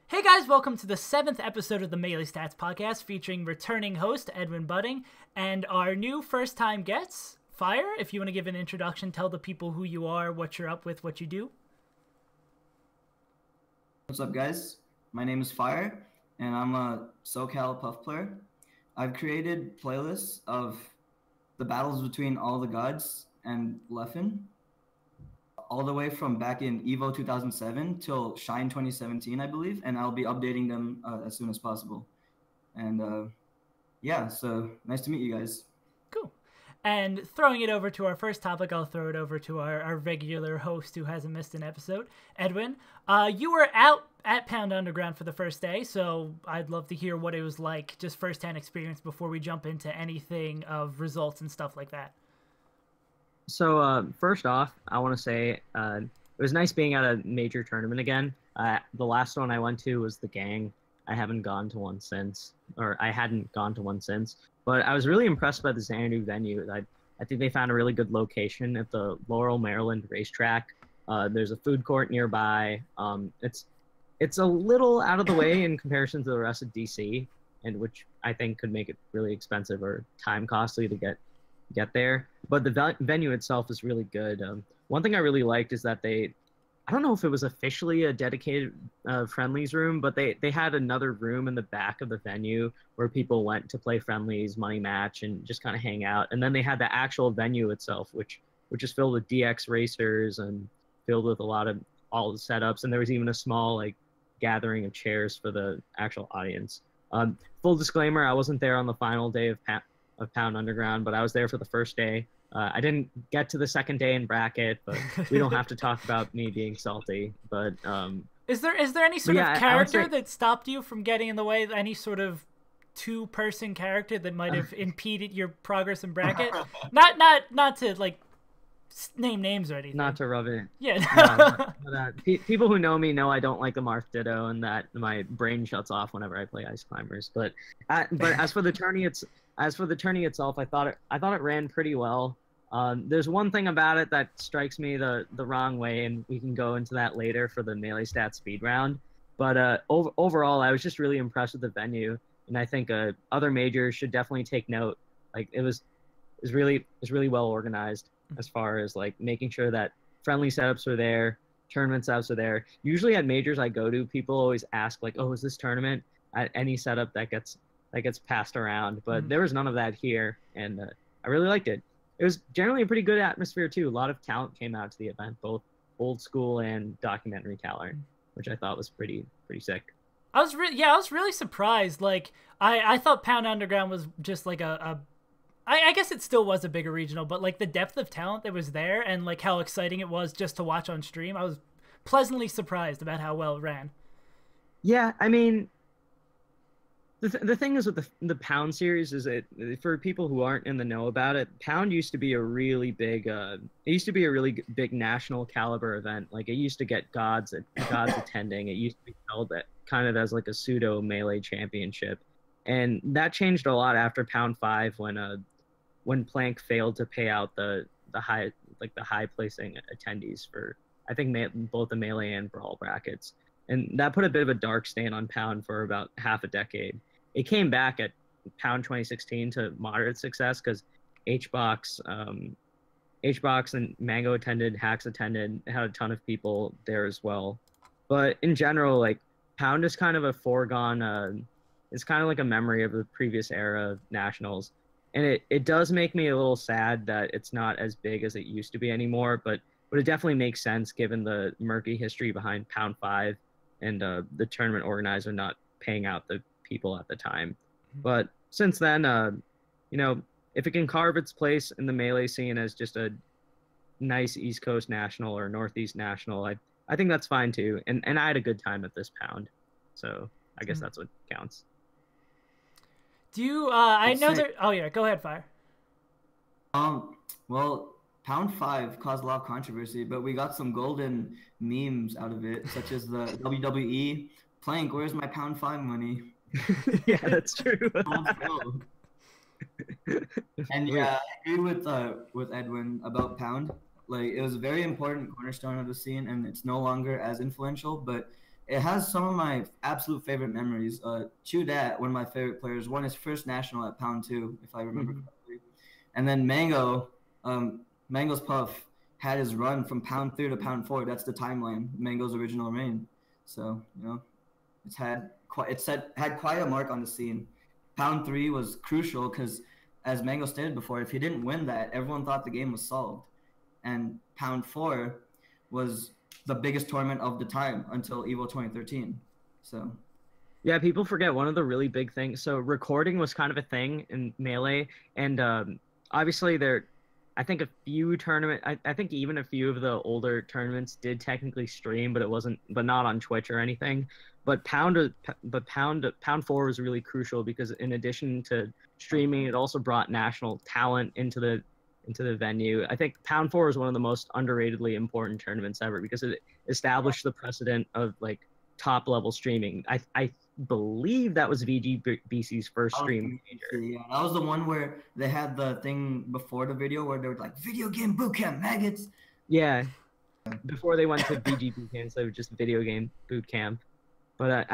Hey guys, welcome to the 7th episode of the Melee Stats podcast featuring returning host Edwin Budding and our new first-time guests, Fire. If you want to give an introduction, tell the people who you are, what you're up with, what you do. What's up, guys? My name is Fire, and I'm a SoCal Puff player. I've created playlists of the battles between all the gods and Leffen, all the way from back in Evo 2007 till Shine 2017, I believe, and I'll be updating them as soon as possible. And yeah, so nice to meet you guys. Cool. And throwing it over to our first topic, I'll throw it over to our regular host who hasn't missed an episode, Edwin. You were out at Pound Underground for the first day, so I'd love to hear what it was like, just firsthand experience before we jump into anything of results and stuff like that. So first off, I want to say it was nice being at a major tournament again. The last one I went to was the Gang. I haven't gone to one since, or I hadn't gone to one since. But I was really impressed by the Xanadu venue. I think they found a really good location at the Laurel, Maryland racetrack. There's a food court nearby. It's a little out of the way in comparison to the rest of DC, and which I think could make it really expensive or time costly to get there. But the venue itself is really good. One thing I really liked is that I don't know if it was officially a dedicated friendlies room, but they had another room in the back of the venue where people went to play friendlies, money match, and just kind of hang out. And then they had the actual venue itself, which is filled with DX racers and filled with all the setups. And there was even a small gathering of chairs for the actual audience. Full disclaimer, I wasn't there on the final day of Pound Underground, but I was there for the first day. I didn't get to the second day in bracket, but we don't have to talk about me being salty. But is there any sort of character that stopped you from getting in the way? Any sort of two-person character that might have impeded your progress in bracket? not to name names or anything. Not to rub it. Yeah. People who know me know I don't like the Marth Ditto, and that my brain shuts off whenever I play Ice Climbers. But as for the tourney itself, I thought it ran pretty well. There's one thing about it that strikes me the wrong way, and we can go into that later for the Melee Stats speed round. But overall, I was just really impressed with the venue, and I think other majors should definitely take note. It was really well organized as far as making sure that friendly setups were there, tournament setups are there. Usually at majors I go to, people always ask oh, is this tournament at any setup that gets passed around? But there was none of that here, and I really liked it. It was generally a pretty good atmosphere too. A lot of talent came out to the event, both old school and documentary talent, which I thought was pretty sick. I was really surprised. I thought Pound Underground was just I guess it still was a bigger regional, but the depth of talent that was there and how exciting it was just to watch on stream, I was pleasantly surprised about how well it ran. Yeah, I mean, the thing is with the Pound series is for people who aren't in the know about it, Pound used to be a really big big national caliber event. It used to get gods attending. It used to be held kind of as a pseudo Melee championship, and that changed a lot after Pound 5 when Plank failed to pay out the high placing attendees for I think both the Melee and Brawl brackets, and that put a bit of a dark stain on Pound for about half a decade. It came back at Pound 2016 to moderate success because HBox and Mango attended, Hacks attended, had a ton of people there as well. But in general, Pound is kind of a foregone. It's kind of like a memory of the previous era of nationals. And it does make me a little sad that it's not as big as it used to be anymore, but it definitely makes sense given the murky history behind Pound 5 and the tournament organizer not paying out the people at the time. But since then, if it can carve its place in the Melee scene as just a nice East Coast national or Northeast national, I think that's fine too. And I had a good time at this Pound, so I guess that's what counts. Do you, oh yeah, go ahead, Fire. Well, Pound 5 caused a lot of controversy, but we got some golden memes out of it, such as the WWE, Plank, where's my Pound 5 money? Yeah, that's true. And yeah, I agree with Edwin about Pound. It was a very important cornerstone of the scene, and it's no longer as influential, but it has some of my absolute favorite memories. ChuDat, one of my favorite players, won his first national at Pound 2, if I remember correctly. And then Mango's Puff had his run from Pound 3 to Pound 4. That's the timeline, Mango's original reign. So, you know, had quite a mark on the scene. Pound 3 was crucial because, as Mango stated before, if he didn't win that, everyone thought the game was solved. And Pound 4 was the biggest tournament of the time until EVO 2013. So yeah, people forget one of the really big things. So recording was kind of a thing in Melee, and obviously I think a few I think even a few of the older tournaments did technically stream, but not on Twitch or anything. But Pound 4 was really crucial because in addition to streaming, it also brought national talent into the venue. I think Pound 4 is one of the most underratedly important tournaments ever because it established the precedent of like top level streaming. I believe that was VGBC's first stream. Yeah, that was the one where they had the thing before the video where they were like, video game bootcamp maggots. Yeah, before they went to VG bootcamp instead of just video game bootcamp. But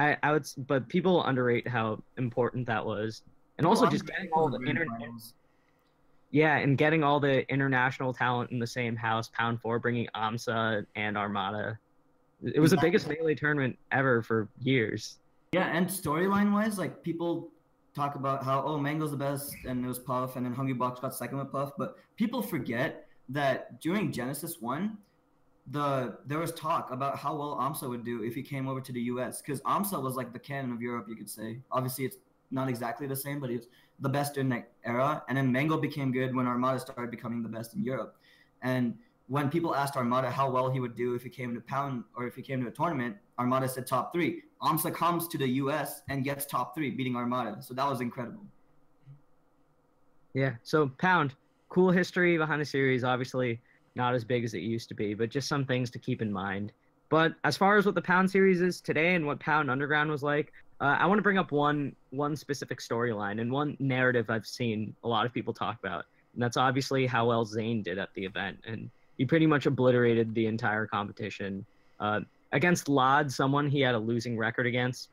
but people underrate how important that was, and also just getting all the yeah, and getting all the international talent in the same house. Pound 4 bringing AMSA and Armada. It was the biggest Melee tournament ever for years. Yeah, and storyline-wise, like, people talk about how, oh, Mango's the best, and it was Puff, and then Hungrybox got second with Puff, but people forget that during Genesis 1, there was talk about how well AMSA would do if he came over to the US, because AMSA was like the canon of Europe, you could say. Obviously, it's not exactly the same, but he was the best in that era, and then Mango became good when Armada started becoming the best in Europe. And when people asked Armada how well he would do if he came to Pound or if he came to a tournament, Armada said top 3. AMSA comes to the US and gets top 3, beating Armada. So that was incredible. Yeah, so Pound, cool history behind the series, obviously not as big as it used to be, but just some things to keep in mind. But as far as what the Pound series is today and what Pound Underground was like, I want to bring up one specific storyline and one narrative I've seen a lot of people talk about, and that's obviously how well Zain did at the event. And he pretty much obliterated the entire competition. Against Lod, someone he had a losing record against,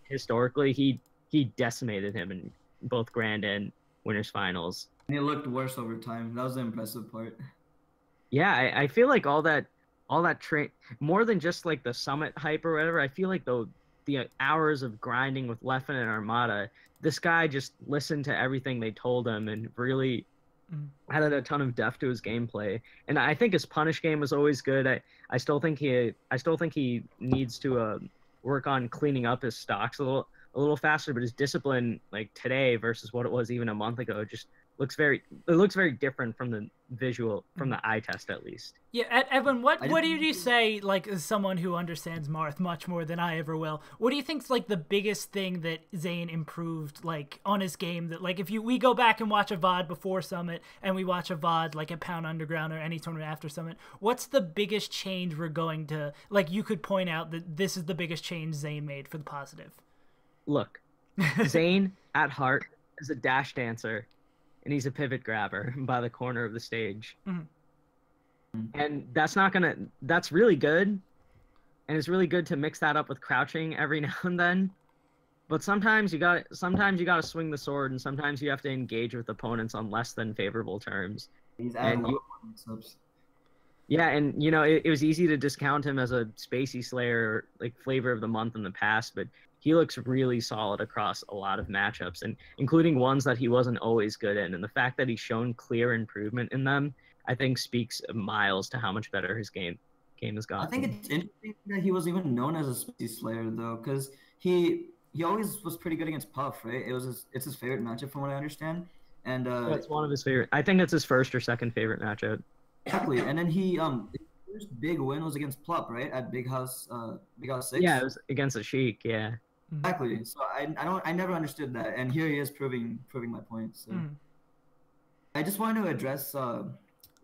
historically, he decimated him in both Grand and Winners Finals. And it looked worse over time. That was the impressive part. Yeah, I feel like all that more than just like the Summit hype or whatever, I feel like the hours of grinding with Leffen and Armada, this guy just listened to everything they told him and really added a ton of depth to his gameplay. And I think his punish game was always good. I still think he needs to work on cleaning up his stocks a little faster, but his discipline like today versus what it was even a month ago just looks very different from the visual, from the eye test at least. Yeah, Edwin, what do you say, like, as someone who understands Marth much more than I ever will, what do you think's like the biggest thing that Zain improved, like, on his game, that, like, if we go back and watch a VOD before Summit and we watch a VOD like at Pound Underground or any tournament after Summit, what's the biggest change we're going to, like, you could point out that this is the biggest change Zain made for the positive? Look, Zain at heart is a dash dancer, and he's a pivot grabber by the corner of the stage. And that's really good. And it's really good to mix that up with crouching every now and then. But sometimes you gotta swing the sword, and sometimes you have to engage with opponents on less than favorable terms. Yeah, and you know, it was easy to discount him as a Spacey Slayer, like flavor of the month in the past, but he looks really solid across a lot of matchups, and including ones that he wasn't always good in. And the fact that he's shown clear improvement in them, I think speaks miles to how much better his game has gotten. I think it's interesting that he was even known as a Spacey Slayer though, because he always was pretty good against Puff, right? It's his favorite matchup from what I understand. And that's one of his favorite. I think it's his first or second favorite matchup. Exactly. And then his first big win was against Plup, right? At Big House 6. Yeah, it was against the Sheik, yeah. Exactly. So I never understood that, and here he is proving my point. So I just wanted to address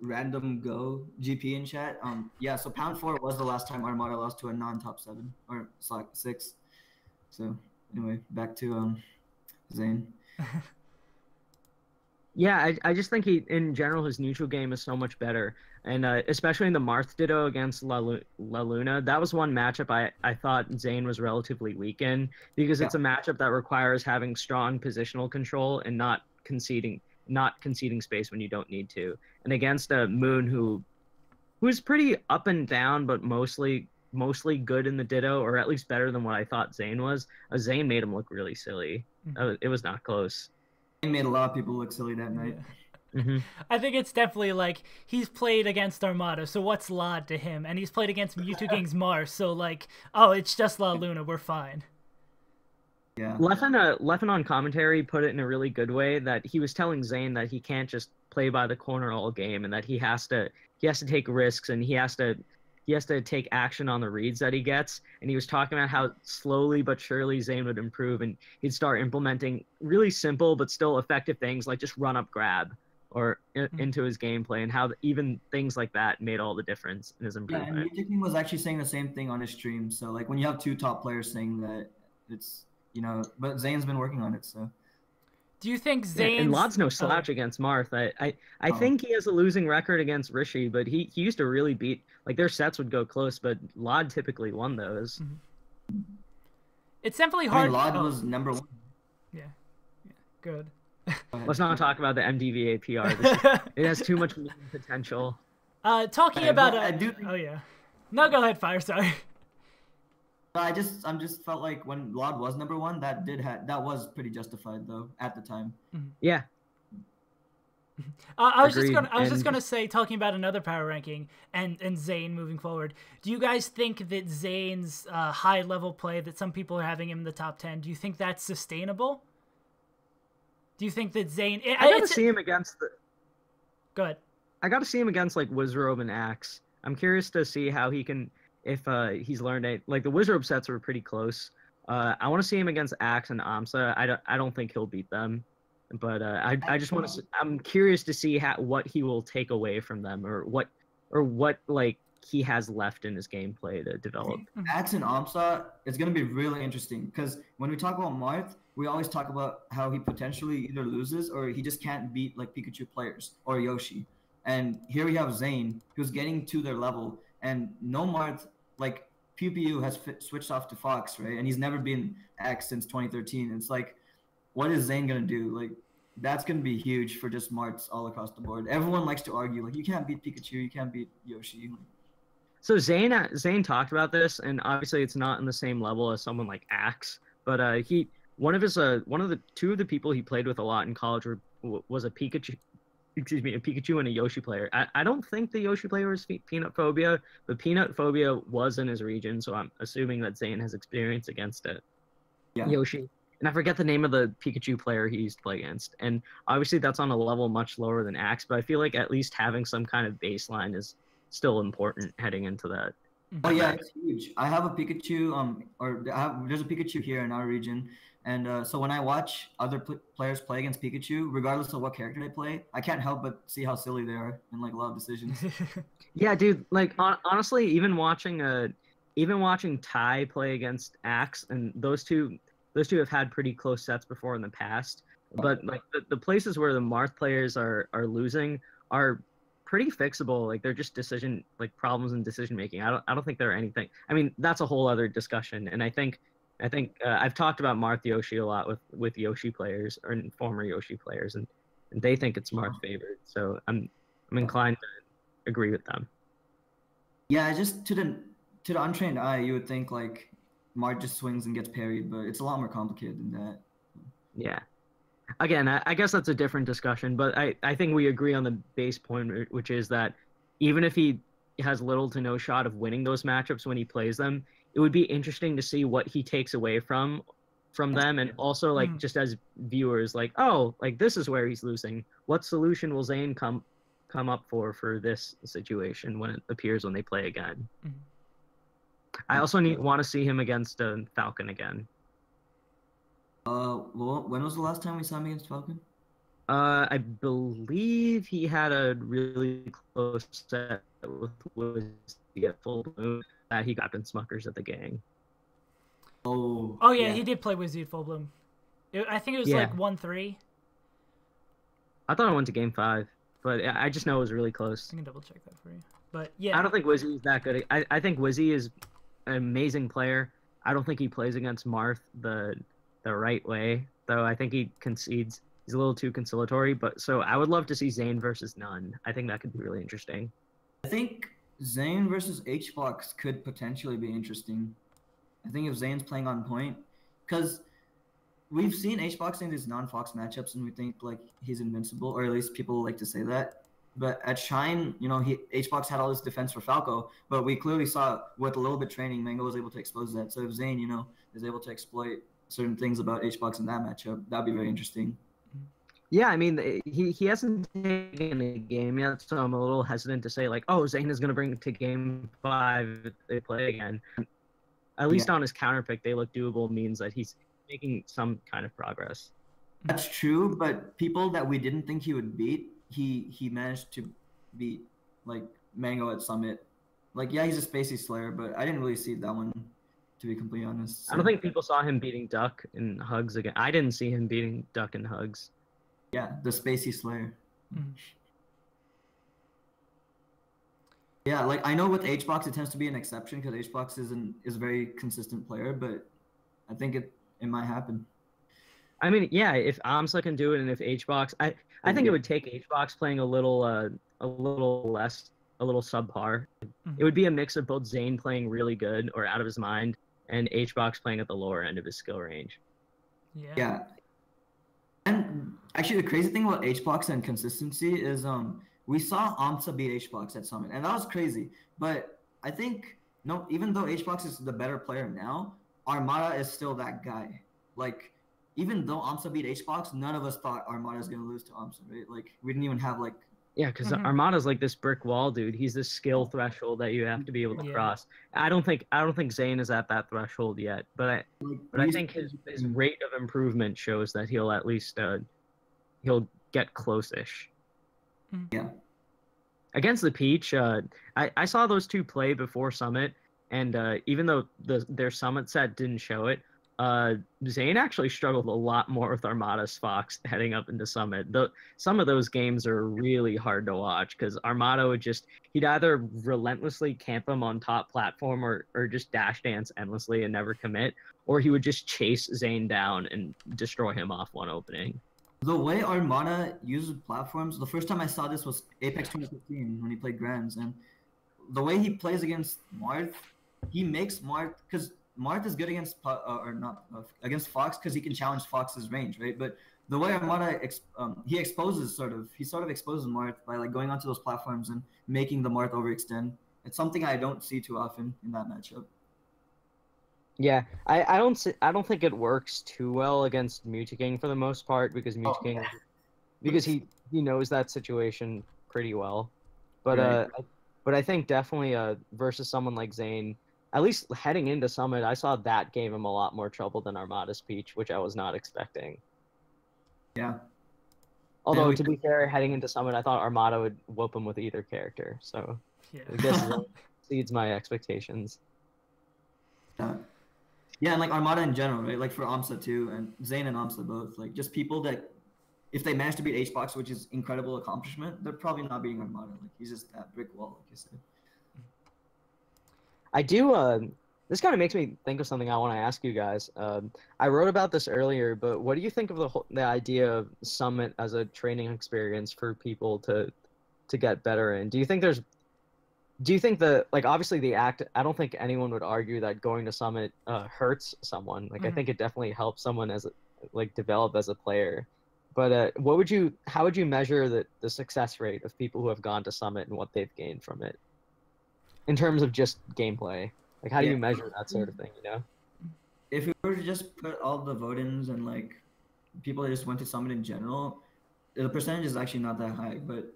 random go GP in chat. Yeah, so Pound 4 was the last time Armada lost to a non-top 7 or 6. So anyway, back to Zain. Yeah, I just think in general his neutral game is so much better. And especially in the Marth Ditto against La Luna, that was one matchup I thought Zain was relatively weak in, because it's a matchup that requires having strong positional control and not conceding space when you don't need to. And against a Moon who's pretty up and down, but mostly good in the Ditto, or at least better than what I thought Zain was, Zain made him look really silly. It was not close. He made a lot of people look silly that night. I think it's definitely like he's played against Armada, so what's LOD to him? And he's played against Mewtwo King's Mars, so like, oh, it's just La Luna, we're fine. Yeah. Leffen on commentary put it in a really good way, that he was telling Zain that he can't just play by the corner all game, and that he has to take risks, and he has to take action on the reads that he gets. And he was talking about how slowly but surely Zain would improve, and he'd start implementing really simple but still effective things like just run up grab or into his gameplay, and how even things like that made all the difference in his improvement. Yeah, and Mewtwo King was actually saying the same thing on his stream. So like when you have two top players saying that, it's, you know, but Zayn's been working on it, so. Do you think Zayn's... and LOD's no slouch against Marth. I think he has a losing record against Rishi, but he used to really beat, like, their sets would go close, but LOD typically won those. It's definitely hard. I mean, LOD was number 1. Yeah, good. Let's not talk about the MDVA PR. It has too much potential. Talking about... Oh, yeah. No, go ahead, Fire, sorry. I just felt like when LOD was number 1, that was pretty justified though at the time. Yeah. I was just gonna say, talking about another power ranking and Zayn moving forward. Do you guys think that Zayn's high level play, that some people are having him in the top 10, do you think that's sustainable? Do you think that Zayn? I gotta see him against the. Go ahead. I gotta see him against like Wizzrobe and Axe. I'm curious to see how he can. If he's learned it, like the Wizzrobe sets were pretty close. I want to see him against Axe and Amsa. I don't think he'll beat them, but I just want to. I'm curious to see what he will take away from them, or what like he has left in his gameplay to develop. Axe and Amsa is gonna be really interesting, because when we talk about Marth, we always talk about how he potentially either loses or he just can't beat like Pikachu players or Yoshi. And here we have Zayn, who's getting to their level, and no Marth. Like, PewPewU has switched off to Fox, right? And he's never been X since 2013. It's like, what is Zayn going to do? Like, that's going to be huge for just Marts all across the board. Everyone likes to argue, like, you can't beat Pikachu, you can't beat Yoshi. So Zayn talked about this, and obviously it's not in the same level as someone like Axe, but one of the two of the people he played with a lot in college was a Pikachu and a Yoshi player. I don't think the Yoshi player was Peanut Phobia, but Peanut Phobia was in his region, so I'm assuming that Zayn has experience against it. Yeah. Yoshi. And I forget the name of the Pikachu player he used to play against. And obviously that's on a level much lower than Axe, but I feel like at least having some kind of baseline is still important heading into that. Oh yeah, it's huge. I have a Pikachu, there's a Pikachu here in our region. And so when I watch other players play against Pikachu, regardless of what character they play, I can't help but see how silly they are in like a lot of decisions. Yeah, dude. Like honestly, even watching Ty play against Axe, and those two have had pretty close sets before in the past. But like the places where the Marth players are losing are pretty fixable. Like they're just problems in decision making. I don't think they're anything. I mean, that's a whole other discussion. And I think I've talked about Marth Yoshi a lot with Yoshi players or former Yoshi players, and they think it's Marth favored. So I'm inclined to agree with them. Yeah, just to the untrained eye, you would think like Marth just swings and gets parried, but it's a lot more complicated than that. Yeah. Again, I guess that's a different discussion, but I think we agree on the base point, which is that even if he has little to no shot of winning those matchups when he plays them, it would be interesting to see what he takes away from them, and also like just as viewers, like, oh, like this is where he's losing. What solution will Zayn come up for this situation when it appears when they play again? I also want to see him against Falcon again. Well, when was the last time we saw him against Falcon? I believe he had a really close set with full bloom. He got in Smuckers at the gang. Oh yeah, he did play with Zed Full Bloom. I think it was like 1-3. I thought I went to game 5, but I just know it was really close. I can double check that for you. But yeah, I don't think Wizzy is that good. I think Wizzy is an amazing player. I don't think he plays against Marth the right way, though. I think he concedes. He's a little too conciliatory. But so I would love to see Zain versus None. I think that could be really interesting. I think Zain versus HBox could potentially be interesting. I think if Zain's playing on point, because we've seen HBox in these non-Fox matchups, and we think like he's invincible, or at least people like to say that. But at Shine, you know, HBox had all this defense for Falco, but we clearly saw with a little bit of training, Mango was able to expose that. So if Zain, you know, is able to exploit certain things about HBox in that matchup, that'd be very interesting. Yeah, I mean, he hasn't taken a game yet, so I'm a little hesitant to say, like, oh, Zain is going to bring it to game 5 if they play again. At least on his counter pick, they look doable, means that he's making some kind of progress. That's true, but people that we didn't think he would beat, he managed to beat, like Mango at Summit. Like, yeah, he's a Spacey Slayer, but I didn't really see that one, to be completely honest. So. I don't think people saw him beating Duck in Hugs again. I didn't see him beating Duck in Hugs. Yeah, the Spacey Slayer. Mm-hmm. Yeah, like I know with HBox it tends to be an exception because HBox is a very consistent player, but I think it might happen. I mean, yeah, if AMSA can do it, and if HBox, I think it would take HBox playing a little subpar. Mm-hmm. It would be a mix of both Zain playing really good or out of his mind, and HBox playing at the lower end of his skill range. Yeah. And actually, the crazy thing about HBox and consistency is we saw AMSA beat HBox at Summit, and that was crazy. But I think, no, even though HBox is the better player now, Armada is still that guy. Like, even though AMSA beat HBox, none of us thought Armada was going to lose to AMSA, right? Like, we didn't even have, like... Yeah, because Armada's like this brick wall, dude. He's this skill threshold that you have to be able to cross. I don't think Zain is at that threshold yet, but I think his rate of improvement shows that he'll at least he'll get close-ish. Yeah. Against the Peach, I saw those two play before Summit, and even though their Summit set didn't show it, Zain actually struggled a lot more with Armada's Fox heading up into Summit. Some of those games are really hard to watch because Armada he'd either relentlessly camp him on top platform or just dash dance endlessly and never commit, or he would just chase Zain down and destroy him off one opening. The way Armada uses platforms, the first time I saw this was Apex 2015 when he played Grands, and the way he plays against Marth, he makes Marth, because Marth is good against against Fox because he can challenge Fox's range, right? But the way Armada he exposes Marth by like going onto those platforms and making the Marth overextend. It's something I don't see too often in that matchup. Yeah, I don't think it works too well against MutiKing for the most part because MutiKing because he knows that situation pretty well. But right. But I think definitely versus someone like Zain, at least heading into Summit, I saw that gave him a lot more trouble than Armada's Peach, which I was not expecting. Yeah. Although, to be fair, heading into Summit, I thought Armada would whoop him with either character. So I guess it exceeds my expectations. Yeah, and like Armada in general, right? Like for AMSA too, and Zain and AMSA both. Like just people that, if they manage to beat HBox, which is incredible accomplishment, they're probably not beating Armada. Like he's just that brick wall, like you said. I do. This kind of makes me think of something I want to ask you guys. I wrote about this earlier, but what do you think of the idea of Summit as a training experience for people to get better in? Do you think that, like, obviously the act, I don't think anyone would argue that going to Summit hurts someone. Like, I think it definitely helps someone develop as a player. But how would you measure the success rate of people who have gone to Summit and what they've gained from it? In terms of just gameplay. Like, how do you measure that sort of thing, you know? If we were to just put all the vote-ins and, like, people that just went to Summit in general, the percentage is actually not that high, but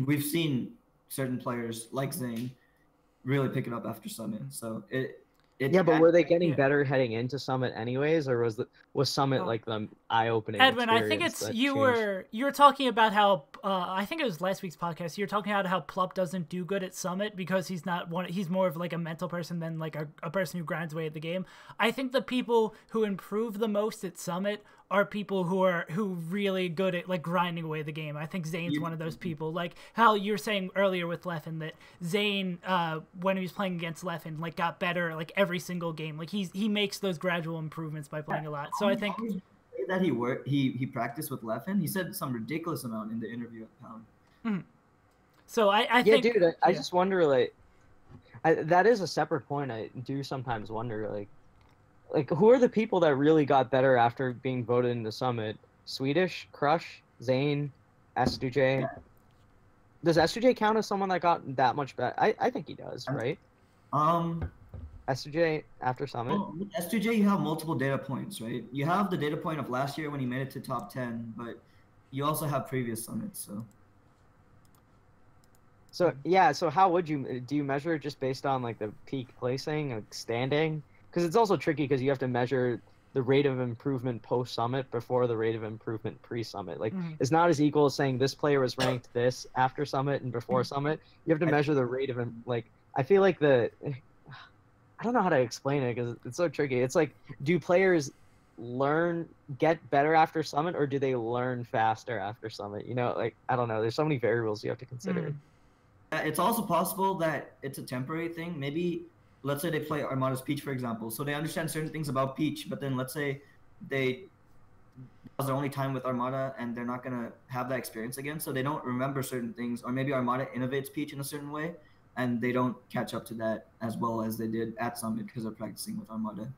we've seen certain players like Zain really pick it up after Summit. So but were they getting better heading into Summit anyways, or was Summit like the eye-opening Edwin, I think it's you were talking about how I think it was last week's podcast. You were talking about how Plup doesn't do good at Summit because he's more of like a mental person than like a person who grinds away at the game. I think the people who improve the most at Summit are people who really good at like grinding away the game. I think Zain's one of those people. Like how you were saying earlier with Leffen that Zain, when he was playing against Leffen, like got better like every single game. Like he makes those gradual improvements by playing a lot. So I think that he practiced with Leffen. He said some ridiculous amount in the interview at Pound. Mm-hmm. So I think, dude, I just wonder, like, that is a separate point. I do sometimes wonder, like who are the people that really got better after being voted into Summit? Swedish, Crush, Zain, S2J. Yeah. Does S2J count as someone that got that much better? I think he does, right? S2J after Summit. Well, with S2J, you have multiple data points, right? You have the data point of last year when he made it to top 10, but you also have previous Summits, So yeah, so how would do you measure it just based on like the peak placing, like standing? Because it's also tricky because you have to measure the rate of improvement post-Summit before the rate of improvement pre-Summit. Like it's not as equal as saying this player was ranked this after Summit and before Summit. You have to measure the rate of like I feel like I don't know how to explain it because it's so tricky. It's like, do players get better after Summit or do they learn faster after Summit? You know, like I don't know. There's so many variables you have to consider. It's also possible that it's a temporary thing. Maybe, let's say they play Armada's Peach, for example. So they understand certain things about Peach, but then let's say that was their only time with Armada and they're not going to have that experience again. So they don't remember certain things. Or maybe Armada innovates Peach in a certain way and they don't catch up to that as well as they did at Summit because they're practicing with Armada.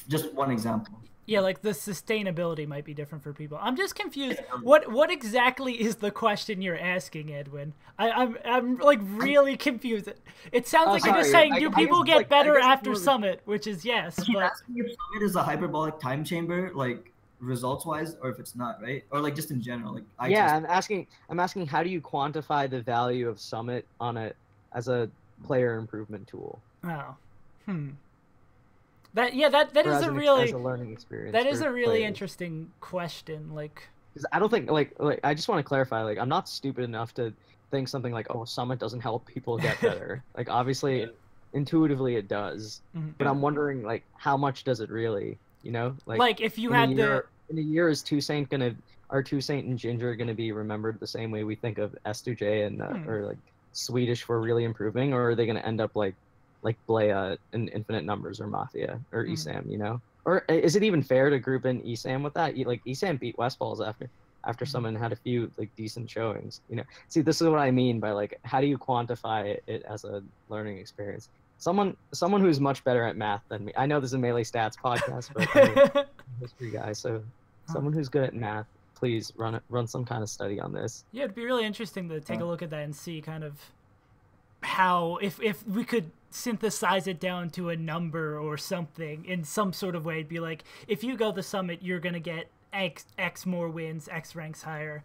Just one example. Yeah, like the sustainability might be different for people. I'm just confused. What exactly is the question you're asking, Edwin? I'm like really confused. It sounds like you're just saying, do people get better after Summit? Which is yes. But asking if Summit is a hyperbolic time chamber, like results wise, or if it's not, right? Or like just in general, like I'm asking how do you quantify the value of Summit on it as a player improvement tool? Oh. That is a really learning experience. That is a really interesting question. Like, because I don't think like I just want to clarify. Like, I'm not stupid enough to think something like, oh, Summit doesn't help people get better. Like, obviously, intuitively it does. But I'm wondering, like, how much does it really? You know, like if you had in a year, is Toussaint and Ginger gonna be remembered the same way we think of S2J and or like Swedish for really improving, or are they gonna end up like Blaya in Infinite Numbers or Mafia or ESAM, you know? Or is it even fair to group in ESAM with that? Like ESAM beat Westballz after someone had a few like decent showings, you know? See, this is what I mean by like, how do you quantify it as a learning experience? Someone who's much better at math than me. I know this is a Melee Stats podcast, but I'm a history guy, so someone who's good at math, please run some kind of study on this. Yeah, it'd be really interesting to take a look at that and see kind of how if we could synthesize it down to a number or something in some sort of way. It'd be like, if you go the Summit, you're gonna get X more wins, X ranks higher.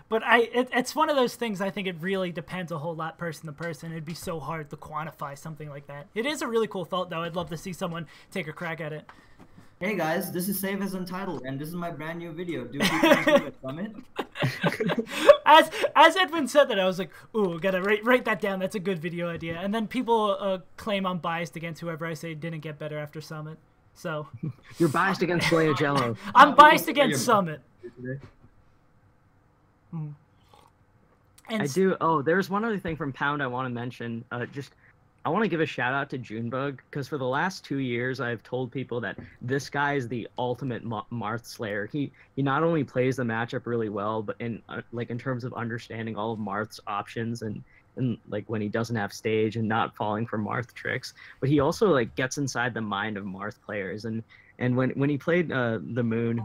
But it's one of those things. I think it really depends a whole lot person to person. It'd be so hard to quantify something like that. It is a really cool thought, though. I'd love to see someone take a crack at it. Hey guys, this is SaveAsUntitled, and this is my brand new video. Do people do a Summit? As Edwin said that, I was like, ooh, gotta write that down. That's a good video idea. And then people claim I'm biased against whoever I say didn't get better after Summit. So you're biased against Blaya Jello. I'm biased against Summit. And I do. Oh, there's one other thing from Pound I want to mention. I want to give a shout out to Junebug because for the last 2 years I've told people that this guy is the ultimate Marth Slayer. He not only plays the matchup really well, but in terms of understanding all of Marth's options and like when he doesn't have stage and not falling for Marth tricks, but he also like gets inside the mind of Marth players. And when he played the Moon,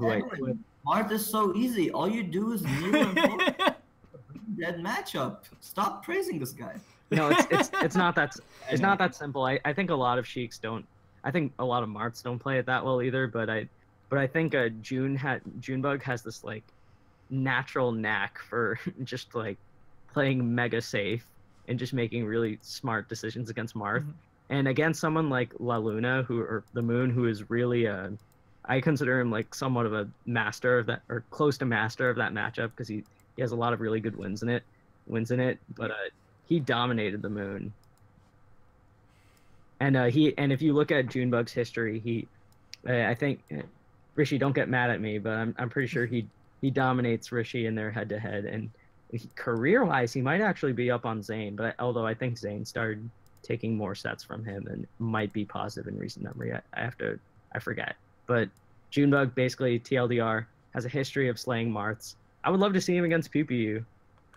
Marth is so easy. All you do is kneel and fall. Dead matchup. Stop praising this guy. No, it's not that simple. I think a lot of Sheiks don't. I think a lot of Marths don't play it that well either. But I think Junebug has this like natural knack for just like playing mega safe and just making really smart decisions against Marth. And against someone like La Luna or the Moon, who is really I consider him like somewhat of a master of that, or close to master of that matchup, because he has a lot of really good wins in it. But he dominated the Moon. And if you look at Junebug's history, I think Rishi, don't get mad at me, but I'm pretty sure he dominates Rishi in their head-to-head, and career-wise, he might actually be up on Zain. But although I think Zain started taking more sets from him and might be positive in recent memory, I forget. But Junebug, basically TLDR, has a history of slaying Marths. I would love to see him against PewPewU.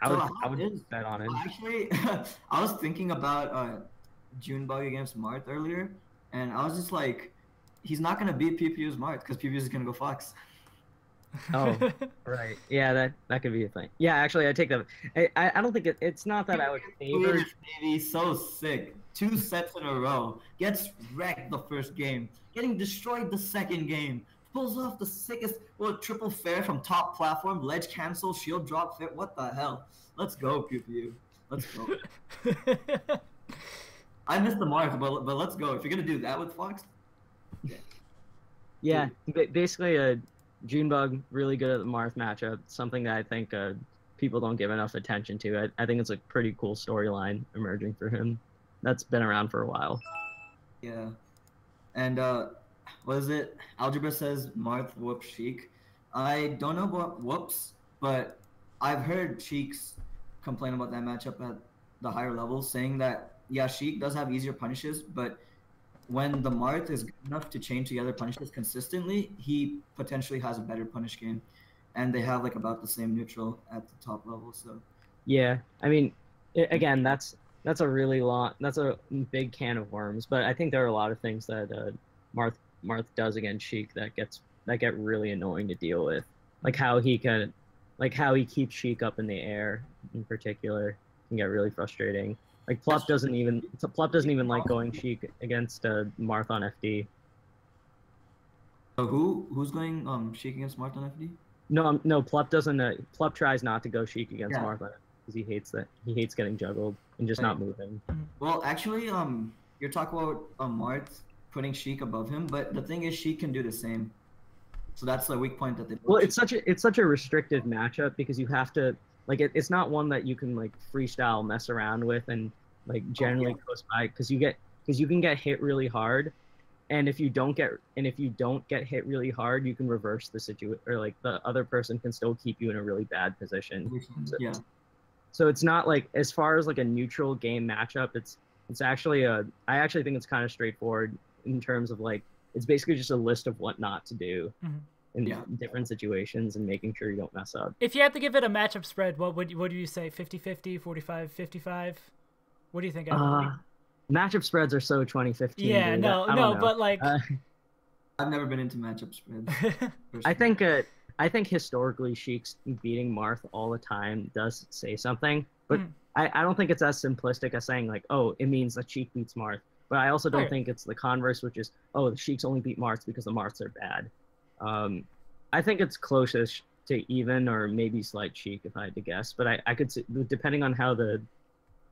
I would bet on it. Actually, I was thinking about Junebug against Marth earlier, and I was just like, he's not gonna beat PewPewU's Marth because PewPewU is gonna go Fox. Oh, right. Yeah, that could be a thing. Yeah, actually, I take that. I don't think it's not that I would favor. Baby, so sick. 2 sets in a row. Gets wrecked the first game. Getting destroyed the second game. Pulls off the sickest triple fair from top platform. Ledge cancel. Shield drop fair. What the hell? Let's go, PewPewU. Let's go. I missed the Marth, but let's go. If you're gonna do that with Fox. Yeah, basically Junebug really good at the Marth matchup. Something that I think people don't give enough attention to. I think it's a pretty cool storyline emerging for him. That's been around for a while. Yeah, and what is it? Algebra says Marth whoops Sheik. I don't know about whoops, but I've heard Sheiks complain about that matchup at the higher levels, saying that yeah, Sheik does have easier punishes, but when the Marth is good enough to chain together punishes consistently, he potentially has a better punish game, and they have like about the same neutral at the top level. So yeah, I mean, again, that's a really that's a big can of worms. But I think there are a lot of things that Marth does against Sheik that get really annoying to deal with, like how he keeps Sheik up in the air in particular can get really frustrating. Like Plup doesn't even like going Sheik against Marth on FD. So who's going Sheik against Marth on FD? No, Plup doesn't. Plup tries not to go Sheik against Marth on FD because he hates that. He hates getting juggled and just not moving. Well, actually, you're talking about Marth putting Sheik above him, but the thing is, Sheik can do the same. So that's the weak point that they. Well, it's such a restrictive matchup because you have to like it's not one that you can like freestyle mess around with and like generally close by because you can get hit really hard, and if you don't get hit really hard, you can reverse the situation, or like the other person can still keep you in a really bad position. So it's not like, as far as like a neutral game matchup, it's actually I actually think it's kind of straightforward in terms of like it's basically just a list of what not to do. In different situations and making sure you don't mess up. If you had to give it a matchup spread, what do you say? 50-50, 45-55? What do you think? Matchup spreads are so 2015. Yeah, dude. no, but like I've never been into matchup spreads. I think historically Sheik's beating Marth all the time does say something, but I don't think it's as simplistic as saying like, oh, it means that Sheik beats Marth. But I also don't think it's the converse, which is, oh, the Sheiks only beat Marths because the Marths are bad. I think it's closest to even or maybe slight Sheik if I had to guess, but I could see, depending on how the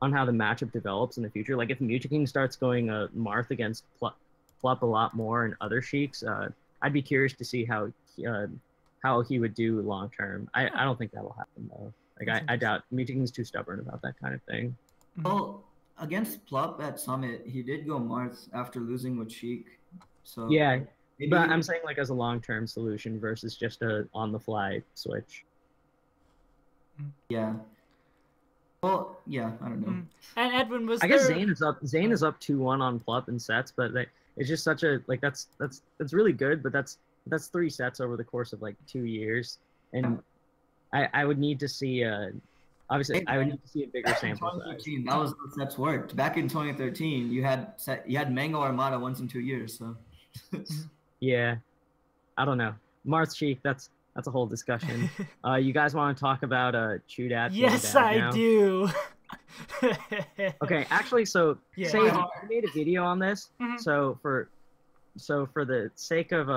matchup develops in the future, like if meteoric starts going Marth against Plup a lot more and other Sheiks, I'd be curious to see how he would do long term. I don't think that will happen though. Like I doubt meteoric's too stubborn about that kind of thing. Well, against Plup at Summit, he did go Marth after losing with Sheik. So yeah. But I'm saying like as a long-term solution versus just a on-the-fly switch. Yeah. Well, yeah, I don't know. And Edwin was. I guess Zain is up 2-1 on Plup in sets, but it's just such a like that's really good. But that's 3 sets over the course of like 2 years, and I would need to see obviously I would need to see a bigger sample size. That was how sets worked. Back in 2013, you had Mango Armada once in 2 years, so. Yeah, I don't know. Marth Sheik, that's a whole discussion. You guys want to talk about ChuDat? Yes, I do. Okay, actually, so say I made a video on this. So for the sake of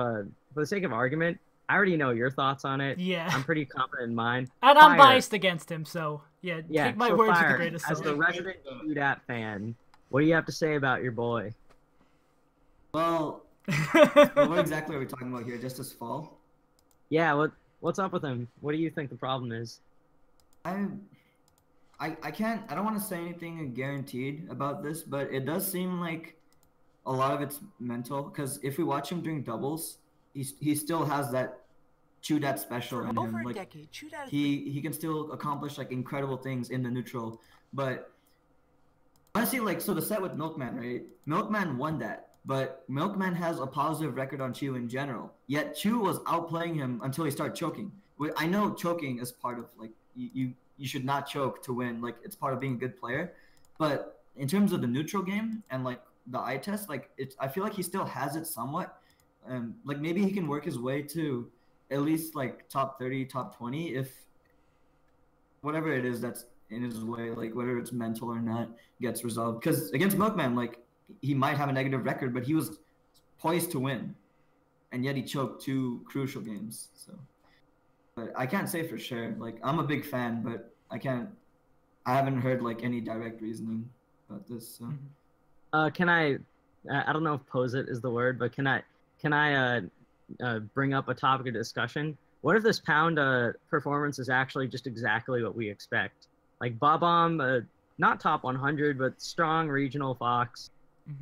argument, I already know your thoughts on it. Yeah, I'm pretty confident in mine. And I'm biased against him, so yeah, take my words with a grain of salt. As the resident ChuDat fan, what do you have to say about your boy? Well. What exactly are we talking about here? Just his fall? Yeah, what's up with him? What do you think the problem is? I don't want to say anything guaranteed about this, but it does seem like a lot of it's mental, because if we watch him during doubles, he still has that ChuDat special in over him. a Like decade, ChuDat he can still accomplish like incredible things in the neutral. But honestly, like, so the set with Milkman, right? Milkman won that, but Milkman has a positive record on Chu in general. Yet Chu was outplaying him until he started choking. I know choking is part of like you should not choke to win. Like it's part of being a good player. But in terms of the neutral game and like the eye test, like I feel like he still has it somewhat. Like maybe he can work his way to at least like top 30, top 20 if whatever it is that's in his way, like whether it's mental or not, gets resolved. Because against Milkman, like he might have a negative record, but he was poised to win, and yet he choked 2 crucial games. So, but I can't say for sure. Like I'm a big fan, but I haven't heard like any direct reasoning about this. So. Can I don't know if pose it is the word, but can I bring up a topic of discussion? What if this Pound performance is actually just exactly what we expect? Like Bob-omb, not top 100, but strong regional Fox.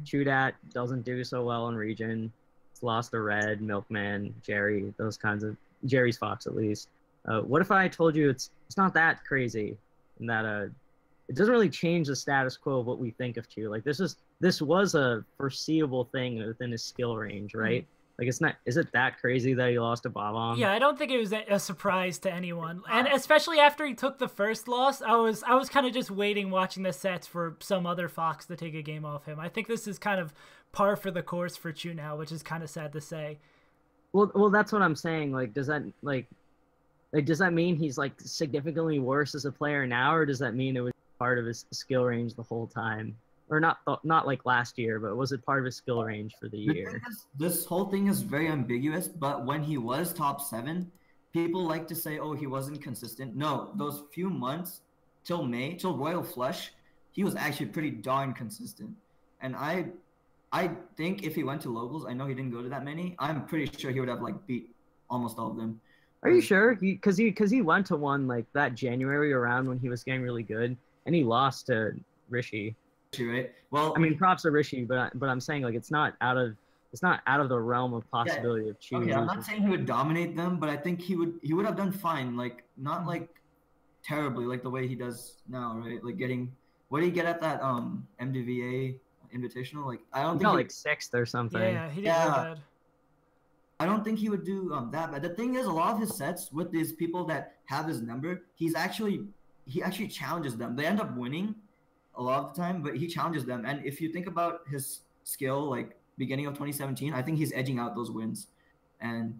ChuDat doesn't do so well in region. It's lost to Red, Milkman, Jerry, those kinds of Jerry's Fox at least. What if I told you it's not that crazy, and that it doesn't really change the status quo of what we think of Chu? Like this was a foreseeable thing within his skill range, right? Like it's not. Is it that crazy that he lost to Bob-omb? Yeah, I don't think it was a surprise to anyone, and especially after he took the first loss, I was kind of just waiting, watching the sets for some other Fox to take a game off him. I think this is kind of par for the course for Chu now, which is kind of sad to say. Well, that's what I'm saying. Like, does that mean he's like significantly worse as a player now, or does that mean it was part of his skill range the whole time? Or not like last year, but was it part of his skill range for the year? This whole thing is very ambiguous, but when he was top 7, people like to say, oh, he wasn't consistent. No, those few months till May, till Royal Flush, he was actually pretty darn consistent. And I think if he went to locals, I know he didn't go to that many, I'm pretty sure he would have like beat almost all of them. Are you sure? Because he went to one like that January around when he was getting really good, and he lost to Rishi. Right. Well, I mean, props to Rishi, but I'm saying like it's not out of the realm of possibility of Chu. Okay, I'm not saying he would dominate them, but I think he would have done fine. Like not like terribly like the way he does now, right? Like what did he get at that MDVA Invitational? Like I don't think got like 6th or something. Yeah, he did really good. I don't think he would do that bad. The thing is, a lot of his sets with these people that have his number, he actually challenges them. They end up winning a lot of the time, but he challenges them. And if you think about his skill, like beginning of 2017, I think he's edging out those wins. And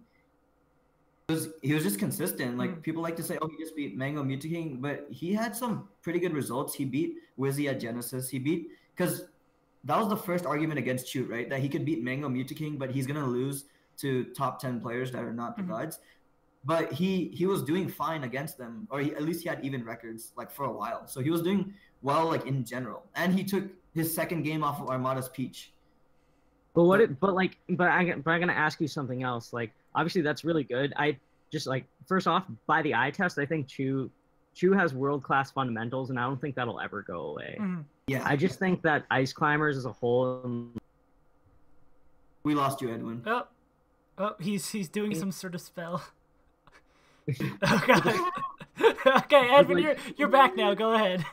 he was just consistent. Like people like to say, oh, he just beat Mango meteoric, but he had some pretty good results. He beat Wizzy at Genesis. Because that was the first argument against Chu, right? That he could beat Mango meteoric, but he's gonna lose to top 10 players that are not the gods. But he was doing fine against them, or at least he had even records like for a while. So he was doing well, like in general, and he took his second game off of Armada's Peach. But I'm gonna ask you something else. Like obviously that's really good. I just like first off by the eye test, I think Chu has world-class fundamentals, and I don't think that'll ever go away. Yeah, I just think that Ice Climbers as a whole. We lost you, Edwin. Oh, he's doing some sort of spell. Okay, Edwin, you're back now. Go ahead.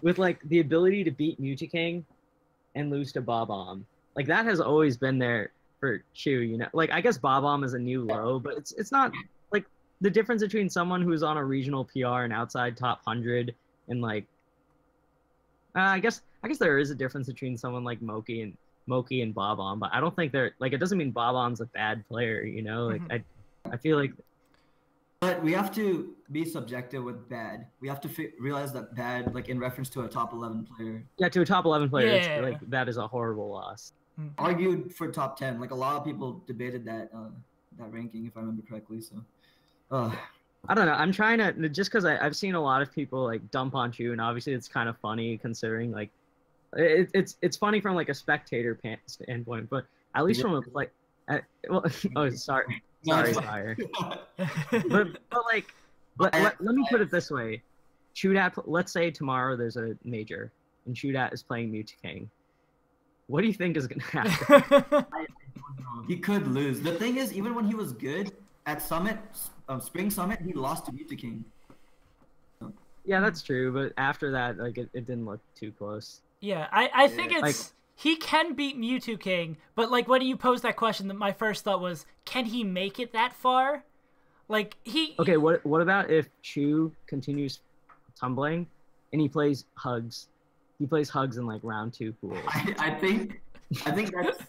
With like the ability to beat meteoric and lose to Bob-omb, like that has always been there for Chu. You know, like I guess Bob-omb is a new low, but it's not like the difference between someone who's on a regional PR and outside top 100 and like I guess there is a difference between someone like Moky and Bob-omb, but I don't think they're like it doesn't mean Bob-omb's a bad player. You know, like I feel like. But we have to be subjective with bad. We have to realize that bad, like in reference to a top 11 player. Yeah, to a top 11 player, like that is a horrible loss. Argued for top 10. Like a lot of people debated that ranking, if I remember correctly. So, I don't know. I'm trying to just because I've seen a lot of people like dump on Chu, and obviously it's kind of funny considering like it's funny from like a spectator standpoint, but at least from a like oh sorry. Sorry, Fire. but let me put it this way. ChuDat, let's say tomorrow there's a major and ChuDat is playing meteoric. What do you think is going to happen? I don't He could lose. The thing is, even when he was good at Summit, Spring Summit, he lost to meteoric. Yeah, that's true. But after that, like it didn't look too close. Yeah, I think it's like, he can beat M2K, but like when you posed that question, my first thought was, can he make it that far? Like Okay, what about if Chu continues tumbling and he plays Hugs? He plays Hugs in like round 2 pools. I think that's.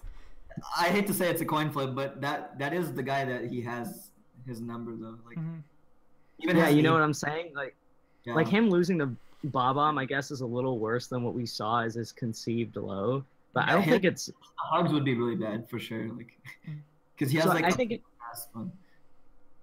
I hate to say it's a coin flip, but that is the guy that he has his number though. Like, even yeah, you know what I'm saying? Like, yeah. like him losing to Bob-omb, I guess, is a little worse than what we saw as his conceived low. But I don't think it's. Hugs would be really bad for sure, like, because he has like.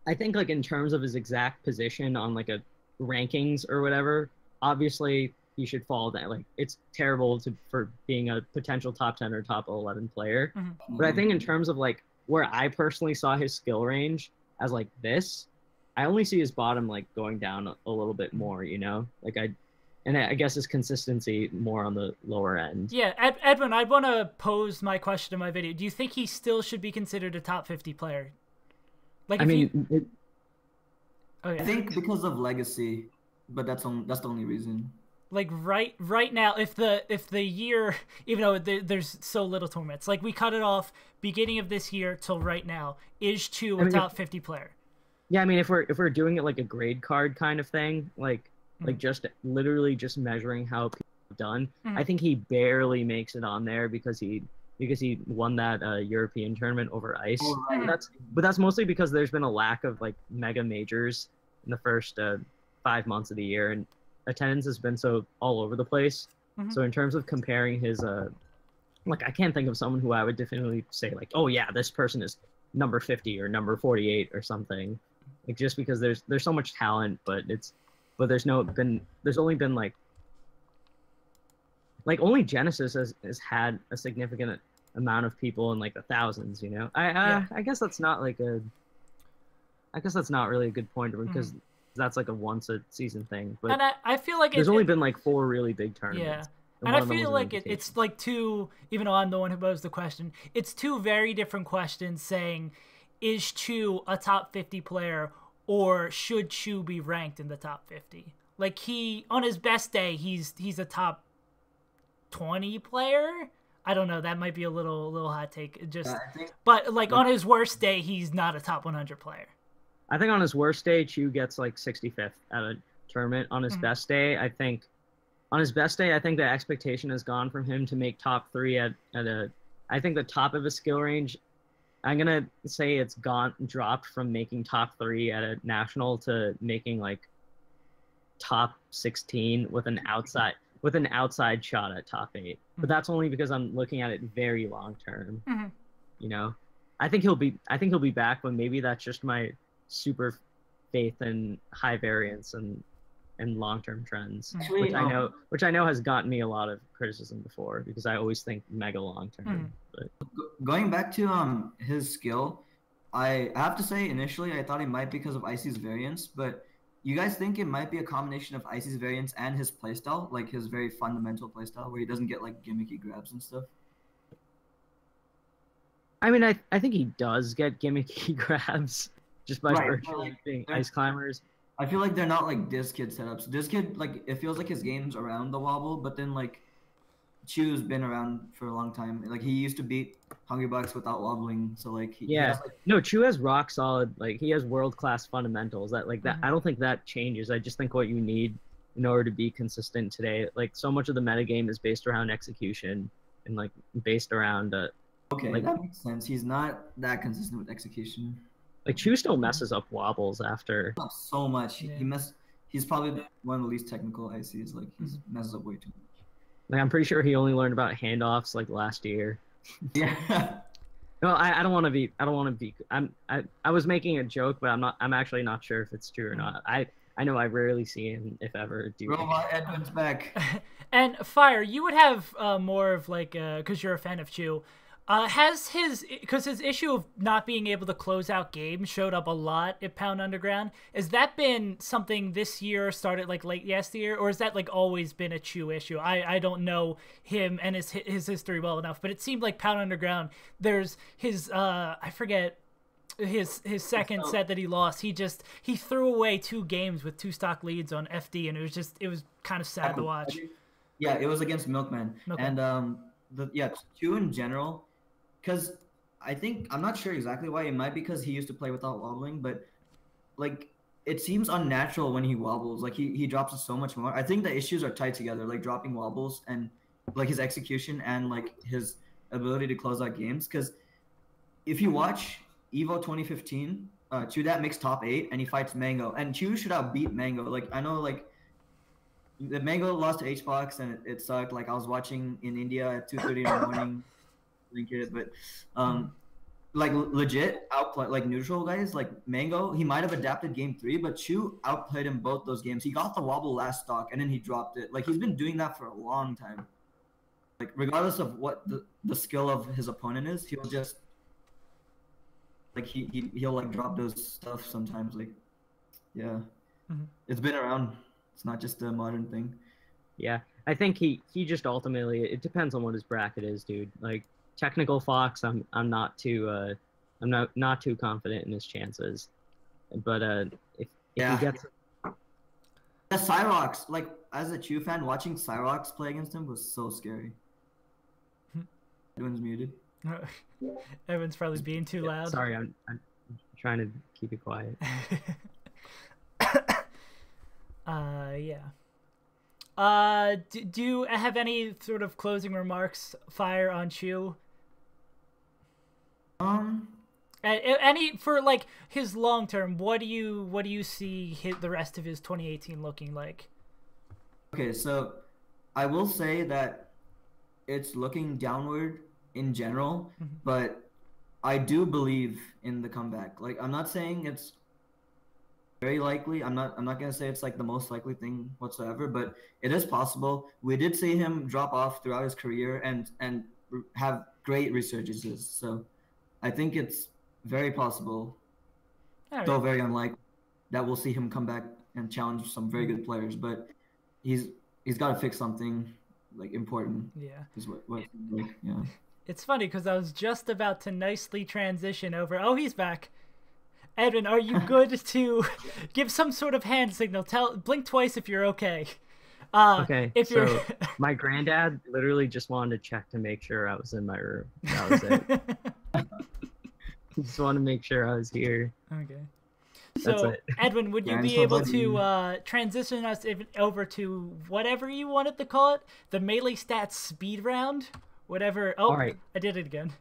I think like in terms of his exact position on like a rankings or whatever, obviously he should fall down. Like it's terrible for being a potential top 10 or top 11 player. But I think in terms of like where I personally saw his skill range as like this, I only see his bottom like going down a little bit more, you know? Like I guess his consistency more on the lower end. Yeah, Edwin, I want to pose my question in my video. Do you think he still should be considered a top 50 player? Like, I mean, I think because of legacy, but that's the only reason. Like right now, if the year, even though there's so little tournaments, like we cut it off beginning of this year till right now, is Chu a top 50 player? Yeah, I mean, if we're doing it like a grade card kind of thing, like just literally just measuring how people have done, I think he barely makes it on there because he won that European tournament over ice. Oh, right. But that's mostly because there's been a lack of like mega majors in the first 5 months of the year, and attendance has been so all over the place. So in terms of comparing his like I can't think of someone who I would definitively say like, oh yeah, this person is number 50 or number 48 or something. Like just because there's so much talent, but there's only been like only Genesis has had a significant amount of people in like the thousands, you know. I guess that's not like really a good point because that's like a once a season thing. But and I feel like there's only been like 4 really big tournaments. Yeah. And I feel like it's like two, even though I'm the one who posed the question, it's two very different questions saying, is Chu a top 50 player or should Chu be ranked in the top 50? Like on his best day, he's a top 20 player. I don't know. That might be a little hot take. But like on his worst day, he's not a top 100 player. I think on his worst day, Chu gets like 65th at a tournament. On his best day, I think the expectation has gone from him to make top 3 at I think the top of his skill range. I'm gonna say it's dropped from making top 3 at a national to making like top 16 with an outside shot at top 8. But that's only because I'm looking at it very long term. You know, I think he'll be back, but maybe that's just my super faith in high variance and long-term trends, which I know has gotten me a lot of criticism before because I always think mega long-term. But going back to his skill, I have to say initially I thought it might be because of Icy's variance, but you guys think it might be a combination of Icy's variance and his playstyle, like his very fundamental playstyle where he doesn't get like gimmicky grabs and stuff? I mean, I think he does get gimmicky grabs just by virtue of being ice climbers. I feel like they're not like this kid setups. This kid, like, it feels like his game's around the wobble, but then like Chu's been around for a long time. Like he used to beat Hungrybox without wobbling, so like he has, like... No, Chu has rock solid, like he has world-class fundamentals that like that I don't think that changes. I just think what you need in order to be consistent today, like so much of the metagame is based around execution and like based around okay, like, that makes sense. He's not that consistent with execution. Like Chu still messes up wobbles after so much. He's probably one of the least technical ICs. Like he messes up way too much. Like I'm pretty sure he only learned about handoffs like last year. Yeah. No, I don't want to be. I was making a joke, but I'm actually not sure if it's true or not. I know I rarely see him, if ever. Robot Edwin's back. And Fire, you would have more of like, because you're a fan of Chu, Has because his issue of not being able to close out games showed up a lot at Pound Underground. Has that been something this year, started like late yesteryear, or has that like always been a Chu issue? I don't know him and his history well enough, but it seemed like Pound Underground, there's his I forget his second set that he lost. He threw away 2 games with 2 stock leads on FD, and it was kind of sad to watch. Yeah, it was against Milkman. And Chu in general. Because I'm not sure exactly why. It might be because he used to play without wobbling, but like it seems unnatural when he wobbles. Like he drops it so much more. I think the issues are tied together, like dropping wobbles and like his execution and like his ability to close out games. Because if you watch Evo 2015, ChuDat makes top 8 and he fights Mango, and Chu should have beat Mango. Like I know like the Mango lost to HBox and it sucked. Like I was watching in India at 2:30 in the morning. Link it, but like legit outplay like neutral guys like Mango, he might have adapted game 3, but Chu outplayed him both those games. He got the wobble last stock and then he dropped it. Like he's been doing that for a long time. Like regardless of what the skill of his opponent is, he'll just like he'll like drop those stuff sometimes. Like it's been around. It's not just a modern thing. Yeah, I think he just ultimately, it depends on what his bracket is, dude. Like Technical Fox, I'm not too not too confident in his chances, but if he gets the Cyrox, like as a Chu fan, watching Cyrox play against him was so scary. Edwin's muted. Edwin's probably being too loud. Sorry, I'm trying to keep it quiet. Do you have any sort of closing remarks, Fire, on Chu? Any for like his long term? What do you see the rest of his 2018 looking like? Okay, so I will say that it's looking downward in general, but I do believe in the comeback. Like I'm not saying it's very likely. I'm not gonna say it's like the most likely thing whatsoever, but it is possible. We did see him drop off throughout his career and have great resurgences. So I think it's very possible, though very unlikely, that we'll see him come back and challenge some very good players. But he's got to fix something like important. Yeah. Is what like, yeah. It's funny because I was just about to nicely transition over. Oh, he's back. Edwin, are you good to give some sort of hand signal? Blink twice if you're okay. Okay, so my granddad literally just wanted to check to make sure I was in my room. That was it. Just want to make sure I was here. Okay. So, Edwin, would you be able to transition us over to whatever you wanted to call it? The Melee Stats speed round? Whatever. Oh, all right. I did it again.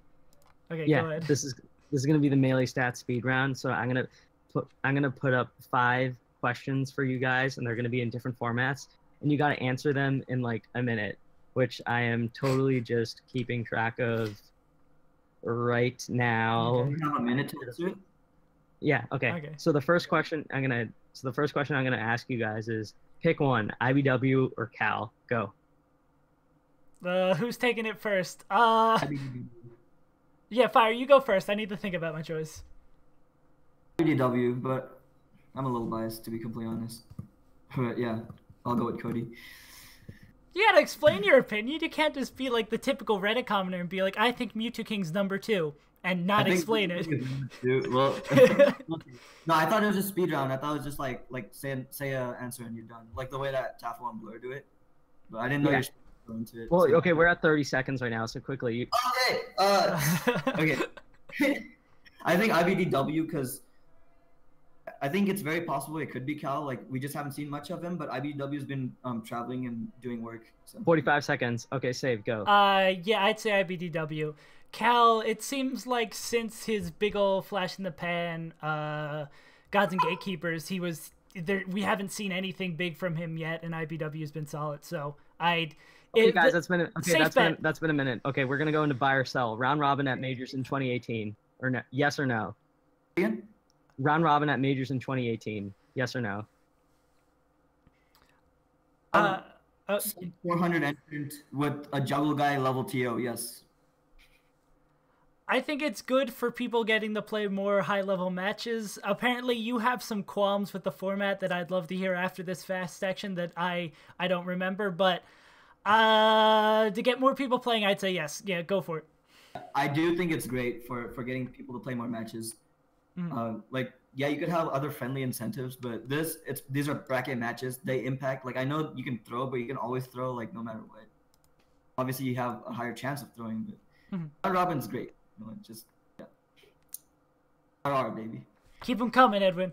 Okay, yeah, go ahead. This is gonna be the Melee Stats speed round. So I'm gonna put up 5 questions for you guys, and they're gonna be in different formats, and you gotta answer them in like a minute, which I am totally just keeping track of right now. Okay. You have a minute to answer it? Yeah. Okay. So the first question I'm gonna ask you guys is pick one: iBDW or Cal. Go. Who's taking it first? Yeah, Fire, you go first. I need to think about my choice. iBDW, but I'm a little biased to be completely honest. But yeah, I'll go with Cody. You gotta explain your opinion. You can't just be like the typical Reddit commenter and be like, I think Mewtwo King's #2 and not explain it. Well, no, I thought it was just speed round. I thought it was just like say an answer and you're done. Like the way that Taffel and Blur do it. But I didn't know you're going to it. Well, so. Okay, we're at 30 seconds right now, so quickly. Okay. I think iBDW because I think it's very possible it could be Cal. Like we just haven't seen much of him, but iBDW's been traveling and doing work. So. 45 seconds. Okay, save. Go. Yeah, I'd say iBDW. Cal, it seems like since his big ol' flash in the pan, Gods and Gatekeepers, he was there. We haven't seen anything big from him yet, and iBW has been solid. So Okay, guys, that's been a minute. Okay, we're gonna go into buy or sell. Round robin at majors in 2018, or no? Yes or no? Again? Round robin at majors in 2018. Yes or no? 400 entrant with a Juggleguy level TO. Yes. I think it's good for people getting to play more high-level matches. Apparently, you have some qualms with the format that I'd love to hear after this fast section that I don't remember. But to get more people playing, I'd say yes. Yeah, go for it. I do think it's great for getting people to play more matches. Like, yeah, you could have other friendly incentives, but these are bracket matches. They impact, like, I know you can throw, but you can always throw, like, no matter what. Obviously, you have a higher chance of throwing, but round robin's great. You know, just, yeah. RR, baby. Keep them coming, Edwin.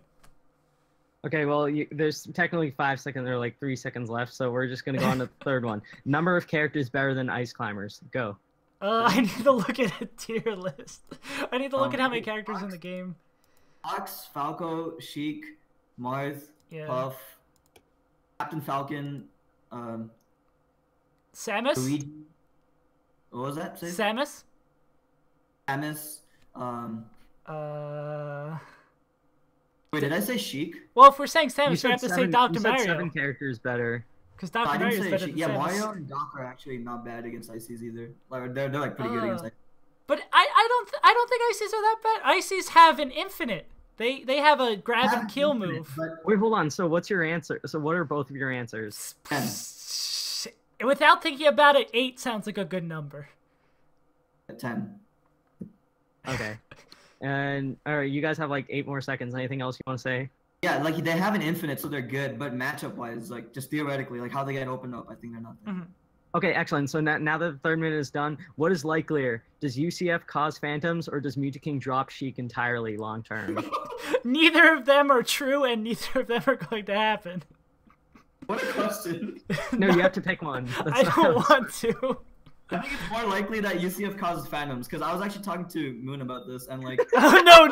Okay, well, there's technically 5 seconds, or like 3 seconds left, so we're just gonna go on to the third one. Number of characters better than ice climbers. Go. I need to look at a tier list. I need to look at how many characters in the game. Fox, Falco, Sheik, Marth, Puff, Captain Falcon, Samus? Luigi. What was that? Say? Samus? Samus. Wait, did I say Sheik? Well, if we're saying Samus, we have to say Dr. You said Mario. 7 characters better. Because Dr. Mario is better than Samus. Mario and Doc are actually not bad against Ices either. Like, they're like pretty good against Ices. But I don't think Ices are that bad. Ices have an infinite. They have a grab and kill move. Wait, hold on. So what's your answer? So what are both of your answers? 10. Without thinking about it, 8 sounds like a good number. 10. Okay. And all right, you guys have like 8 more seconds. Anything else you want to say? Yeah, like they have an infinite, so they're good. But matchup-wise, like just theoretically, like how they get opened up, I think they're not there. Okay, excellent. So now that the third minute is done, what is likelier? Does UCF cause phantoms, or does Meteoric drop Sheik entirely long term? Neither of them are true, and neither of them are going to happen. What a question. No, you have to pick one. I don't want to. I think it's more likely that UCF causes phantoms, because I was actually talking to Moon about this, and like... No.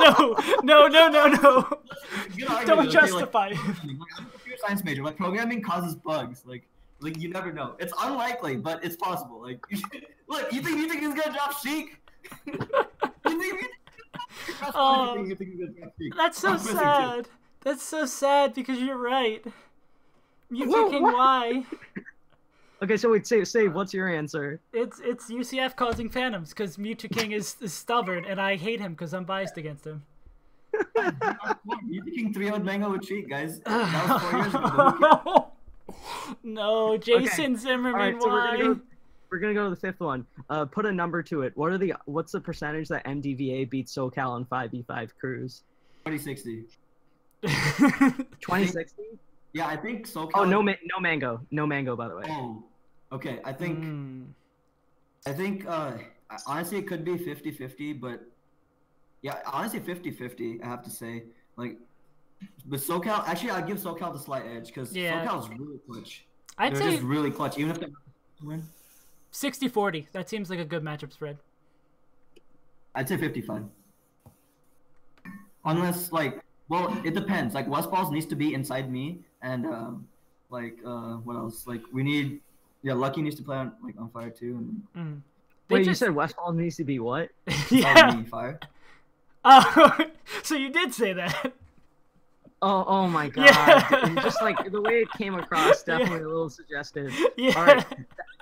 Don't justify it. I'm a computer science major. Like, programming causes bugs. Like you never know. It's unlikely, but it's possible. Like, look, you think he's gonna drop Sheik? That's so sad. That's so sad, because you're right. Meteoric Y. Okay, so wait, say what's your answer? It's UCF causing phantoms, because Meteoric is stubborn, and I hate him because I'm biased against him. Meteoric 3-0 Mango with Sheik, guys. That was 4 years ago. No, Jason Zimmerman. All right, so we're gonna go to the fifth one. Put a number to it. What's the percentage that MDVA beats SoCal on 5v5 crews? 2060. 2060? Yeah, I think SoCal. Oh, no mango, by the way. Oh, okay. I think honestly it could be 50-50, but yeah, honestly 50-50. I have to say, like. But SoCal, actually, I'd give SoCal the slight edge because SoCal's really clutch. They're just really clutch, even if they win. 60-40. That seems like a good matchup spread. I'd say 55. Unless, like, well, it depends. Like, Westballz needs to be inside me, and what else? Like, we need, Lucky needs to play on fire too. And Wait, you said Westballz needs to be what? Yeah. Me, fire. Oh, so you did say that. Oh my god. Yeah. Just like the way it came across, definitely a little suggestive. Yeah. Alright.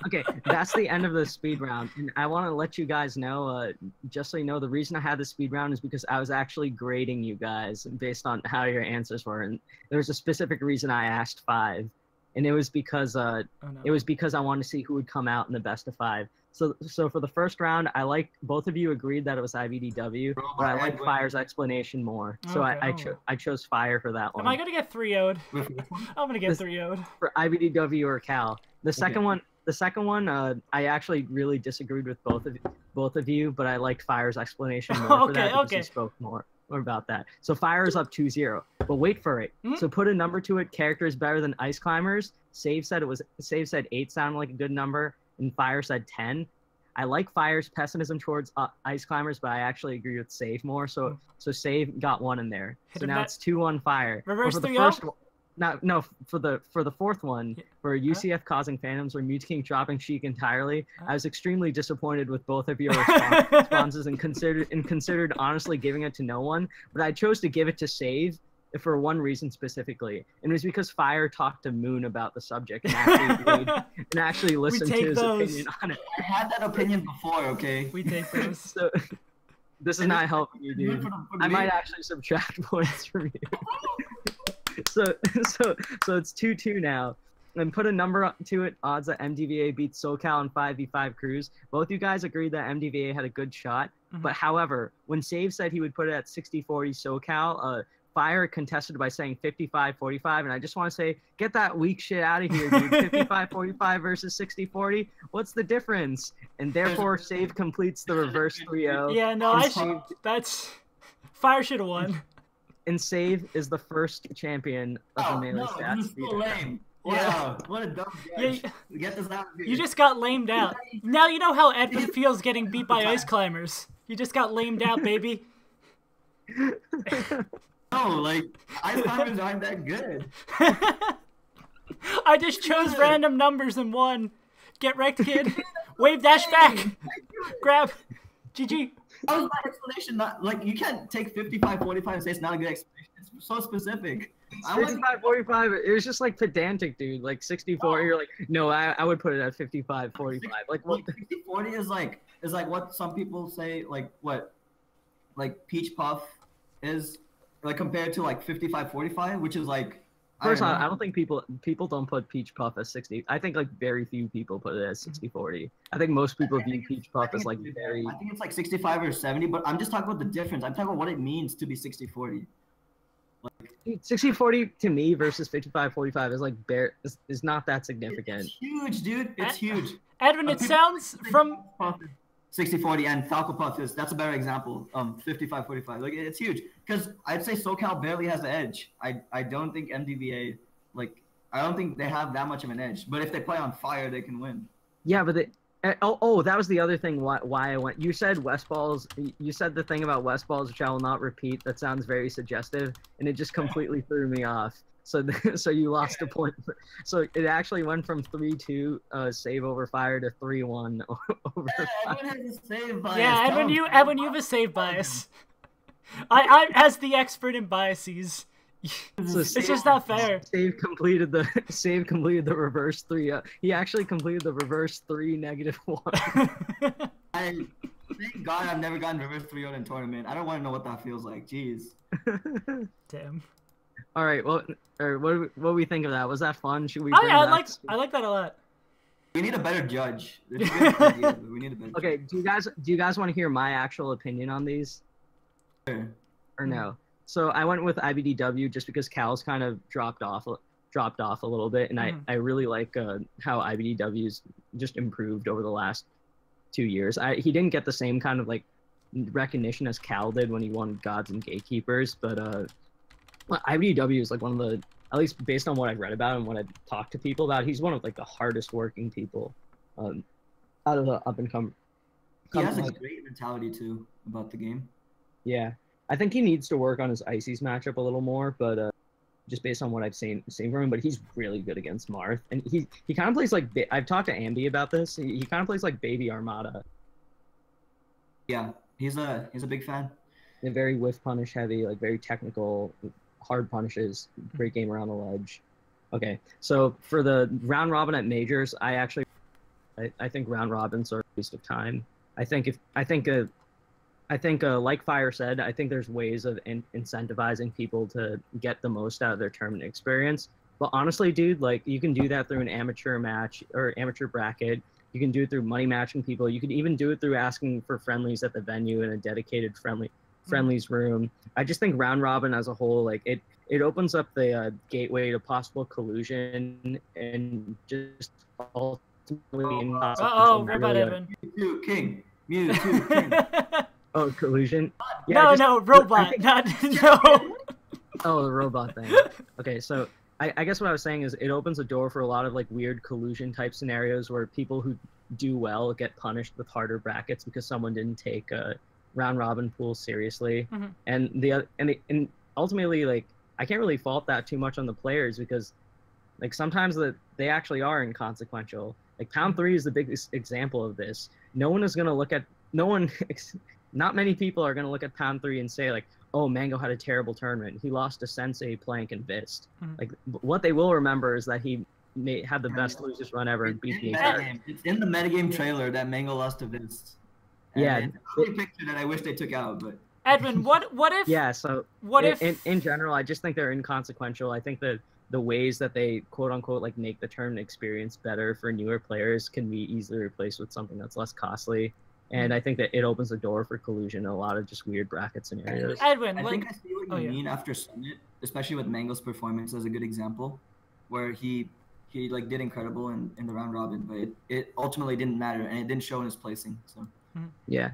Okay, that's the end of the speed round. And I want to let you guys know, just so you know, the reason I had the speed round is because I was actually grading you guys based on how your answers were. And there was a specific reason I asked 5. And it was because I wanted to see who would come out in the best of 5. So for the first round, both of you agreed that it was iBDW, but I like Fire's explanation more. So I chose Fire for that one. Am I gonna get 3-0'd? I'm gonna get 3-0'd. For iBDW or Cal. The second one, I actually really disagreed with both of you, but I liked Fire's explanation more for that because he spoke more about that. So Fire is up 2-0, but wait for it. So put a number to it. Character is better than Ice Climbers. Save said 8 sounded like a good number. And Fire said 10. I like Fire's pessimism towards Ice Climbers, but I actually agree with Save more. So Save got 1 in there. So now it's 2-1 Fire. Reverse 3-0? No, for the fourth one, for UCF causing phantoms or Meteoric dropping Sheik entirely, I was extremely disappointed with both of your responses and considered honestly giving it to no one. But I chose to give it to Save for one reason specifically, and it was because Fire talked to Moon about the subject and actually listened to his opinion on it. I had that opinion before, okay? We take those. This is not helping you, dude. I might actually subtract points from you. so it's 2-2 now. And put a number to it, odds that MDVA beats SoCal in 5v5 crews. Both you guys agreed that MDVA had a good shot. But however, when Save said he would put it at 60-40 SoCal, Fire contested by saying 55-45. And I just want to say, get that weak shit out of here, dude. 55-45 versus 60-40. What's the difference? And therefore, Save completes the reverse 3-0. Yeah, no, that's... Fire should have won. And Save is the first champion of the Melee Stats. This is so lame. Wow, what a dumb judge. Get this out of here. You just got lamed out. Now you know how Edwin feels getting beat by ice climbers. You just got lamed out, baby. No, like, ice climbers aren't that good. I just chose random numbers and won. Get wrecked, kid. Wave dash back. Grab. GG. That was my explanation. Not, like, you can't take 55-45 and say it's not a good explanation. It's so specific. 55-45, it was just like pedantic, dude. Like 64, you're like, no, I would put it at 55-45. Like what? 60-40 is like what some people say, like what, like Peach Puff is, like compared to like 55-45, which is like. First off, I don't think people don't put Peach Puff as 60. I think like very few people put it as 60-40. I think most people view Peach Puff as like very. I think it's like 65 or 70, but I'm just talking about the difference. I'm talking about what it means to be 60-40. Like, 60-40 to me versus 55-45 is like is not that significant. It's huge, dude. It's huge. Edwin, it sounds from 60-40 and Falco Puff that's a better example. 55-45. Like it's huge because I'd say SoCal barely has the edge. I don't think MDVA I don't think they have that much of an edge. But if they play on fire, they can win. Yeah, but that was the other thing why I went. You said Westballz. You said the thing about Westballz, which I will not repeat. That sounds very suggestive, and it just completely threw me off. So you lost a point. So it actually went from 3-2 save over Fire to 3-1 over Fire. Edwin has a save bias. Yeah, Edwin, you have a save bias. I'm as the expert in biases. So it's just not fair. Save completed the reverse 3. He actually completed the reverse 3 -1. Thank God I've never gotten reverse 3-0 in tournament. I don't want to know what that feels like. Jeez. Damn. All right. Well, what do we think of that? Was that fun? Should we? Oh yeah, I like that a lot. We need a better judge. It's a good idea, but we need a better. Okay. Do you guys want to hear my actual opinion on these? Sure. Or no? So I went with iBDW just because Cal's kind of dropped off a little bit, and I really like how iBDW's just improved over the last 2 years. He didn't get the same kind of like recognition as Cal did when he won Gods and Gatekeepers, but iBDW is like one of the, at least based on what I've read about and what I've talked to people about, he's one of like the hardest working people out of the up and come. He has a great mentality too about the game. Yeah. I think he needs to work on his Ices matchup a little more, but just based on what I've seen from him, but he's really good against Marth. And he kind of plays like, I've talked to Ambi about this, he kind of plays like Baby Armada. Yeah, he's a big fan. They're very whiff punish heavy, like very technical, hard punishes, great game around the ledge. Okay, so for the round robin at majors, I think round robins are a waste of time. I think like Fire said, I think there's ways of incentivizing people to get the most out of their tournament experience. But honestly, dude, like you can do that through an amateur match or amateur bracket. You can do it through money matching people. You can even do it through asking for friendlies at the venue in a dedicated friendlies room. I just think round robin as a whole, like it opens up the gateway to possible collusion and just ultimately. What about Edwin? Mewtwo King. Mewtwo King. Oh, collusion? Yeah, no, robot. No. Oh, the robot thing. Okay, so I guess what I was saying is it opens the door for a lot of like weird collusion type scenarios where people who do well get punished with harder brackets because someone didn't take a round robin pool seriously. And ultimately, like I can't really fault that too much on the players because like sometimes they actually are inconsequential. Like Pound 3 is the biggest example of this. Not many people are going to look at Pound 3 and say, like, oh, Mango had a terrible tournament. He lost to Sensei, Plank, and Vist. Like, what they will remember is that he had the best losers run ever and beat the entire. It's in the metagame trailer that Mango lost to Vist. Yeah. And it's a picture that I wish they took out, but. Edwin, what if? Yeah. So what if in general, I just think they're inconsequential. I think that the ways that they quote unquote like make the tournament experience better for newer players can be easily replaced with something that's less costly. And I think that it opens the door for collusion in a lot of just weird bracket scenarios. Edwin, I think I see what you mean after Summit, especially with Mango's performance as a good example, where he like did incredible in the round robin, but it ultimately didn't matter and it didn't show in his placing. So yeah.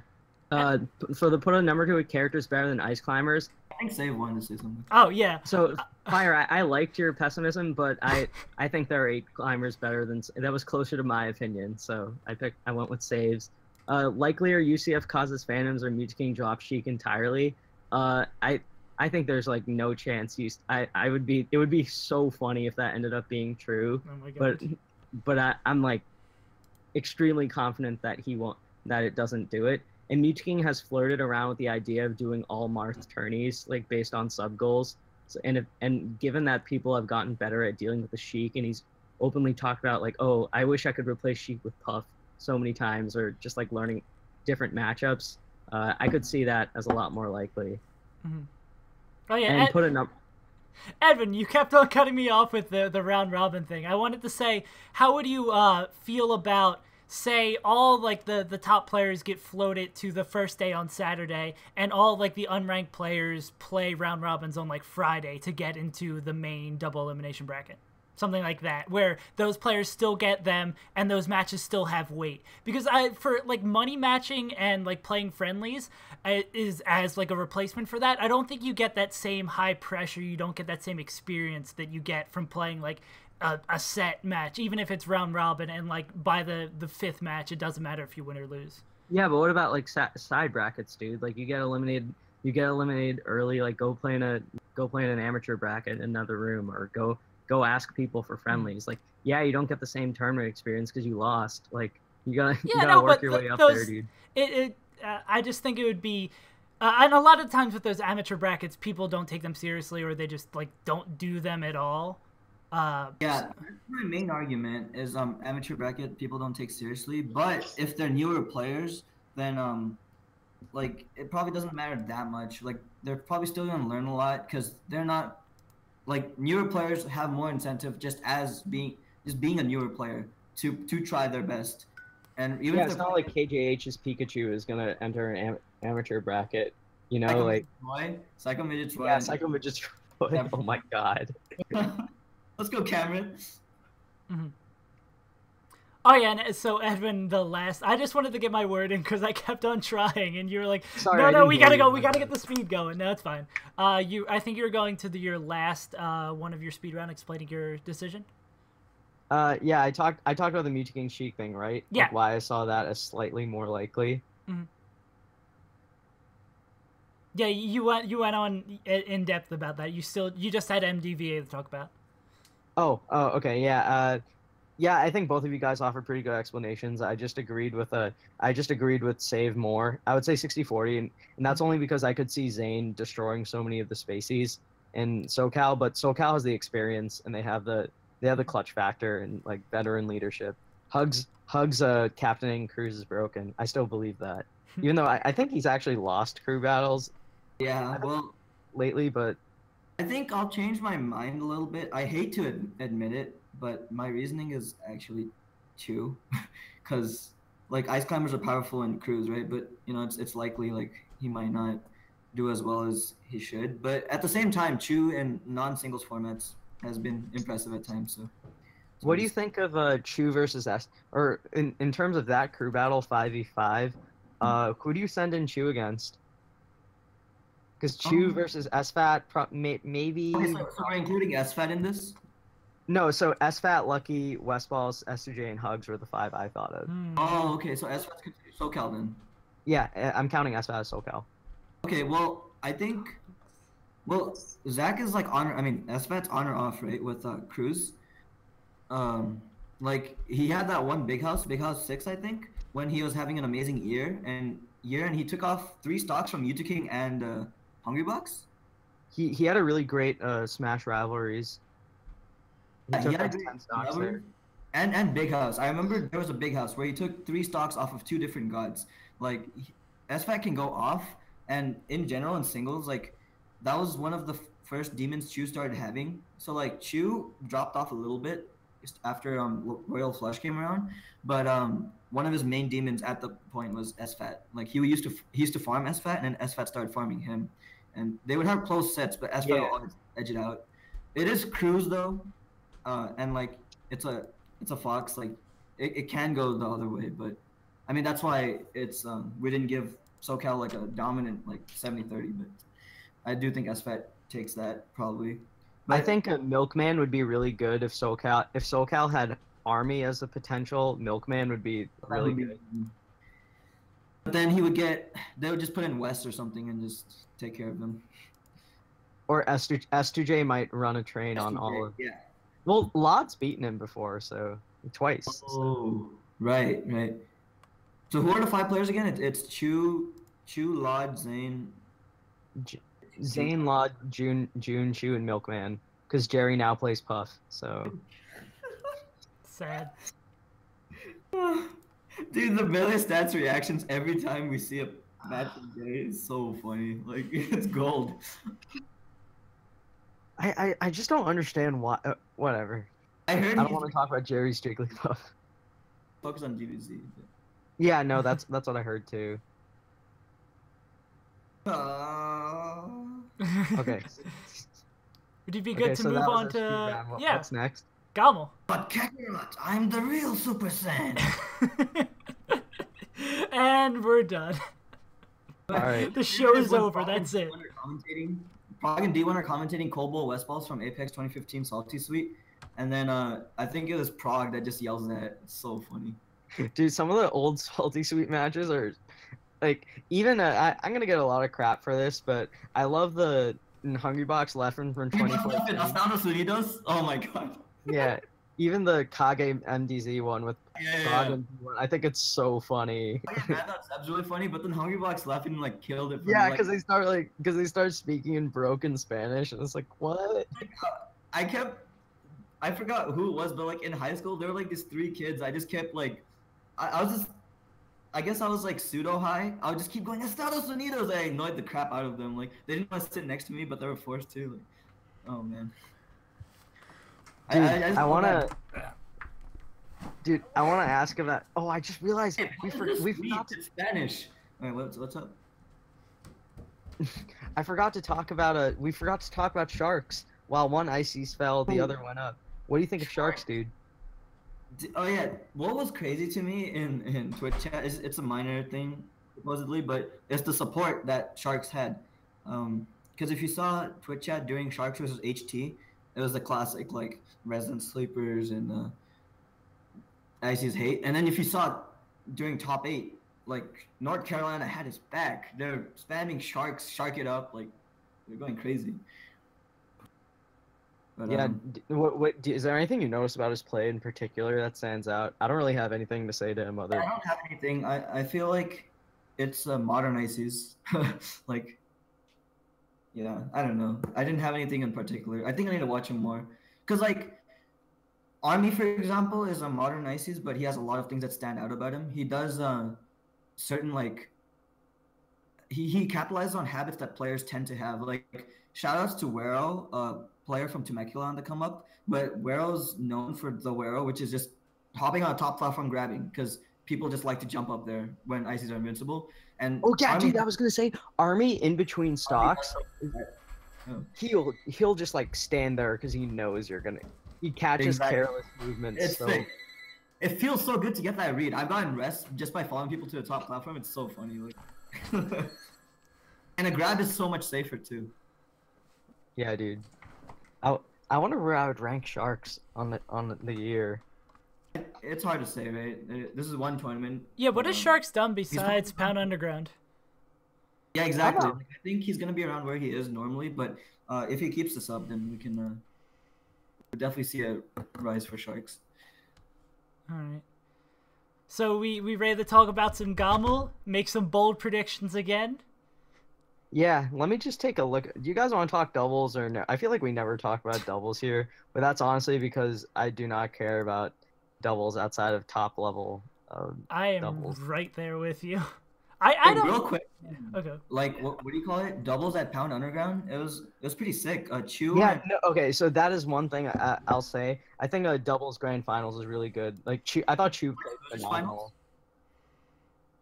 For the put a number to a character is better than Ice Climbers. I think Save wanted to say something. Oh yeah. So Fire, I liked your pessimism, but I think there are 8 climbers better than that was closer to my opinion. So I went with Saves. Likelier UCF causes Phantoms or Meteoric drops Sheik entirely. I think there's like no chance it would be so funny if that ended up being true. Oh my God. But I'm like extremely confident that it doesn't do it. And Meteoric has flirted around with the idea of doing all Marth tourneys like based on sub goals. So, and given that people have gotten better at dealing with the Sheik, and he's openly talked about like, oh, I wish I could replace Sheik with Puff so many times, or just like learning different matchups. I could see that as a lot more likely. Mm-hmm. Oh yeah, and put a number. Edwin, you kept on cutting me off with the round robin thing. I wanted to say, how would you feel about, say, all like the top players get floated to the first day on Saturday, and all like the unranked players play round robins on like Friday to get into the main double elimination bracket? Something like that, where those players still get them and those matches still have weight. Because for like money matching and like playing friendlies is as like a replacement for that, I don't think you get that same high pressure, you don't get that same experience that you get from playing like a set match, even if it's round robin, and like by the 5th match it doesn't matter if you win or lose. Yeah, but what about like side brackets, dude? Like you get eliminated early, like go play in an amateur bracket in another room, or go ask people for friendlies. Like, yeah, you don't get the same tournament experience because you lost. Like, you gotta work your way up there, dude. I just think it would be, and a lot of times with those amateur brackets, people don't take them seriously, or they just like don't do them at all. Yeah, my main argument is amateur bracket people don't take seriously, but if they're newer players, then like it probably doesn't matter that much. Like they're probably still gonna learn a lot because they're not. Like newer players have more incentive just being a newer player to try their best, and even if it's not like KJH's Pikachu is gonna enter an amateur bracket, you know, like Psycho Midget Troy. Yeah, Psycho Midget Troy. Yeah. Oh my God. Let's go, Cameron. Mm-hmm. Oh yeah, and so Edwin, I just wanted to get my word in because I kept on trying, and you were like, sorry, no, we gotta go, we gotta get the speed going. No, it's fine. I think you're going to your last one of your speed round, explaining your decision. Yeah, I talked about the Meteoric Sheik thing, right? Yeah. Like why I saw that as slightly more likely. Mm-hmm. Yeah, you went on in depth about that. You just had MDVA to talk about. Oh, okay, yeah. Yeah, I think both of you guys offered pretty good explanations. I just agreed with Save more. I would say 60-40, and that's only because I could see Zain destroying so many of the spacies in SoCal, but SoCal has the experience and they have the clutch factor and like veteran leadership. Hugs captaining crews is broken. I still believe that. Even though I think he's actually lost crew battles. Yeah, well, lately, but I think I'll change my mind a little bit. I hate to admit it, but my reasoning is actually Chu, because like ice climbers are powerful in crews, right? But you know, it's likely like he might not do as well as he should. But at the same time, Chu in non-singles formats has been impressive at times. So what do you think of Chu versus S? Or in terms of that crew battle 5v5, who do you send in Chu against? Because Chu versus SFAT, maybe. Okay, so are we including SFAT in this? No, so SFAT, Lucky, Westballz, S2J, and Hugs were the 5 I thought of. Oh, okay, so SFAT's SoCal then. Yeah, I'm counting SFAT as SoCal. Okay, well, I think, Zach is like on. I mean, SFAT's on or off, right, with Cruz. Like he had that one big house 6, I think, when he was having an amazing year, and he took off 3 stocks from U2King and Hungrybox. He had a really great Smash rivalries. He had a great 10 stocks there. And big house. I remember there was a big house where he took 3 stocks off of 2 different gods. Like SFAT can go off, and in general in singles, like that was one of the first demons Chu started having. So like Chu dropped off a little bit just after Royal Flush came around, but one of his main demons at the point was SFAT. Like he used to farm SFAT, and then SFAT started farming him, and they would have close sets, but SFAT will always edge it out. It is Cruise though, and like it's a Fox. Like it can go the other way, but I mean that's why it's we didn't give SoCal like a dominant like 70-30, but I do think SFAT takes that probably. But I think a Milkman would be really good if SoCal had Army as a potential. Milkman would be really good. But then they would just put in West or something and just take care of them. Or S2J might run a train on all of. Yeah. Well, Lod's beaten him before, so twice. Oh, right. So who are the 5 players again? It's Chu, Lod, Zain. Zain, Lod, June, Chu, and Milkman. Because Jerry now plays Puff, so. Sad. Dude, the melee stats reactions every time we see a match of Jerry is so funny. Like, it's gold. I just don't understand why. Whatever. I don't want to talk about Jerry's Jigglypuff. Focus on DBZ. Yeah, no, that's what I heard too. Okay. Would it be good to move on to What's next? GOML. But Kakarot, I'm the real Super Saiyan. And we're done. All right. The show is over. That's it. Prog and D1 are commentating Cold Bowl Westballz from Apex 2015 Salty Suite, and then I think it was Prog that just yells that. It's so funny. Dude, some of the old Salty Suite matches are like even I'm gonna get a lot of crap for this, but I love the Hungrybox Leffen from 2014. Oh my god. Yeah, even the Kage MDZ one with Prog and D1, I think it's so funny. That's really funny, but then Hungrybox Leffen like killed it. Yeah, because they start speaking in broken Spanish, and it's like what? I forgot who it was, but like in high school there were like these 3 kids. I just kept like I guess I was like pseudo high. I would just keep going Estados Unidos. I annoyed the crap out of them. Like they didn't want to sit next to me, but they were forced to. Like, oh man. Dude, I wanna ask about. Oh, I just realized we forgot to Spanish. All right, what's up? I forgot to talk about we forgot to talk about Sharkz. While one Ices fell, the other went up. What do you think of Sharkz, dude? Oh yeah, what was crazy to me in Twitch chat is it's a minor thing supposedly, but it's the support that Sharkz had. Because if you saw Twitch chat during Sharkz versus HT, it was the classic like Resident Sleepers and Ices hate. And then if you saw during top 8, like North Carolina had his back. They're spamming Shark it up, like they're going crazy. But, yeah, is there anything you noticed about his play in particular that stands out? I don't really have anything to say to him other. I don't have anything. I feel like it's modern Ices. Like, yeah, I don't know. I didn't have anything in particular. I think I need to watch him more. Because, like, Army, for example, is a modern Ices, but he has a lot of things that stand out about him. He does certain, like, he capitalizes on habits that players tend to have. Like, shoutouts to Wero, player from Temecula on the come up, but Wero's known for the Wero, which is just hopping on a top platform grabbing, because people just like to jump up there when Ices are invincible. And oh yeah, dude, I was gonna say Army in between stocks, he'll just like stand there because he knows you're gonna. He catches careless movements. It's sick. It feels so good to get that read. I've gotten rest just by following people to the top platform. It's so funny. Like, and a grab is so much safer too. Yeah, dude. I wonder where I would rank Sharkz on the year. It's hard to say, right? This is one tournament. Yeah, what has Sharkz done besides Pound Underground? Yeah, exactly. I think he's gonna be around where he is normally, but if he keeps this up, then we can we'll definitely see a rise for Sharkz. All right. So we ready to talk about some GOML? Make some bold predictions again? Yeah, let me just take a look. Do you guys want to talk doubles or no? I feel like we never talk about doubles here, but that's honestly because I do not care about doubles outside of top level I am doubles. right there with you. I don't. Real quick. Okay. Like what do you call it? Doubles at Pound Underground. It was pretty sick. Chew. Yeah. No, okay. So that is one thing I'll say. I think a doubles grand finals is really good. Like I thought Chew played phenomenal.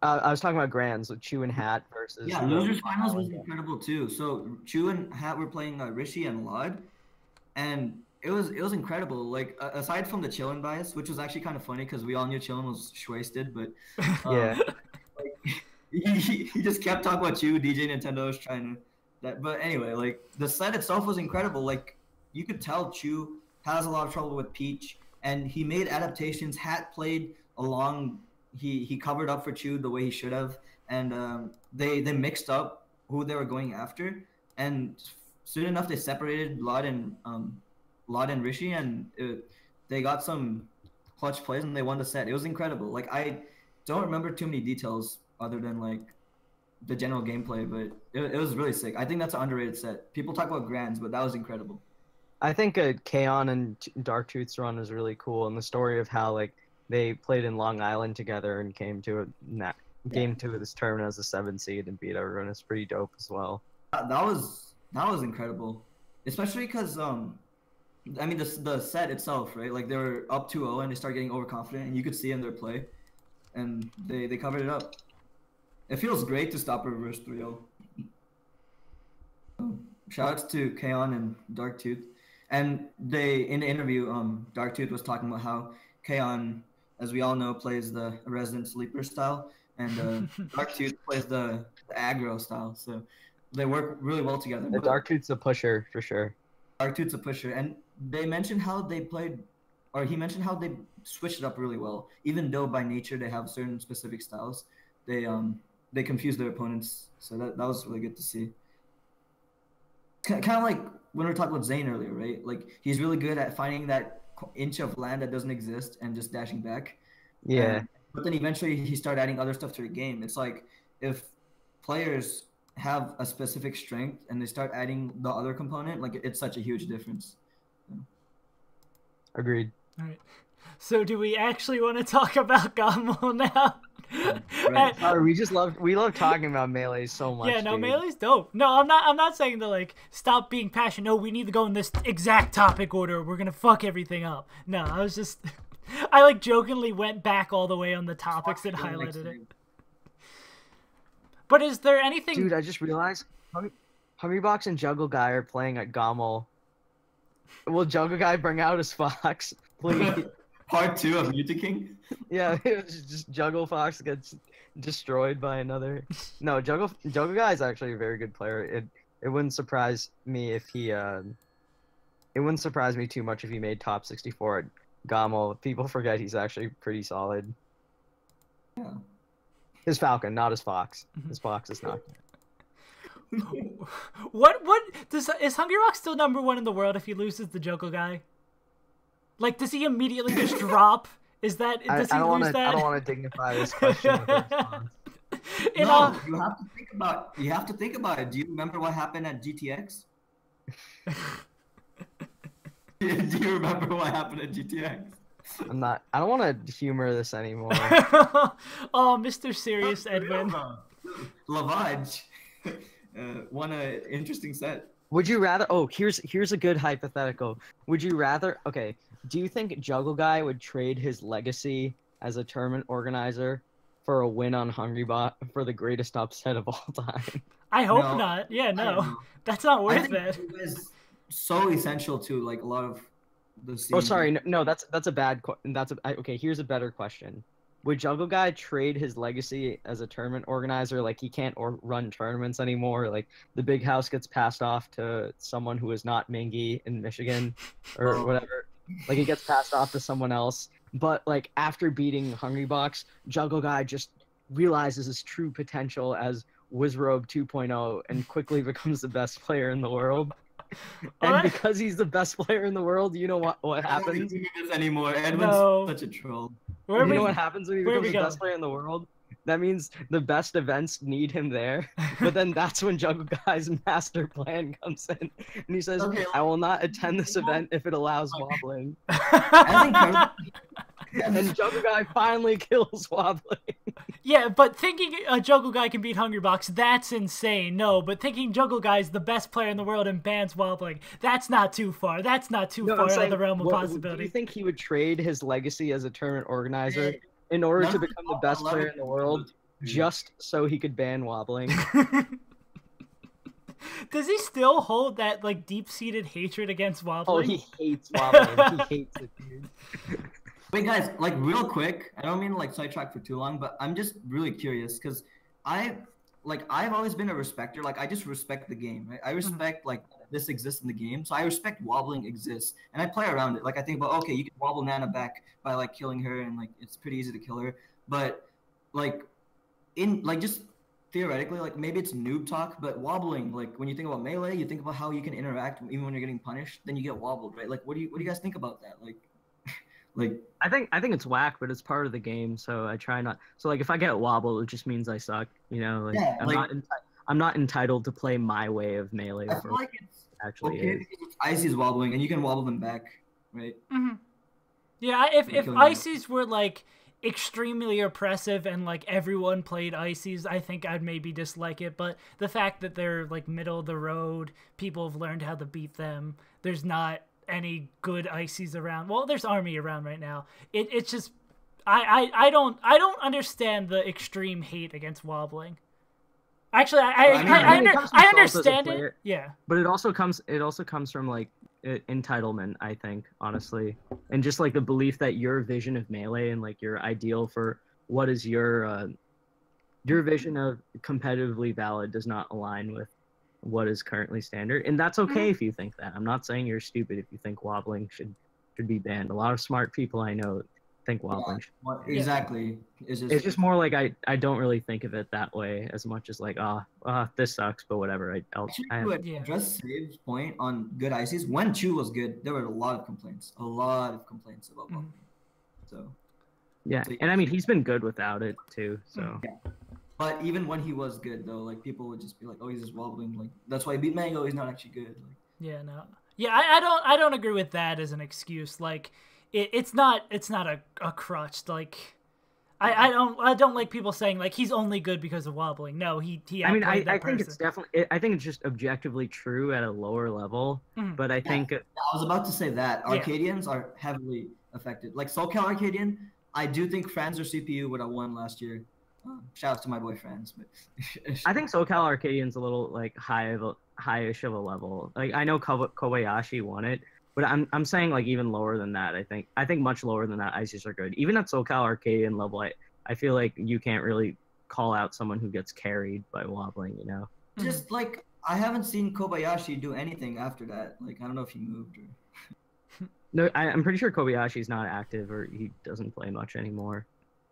I was talking about grands with Chew and Hat versus. Yeah, losers finals was incredible too. So Chew and Hat were playing Rishi and Lod, and it was incredible. Like aside from the Chillin bias, which was actually kind of funny because we all knew Chillin was wasted, but yeah, like, he just kept talking about Chew. DJ Nintendo was trying to that, but anyway, like the set itself was incredible. Like you could tell Chew has a lot of trouble with Peach, and he made adaptations. Hat played along. He covered up for Chew the way he should have, and they mixed up who they were going after, and soon enough they separated Lod and Rishi, and they got some clutch plays and they won the set. It was incredible. Like I don't remember too many details other than like the general gameplay, but it was really sick. I think that's an underrated set. People talk about grands, but that was incredible. I think Kaon and Darktooth's run is really cool, and the story of how like they played in Long Island together and came to game 2 of this tournament as a 7 seed and beat everyone. It's pretty dope as well. That was incredible, especially because I mean the set itself, right? Like they were up 2-0 and they started getting overconfident, and you could see in their play, and they covered it up. It feels great to stop a reverse 3-0. Shoutouts to Kaon and Darktooth, and they in the interview, Darktooth was talking about how Kaon, as we all know, plays the resident sleeper style, and Darktooth plays the aggro style. So they work really well together. The Darktooth's a pusher for sure. Darktooth's a pusher, and they mentioned how they played, or he mentioned how they switched it up really well. Even though by nature they have certain specific styles, they confuse their opponents. So that was really good to see. Kind of like when we were talking about Zain earlier, right? Like he's really good at finding that inch of land that doesn't exist and just dashing back. Yeah. But then eventually he started adding other stuff to the game. It's like if players have a specific strength and they start adding the other component, like it's such a huge difference. Agreed. All right. So do we actually want to talk about GOML now? Right. Sorry, we love talking about Melee so much. Yeah, no, dude. Melee's dope. No, I'm not saying to like stop being passionate. No, we need to go in this exact topic order. We're gonna fuck everything up. No, I was just I like jokingly went back all the way on the topics and highlighted it. But is there anything? Dude, I just realized Hungrybox and Juggleguy are playing at GOML. Will Juggleguy bring out his fox, please? Part 2 of King? Yeah, it was just Juggle Fox gets destroyed by another. No, Juggleguy is actually a very good player. It wouldn't surprise me if he it wouldn't surprise me too much if he made top 64 at GOML. People forget he's actually pretty solid. Yeah. His Falcon, not his Fox. His Fox is not. What is Hungrybox still #1 in the world if he loses the Juggleguy? Like, does he immediately just drop? Does he lose that? I don't want to dignify this question with a response. No, you have to think about it. Do you remember what happened at GTX? Do you remember what happened at GTX? I don't want to humor this anymore. Oh, Mr. Serious Edwin. Lavage won an interesting set. Would you rather? Oh, here's a good hypothetical. Would you rather? Okay, do you think Juggleguy would trade his legacy as a tournament organizer for a win on Hungrybox for the greatest upset of all time? I hope not. Yeah, no, that's not worth it. It was so essential to like a lot of the scene. Oh, sorry, no, that's a bad. Okay. Here's a better question. Would Juggleguy trade his legacy as a tournament organizer? Like he can't run tournaments anymore. Like the big house gets passed off to someone who is not Mingy in Michigan or whatever. Like it gets passed off to someone else. But like after beating Hungrybox, Juggleguy just realizes his true potential as Wizzrobe 2.0 and quickly becomes the best player in the world. And because he's the best player in the world, you know what happens? I don't think this anymore. Edwin's such a troll. You know what happens when he becomes the best player in the world? That means the best events need him there. But then that's when Juggleguy's master plan comes in. And he says, I will not attend this event if it allows wobbling. And Juggleguy finally kills wobbling. Yeah, but thinking a Juggleguy can beat Hungrybox, that's insane. No, but thinking Juggleguy's the best player in the world and bans Wobbling, that's not too far. That's not too far out of the realm of possibility. Do you think he would trade his legacy as a tournament organizer in order to become the best player in the world just so he could ban Wobbling? Does he still hold that like deep-seated hatred against Wobbling? Oh, he hates Wobbling. He hates it, dude. Wait, guys, like real quick, I don't mean to like sidetrack for too long, but I'm just really curious because I've always been a respecter. Like I just respect the game, right? I respect like this exists in the game, so I respect Wobbling exists, and I play around it. Like I think about, okay, you can wobble Nana back by like killing her, and like it's pretty easy to kill her. But like in like just theoretically, like maybe it's noob talk, but Wobbling, like when you think about melee, you think about how you can interact even when you're getting punished, then you get wobbled, right? Like what do you guys think about that? Like I think it's whack, but it's part of the game, so I try not. So like if I get wobbled, it just means I suck, you know. Like, yeah, I'm not entitled to play my way of melee. I feel like it's actually okay because it's Icy's wobbling, and you can wobble them back, right? Yeah, if Icy's were like extremely oppressive and like everyone played Icy's, I think I'd maybe dislike it. But the fact that they're like middle of the road, people have learned how to beat them. There's not any good Icy's around. Well, there's Army around right now. It's just I don't understand the extreme hate against Wobbling. Actually, I understand it. Yeah, but it also comes from like entitlement, I think, honestly, and just like the belief that your vision of melee and like your ideal for what is your vision of competitively valid does not align with what is currently standard, and that's okay if you think that. I'm not saying you're stupid if you think Wobbling should be banned. A lot of smart people I know think Wobbling should. Well, exactly. It's just more like I don't really think of it that way as much as like this sucks, but whatever. Just Save's point on good ICs. When Chu was good, there were a lot of complaints about Wobbling. So and I mean he's been good without it too. So. Yeah. But even when he was good, though, like people would just be like, "Oh, he's just wobbling." Like that's why he beat Mango. He's not actually good. Like, yeah, no, yeah, I don't agree with that as an excuse. Like, it's not a crutch. Like, I don't like people saying like he's only good because of wobbling. No, he. I mean, I think it's definitely. I think it's just objectively true at a lower level. But I think I was about to say that Arcadians are heavily affected. Like SoCal Arcadian, I do think Franz or CPU would have won last year. Shout out to my boy Franz, but I think SoCal Arcadian's a little like highish of a level. Like I know Kobayashi won it, but I'm saying like even lower than that. I think much lower than that. ICs are good. Even at SoCal Arcadian level, I feel like you can't really call out someone who gets carried by wobbling. You know. Just like I haven't seen Kobayashi do anything after that. Like I don't know if he moved or. No, I'm pretty sure Kobayashi's not active or he doesn't play much anymore.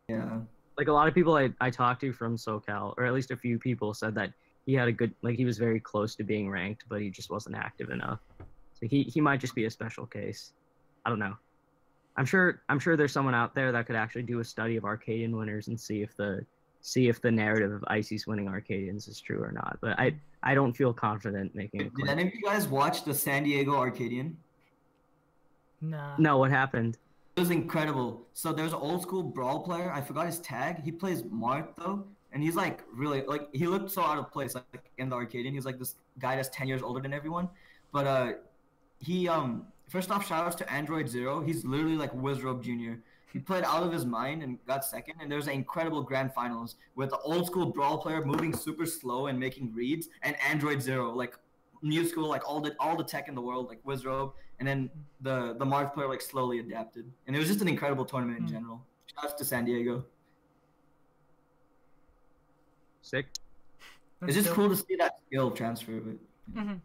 Yeah. Like a lot of people I talked to from SoCal, or at least a few people, said that he had a good, like he was very close to being ranked, but he just wasn't active enough. So he might just be a special case. I don't know. I'm sure there's someone out there that could actually do a study of Arcadian winners and see if the narrative of Icy's winning Arcadians is true or not. But I don't feel confident making a claim. Did any of you guys watch the San Diego Arcadian? Nah. No, what happened? It was incredible. So there's an old school brawl player. I forgot his tag. He plays Marth though, and he's like really like he looked so out of place like in the Arcadian. He's like this guy that's 10 years older than everyone. But he first off, shout outs to Android Zero. He's literally like Wizzrobe Jr. He played out of his mind and got second. And there's an incredible grand finals with the old school brawl player moving super slow and making reads, and Android Zero like new school, like all the tech in the world, like Wizzrobe. And then the Marth player like slowly adapted, and it was just an incredible tournament in general. Shout out to San Diego. Sick. It's just cool to see that skill transfer. But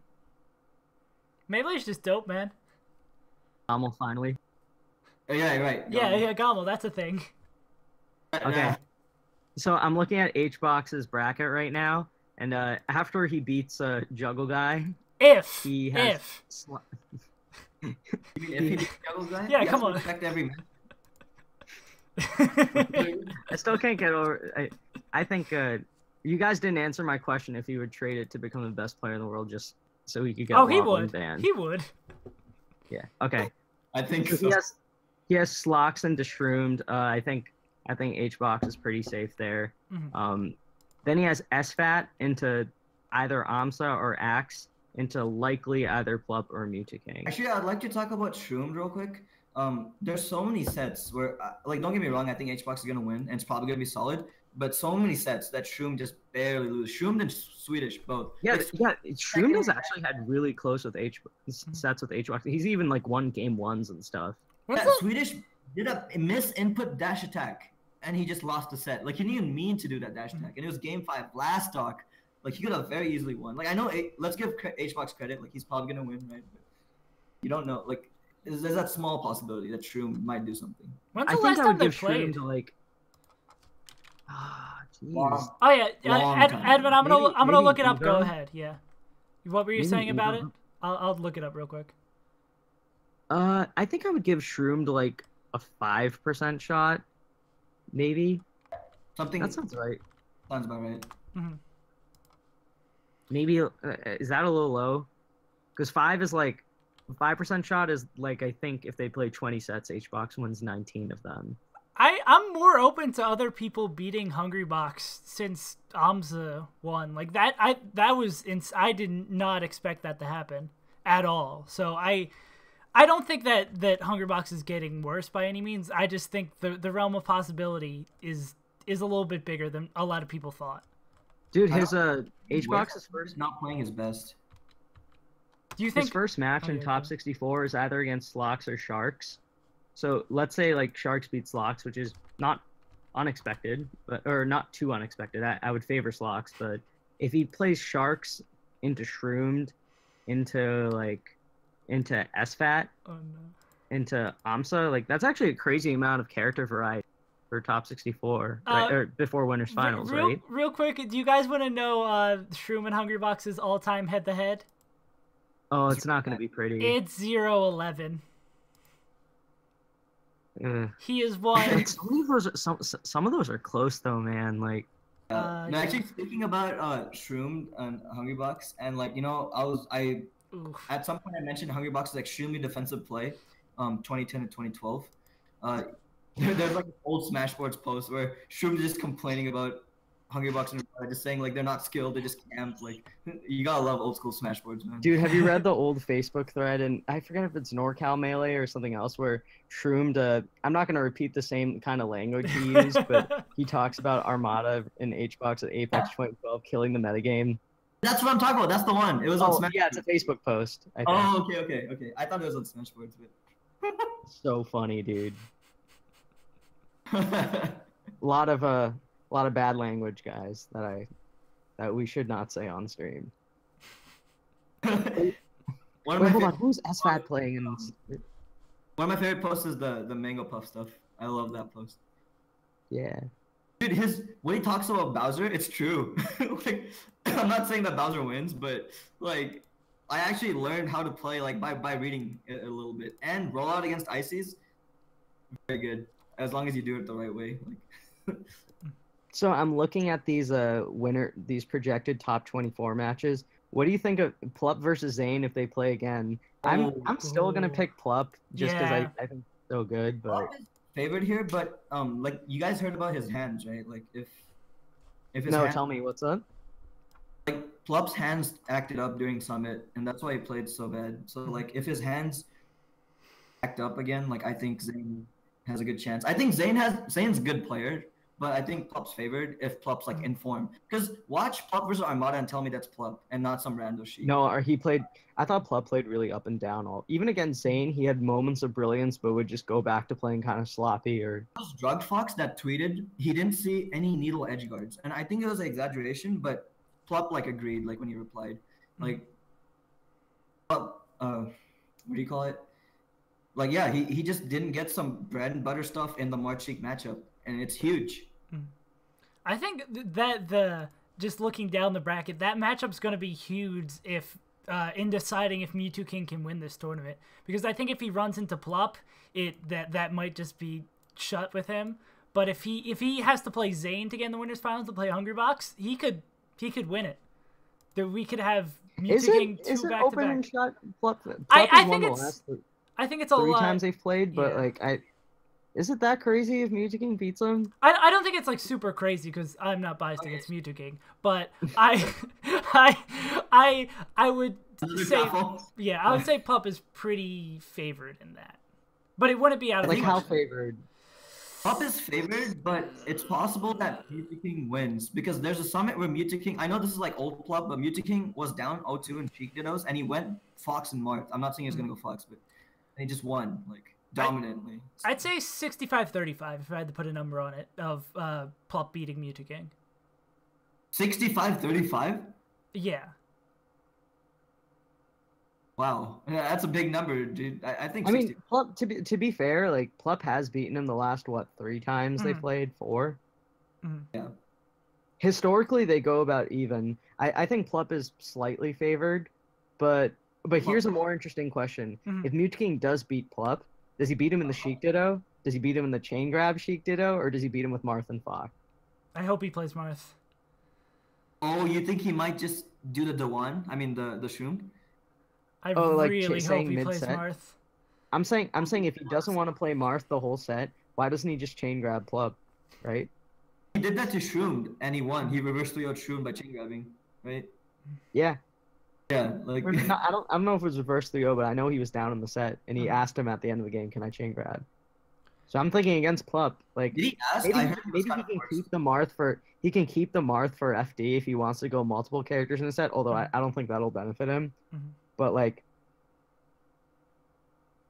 Melee's just dope, man. GOML finally. Oh, yeah, right. Yeah, GOML. That's a thing. Okay. So I'm looking at HBox's bracket right now, and after he beats Juggleguy, if yeah, come on. Respect every man. I still can't get over. I think you guys didn't answer my question if he would trade it to become the best player in the world just so he could get Wobbling banned. He would. Yeah. Okay. I think so. He has Sharkz and Shroomed. I think I think HBox is pretty safe there. Mm-hmm. Then he has SFAT into either AMSA or Axe into likely either Plup or M2K. Actually, I'd like to talk about Shroomed real quick. There's so many sets where, like, don't get me wrong, I think HBox is gonna win, and it's probably gonna be solid. But so many sets that Shroomed just barely lose. Shroomed and Swedish both. Yeah, like, yeah. Shroomed has actually had really close with sets with HBox. He's even like won game ones and stuff. Yeah, Swedish did a miss input dash attack, and he just lost the set. Like, he didn't even mean to do that dash attack, and it was game 5 last stock. Like, he could have very easily won. Like, I know, let's give HBox credit. Like, he's probably gonna win, right? But you don't know. Like, there's that small possibility that Shroom might do something. When's the last time they played? To like. Oh yeah, Edwin, I'm gonna look it up. Go ahead. Yeah. What were you saying about it? I'll look it up real quick. I think I would give Shroomed like a 5% shot, maybe. Something that sounds right. Sounds about right. Mm-hmm. Maybe is that a little low? Because 5% shot is like, I think if they play 20 sets, HBox wins 19 of them. I'm more open to other people beating Hungrybox since AMSA won. Like that I did not expect that to happen at all. So I don't think that Hungrybox is getting worse by any means. I just think the realm of possibility is a little bit bigger than a lot of people thought. Dude, his HBox is first not playing his best. Do you think his first match in top 64 is either against Slox or Sharkz? So let's say like Sharkz beats Slox, which is not unexpected, or not too unexpected. I would favor Slox, but if he plays Sharkz into Shroomed, into SFAT, into AMSA, like that's actually a crazy amount of character variety for top 64, right? Or before winners finals, right? Real quick, do you guys want to know Shroom and Hungrybox's all-time head-to-head? Oh, it's not going to be pretty. It's 0-11. He is one. Some of those are close though, man. Like, no, actually speaking about Shroomed and Hungrybox, and like at some point I mentioned Hungrybox's extremely defensive play, 2010 to 2012. There's like an old Smashboards post where Shroomed is just complaining about Hungrybox and just saying like they're not skilled, they just camped. Like, you gotta love old school Smashboards, man. Dude, have you read the old Facebook thread? And I forget if it's NorCal Melee or something else where Shroomed, I'm not gonna repeat the same kind of language he used, but he talks about Armada in HBox at Apex 2012 killing the metagame. That's what I'm talking about. That's the one. It was on Smashboards. Yeah, it's a Facebook post. I think. Oh, okay. I thought it was on Smashboards, but so funny, dude. A lot of bad language, guys, that we should not say on stream. Wait, hold on. Who's SFAT playing in this? One of my favorite posts is the Mango Puff stuff. I love that post. Yeah. Dude, what he talks about Bowser, it's true. Like, I'm not saying that Bowser wins, but like, I actually learned how to play like by reading it a little bit. And rollout against Ices, very good. As long as you do it the right way. Like. So I'm looking at these these projected top 24 matches. What do you think of Plup versus Zain if they play again? I'm still gonna pick Plup just because I think it's so good. But Plup is favored here, but like you guys heard about his hands, right? Like if his tell me what's up. Like Plup's hands acted up during Summit, and that's why he played so bad. So like if his hands act up again, like I think Zain has a good chance. I think Zain's a good player. But I think Plup's favored if Plup's like in form. Because watch Plup versus Armada and tell me that's Plup and not some rando sheet. No, I thought Plup played really up and down. Even against Zain, he had moments of brilliance, but would just go back to playing kind of sloppy. Or those Drug Fox that tweeted he didn't see any needle edge guards, and I think it was an exaggeration, but Plup like agreed like when he replied, like, what do you call it? Like yeah, he just didn't get some bread and butter stuff in the Marth Sheik matchup, and it's huge. I think that just looking down the bracket, that matchup's going to be huge if in deciding if Mewtwo can win this tournament. Because I think if he runs into Plup, that might just be shut with him. But if he has to play Zain to get in the winners finals to play Hungrybox, he could win it. We could have Mewtwo two back to back. Shot? Plup I think it's a 3 lot. times they've played, but yeah. like Is it that crazy if meteoric beats him? I don't think it's like super crazy because I'm not biased against meteoric, but I would say I would say Plup is pretty favored in that, but it wouldn't be out of Like the how question. favored? Plup is favored, but it's possible that meteoric wins because there's a summit where meteoric. I know this is like old Plup, but meteoric was down 0-2 in Sheik dittos, and he went Fox and Marth. I'm not saying he's gonna go Fox, but he just won like dominantly. I'd say 65-35 if I had to put a number on it of Plup beating meteoric. 65-35. Yeah. Wow, yeah, that's a big number, dude. I think. I mean, Plup, to be fair, like Plup has beaten him the last 3 times they played, 4. Yeah. Historically, they go about even. I think Plup is slightly favored, but here's a more interesting question: if meteoric does beat Plup, does he beat him in the Sheik ditto? Does he beat him in the chain grab Sheik ditto, or does he beat him with Marth and Fox? I hope he plays Marth. Oh, you think he might just do the Dewan? I mean the Shroomed? I like really hope he plays mid-set? Marth. I'm saying if he doesn't want to play Marth the whole set, why doesn't he just chain grab Plup, right? He did that to Shroomed and he won. He reversed 3-0 Shroomed by chain grabbing, right? Yeah. Yeah, like Or not, I don't know if it was reverse 3-0, but I know he was down in the set, and he asked him at the end of the game, "Can I chain grab?" So I'm thinking against Plup, like did he ask? maybe, I heard maybe he can keep the Marth for FD if he wants to go multiple characters in the set. Although I don't think that'll benefit him. But like,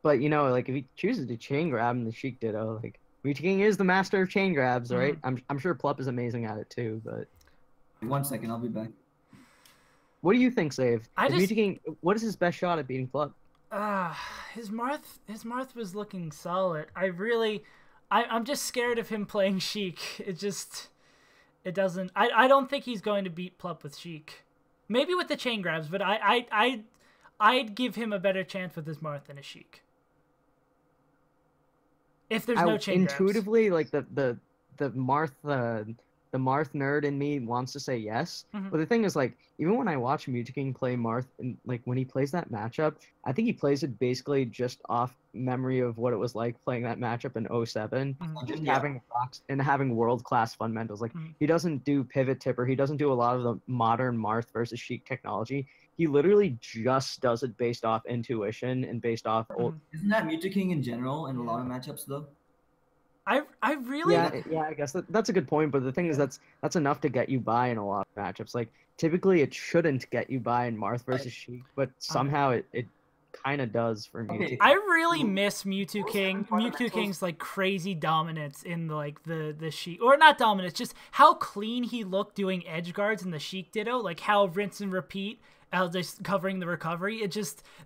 you know, like if he chooses to chain grab in the Sheik ditto, like meteoric is the master of chain grabs, right? I'm sure Plup is amazing at it too, but. 1 second, I'll be back. What do you think, Save? What is his best shot at beating Plup? His Marth was looking solid. I'm just scared of him playing Sheik. It doesn't. I don't think he's going to beat Plup with Sheik. Maybe with the chain grabs, but I'd give him a better chance with his Marth than a Sheik. If there's no chain grabs. Intuitively, like the Marth nerd in me wants to say yes, but the thing is, like, even when I watch meteoric play Marth, and like when he plays that matchup, I think he plays it basically just off memory of what it was like playing that matchup in 07, just having world-class fundamentals. Like, he doesn't do pivot tipper, he doesn't do a lot of the modern Marth versus Sheik technology. He literally just does it based off intuition and based off old. Isn't that meteoric in general in a lot of matchups though? I really yeah, I guess that's a good point, but the thing is that's enough to get you by in a lot of matchups. Like typically it shouldn't get you by in Marth versus Sheik, but somehow it kind of does for me. I really miss meteoric's like crazy dominance in like the Sheik, or not dominance, just how clean he looked doing edge guards in the Sheik ditto, like how rinse and repeat. Just covering the recovery.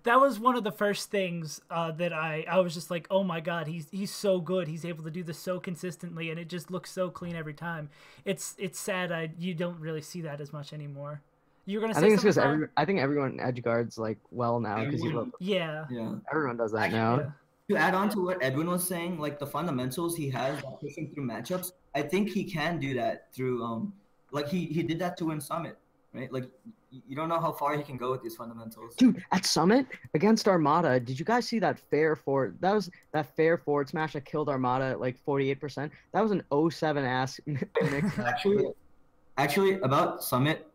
That was one of the first things that I was just like, oh my god, he's so good. He's able to do this so consistently, and it just looks so clean every time. It's sad you don't really see that as much anymore. You're gonna say I think it's because I think everyone edge guards like well now because yeah everyone does that now. Yeah. To add on to what Edwin was saying, like the fundamentals he has pushing through matchups, I think he can do that through like he did that to win Summit. Right? Like, you don't know how far he can go with these fundamentals. Dude, at Summit against Armada, did you guys see that fair forward? That was that fair forward smash that killed Armada at like 48%. That was an 07 ass mix. Actually, about Summit,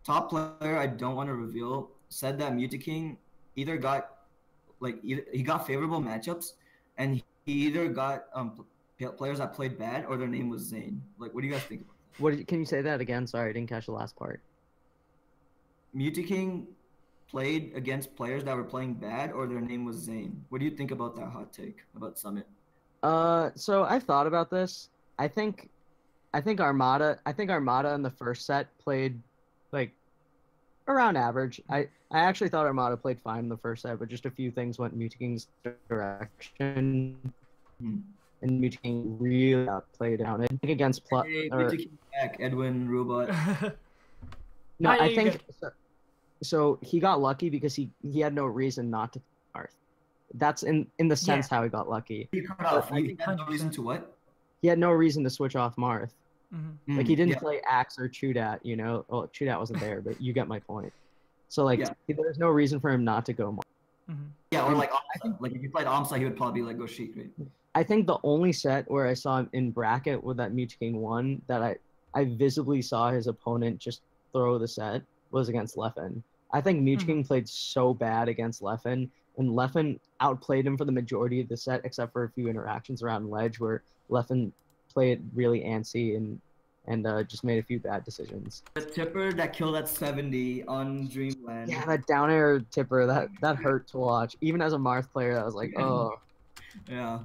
top player I don't want to reveal said that meteoric either got he got favorable matchups, and he either got players that played bad or their name was Zain. Like, what do you guys think about that? Can you say that again? Sorry, I didn't catch the last part. meteoric played against players that were playing bad or their name was Zain. What do you think about that hot take about Summit? So I've thought about this. I think Armada in the first set played like around average. I actually thought Armada played fine in the first set, but just a few things went meteoric's direction. And meteoric really played down. I think against Plup. Meteoric back, Edwin, Robot. No, I think so. He got lucky because he had no reason not to Marth. That's in the sense how he got lucky. He cut off. He had no reason to what? He had no reason to switch off Marth. Like he didn't play Axe or ChuDat. You know, well, ChuDat wasn't there, but you get my point. So like, there's no reason for him not to go Marth. Yeah, or like, I think like if you played Amsa, he would probably like go Sheik, right? I think the only set where I saw him in bracket with that MewTking won that I visibly saw his opponent just throw the set was against Leffen. I think MewTking played so bad against Leffen, and Leffen outplayed him for the majority of the set, except for a few interactions around ledge where Leffen played really antsy and just made a few bad decisions. The tipper that killed at 70 on Dreamland. Yeah, that down air tipper, that hurt to watch. Even as a Marth player, I was like, oh. Yeah.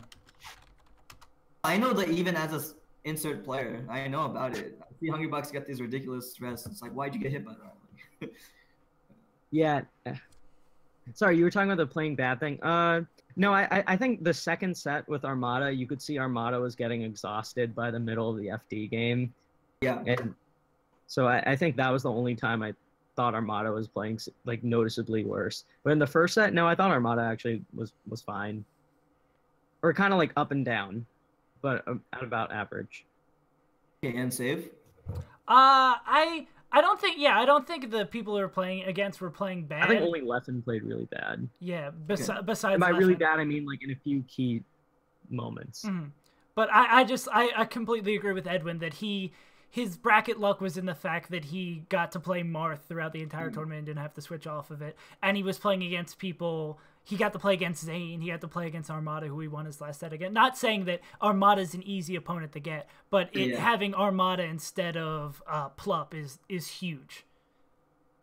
I know that even as a insert player, I know about it. I see Hungrybox get these ridiculous stress. It's like, why'd you get hit by that? Yeah. Sorry, you were talking about the playing bad thing. No, I think the second set with Armada, you could see Armada was getting exhausted by the middle of the FD game. Yeah. And so I think that was the only time I thought Armada was playing like noticeably worse. But in the first set, no, I thought Armada actually was fine. Or kind of like up and down, but at about average. Okay, and save? I don't think the people who were playing against were playing bad. I think only Leffen played really bad. Yeah, besides and by Leffen. really bad, I mean like in a few key moments. But I completely agree with Edwin that his bracket luck was in the fact that he got to play Marth throughout the entire tournament and didn't have to switch off of it. And he was playing against people. He got to play against Zain. He got to play against Armada, who he won his last set again. Not saying that Armada's an easy opponent to get, but having Armada instead of Plup is huge.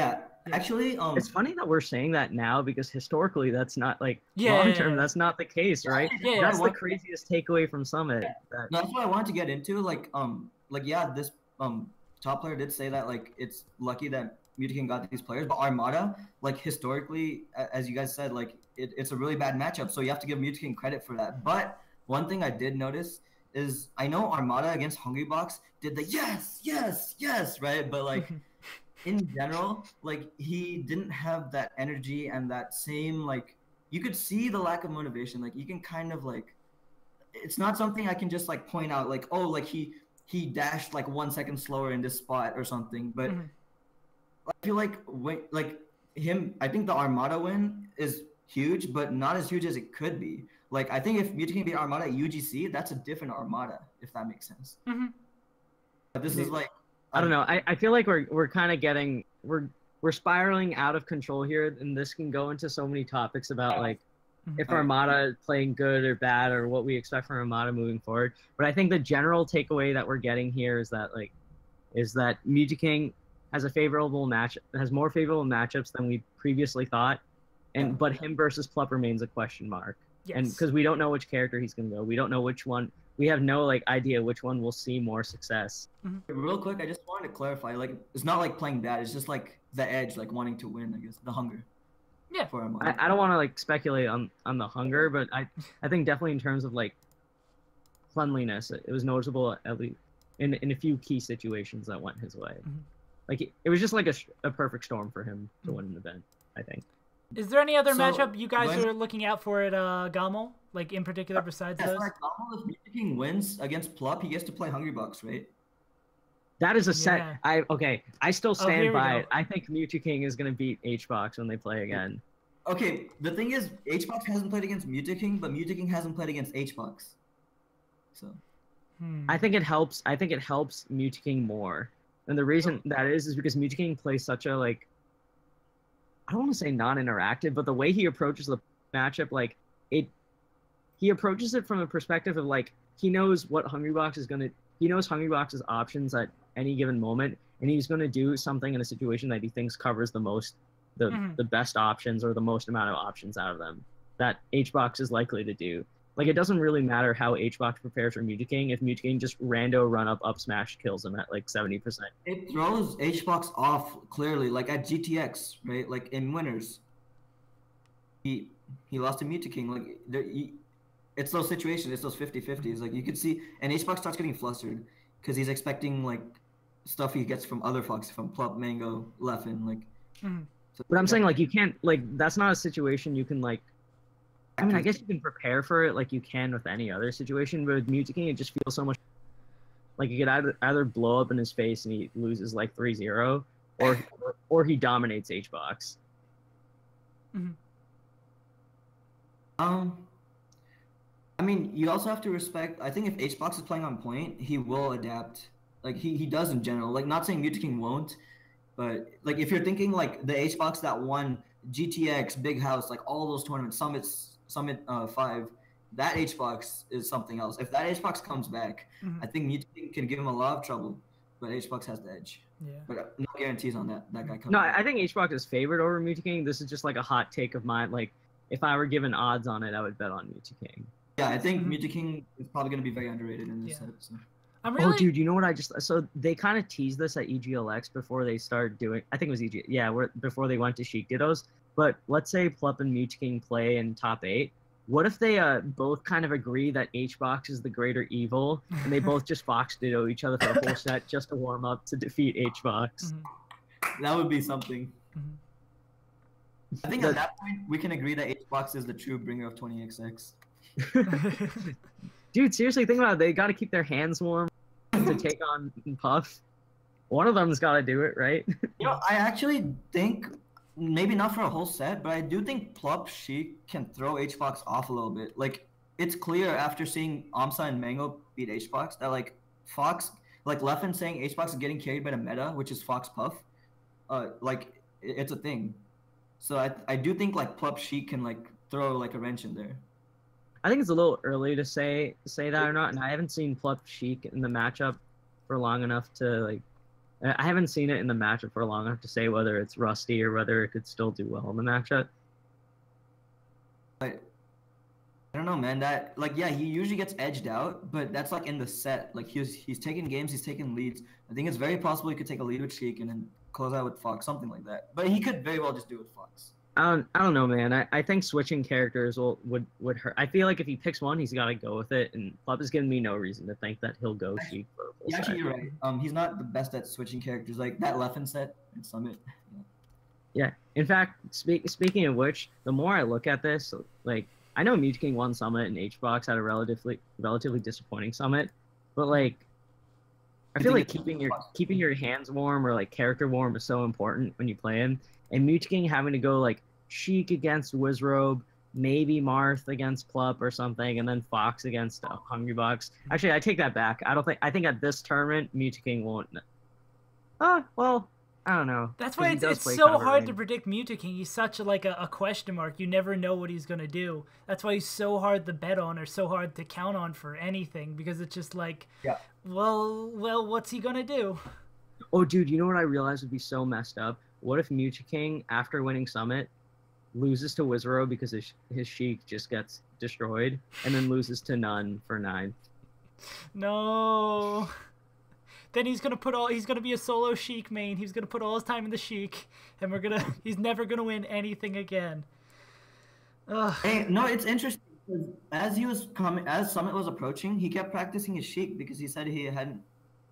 Yeah, actually, it's funny that we're saying that now because historically that's not like long term. That's not the case, right? Yeah, that's the craziest takeaway from Summit. No, that's what I wanted to get into. This top player did say that like it's lucky that MewTking got these players, but Armada, like historically, as you guys said, like it's a really bad matchup, so you have to give MewTking credit for that. But one thing I did notice is I know Armada against Hungrybox did the yes, right? But like in general, like he didn't have that energy and that same like you could see the lack of motivation. Like you can kind of like it's not something I can just like point out like, oh, like he dashed like 1 second slower in this spot or something, but I feel like I think the Armada win is huge, but not as huge as it could be. Like I think if MewTking beat Armada at UGC, that's a different Armada, if that makes sense. But this is like I don't know. I feel like we're kind of getting we're spiraling out of control here, and this can go into so many topics about like if Armada is playing good or bad or what we expect from Armada moving forward. But I think the general takeaway that we're getting here is that MewTking has more favorable matchups than we previously thought, but him versus Plup remains a question mark. Yes. And because we don't know which character he's gonna go, we don't know which one. We have no like idea which one will see more success. Real quick, I just wanted to clarify. Like, it's not like playing bad. It's just like the edge, like wanting to win. I guess the hunger. Yeah. For him. I don't want to like speculate on the hunger, but I think definitely in terms of like cleanliness, it was noticeable at least in a few key situations that went his way. Like it was just like a perfect storm for him to win an event, I think. Is there any other matchup you guys are looking out for at GOML? Like in particular besides those? Like GOML, if MewTking wins against Plup, he gets to play Hungrybox, right? That is a set. I still stand by it. I think MewTking is gonna beat HBox when they play again. Okay, the thing is, HBox hasn't played against MewTking, but MewTking hasn't played against HBox. So I think it helps. I think it helps MewTking more. And the reason that is because MewTking plays such a like I don't want to say non-interactive, but the way he approaches the matchup, like he approaches it from a perspective of like he knows what Hungrybox is gonna. He knows Hungrybox's options at any given moment, and he's gonna do something in a situation that he thinks covers the most, the best options or the most amount of options out of them that HBox is likely to do. Like it doesn't really matter how HBox prepares for MewTking if MewTking just rando run up smash kills him at like 70%. It throws HBox off clearly, like at GTX, right? Like in winners, he lost to MewTking. Like it's those situations, it's those 50-50s. Like you could see, and HBox starts getting flustered because he's expecting like stuff he gets from other Fox, from Plup, Mango, Leffen, like. So, but I'm saying like you can't like that's not a situation you can like. I mean, I guess you can prepare for it like you can with any other situation, but with MewTking, it just feels so much like you could either blow up in his face and he loses like 3-0, or he dominates HBox. I mean, mean, you also have to respect. I think if HBox is playing on point, he will adapt. Like he does in general. Like not saying meteking won't, but like if you're thinking like the HBox that won GTX, Big House, like all those tournaments, Summit 5, that HBox is something else. If that HBox comes back, I think meteking can give him a lot of trouble, but HBox has the edge. Yeah. But no guarantees on that guy coming No, back. I think HBox is favored over meteking. This is just like a hot take of mine. Like if I were given odds on it, I would bet on meteking. Yeah, I think meteking is probably going to be very underrated in this set. So. I'm really... Oh, dude, you know what I just... So they kind of teased this at EGLX before they started doing... I think it was EG... Yeah, before they went to Sheik Dittos. But let's say Plup and meteking play in top 8. What if they both kind of agree that HBox is the greater evil, and they both just Fox Ditto each other for a whole set just to warm up to defeat HBox? That would be something. I think at that point, we can agree that HBox is the true bringer of 20XX. Dude, seriously, think about it. They got to keep their hands warm to take on Puff. One of them's got to do it, right? You know, I actually think, maybe not for a whole set, but I do think Plup Sheik can throw HBox off a little bit. Like, it's clear after seeing Amsa and Mango beat HBox that, like, Fox, like Leffen saying HBox is getting carried by the meta, which is Fox Puff, like, it's a thing. So I do think, like, Plup Sheik can, like, throw, like, a wrench in there. I think it's a little early to say that or not, and I haven't seen Plup Sheik in the matchup for long enough to, like, I haven't seen it in the matchup for long enough to say whether it's rusty or whether it could still do well in the matchup. But I don't know, man. That, like, yeah, he usually gets edged out, but that's like in the set. Like he's taking games, he's taking leads. I think it's very possible he could take a lead with Sheik and then close out with Fox, something like that. But he could very well just do it with Fox. I don't know, man. I think switching characters would hurt. I feel like if he picks one, he's got to go with it, and Plup has given me no reason to think that he'll go Sheik for a full set. Actually, you're right. He's not the best at switching characters. Like that Leffen set in Summit. Yeah. In fact, speaking of which, the more I look at this, like, I know meteking won Summit and HBox had a relatively disappointing Summit, but like, I feel like keeping your hands warm or like character warm is so important when you play him. And meteking having to go like Sheik against Wizzrobe, maybe Marth against Plup or something, and then Fox against Hungrybox. Actually, I take that back. I think at this tournament, meteking won't. Well, I don't know. That's why it's so hard to predict meteking. He's such a question mark. You never know what he's gonna do. That's why he's so hard to bet on or so hard to count on for anything, because it's just like, well, what's he gonna do? Oh, dude, you know what I realized would be so messed up? What if meteking, after winning Summit, loses to Wizzrobe because his Sheik just gets destroyed, and then loses to None for 9th? No. Then he's gonna be a solo Sheik main. He's gonna put all his time in the Sheik, and he's never gonna win anything again. Ugh. Hey, no, it's interesting because as Summit was approaching, he kept practicing his Sheik because he said he hadn't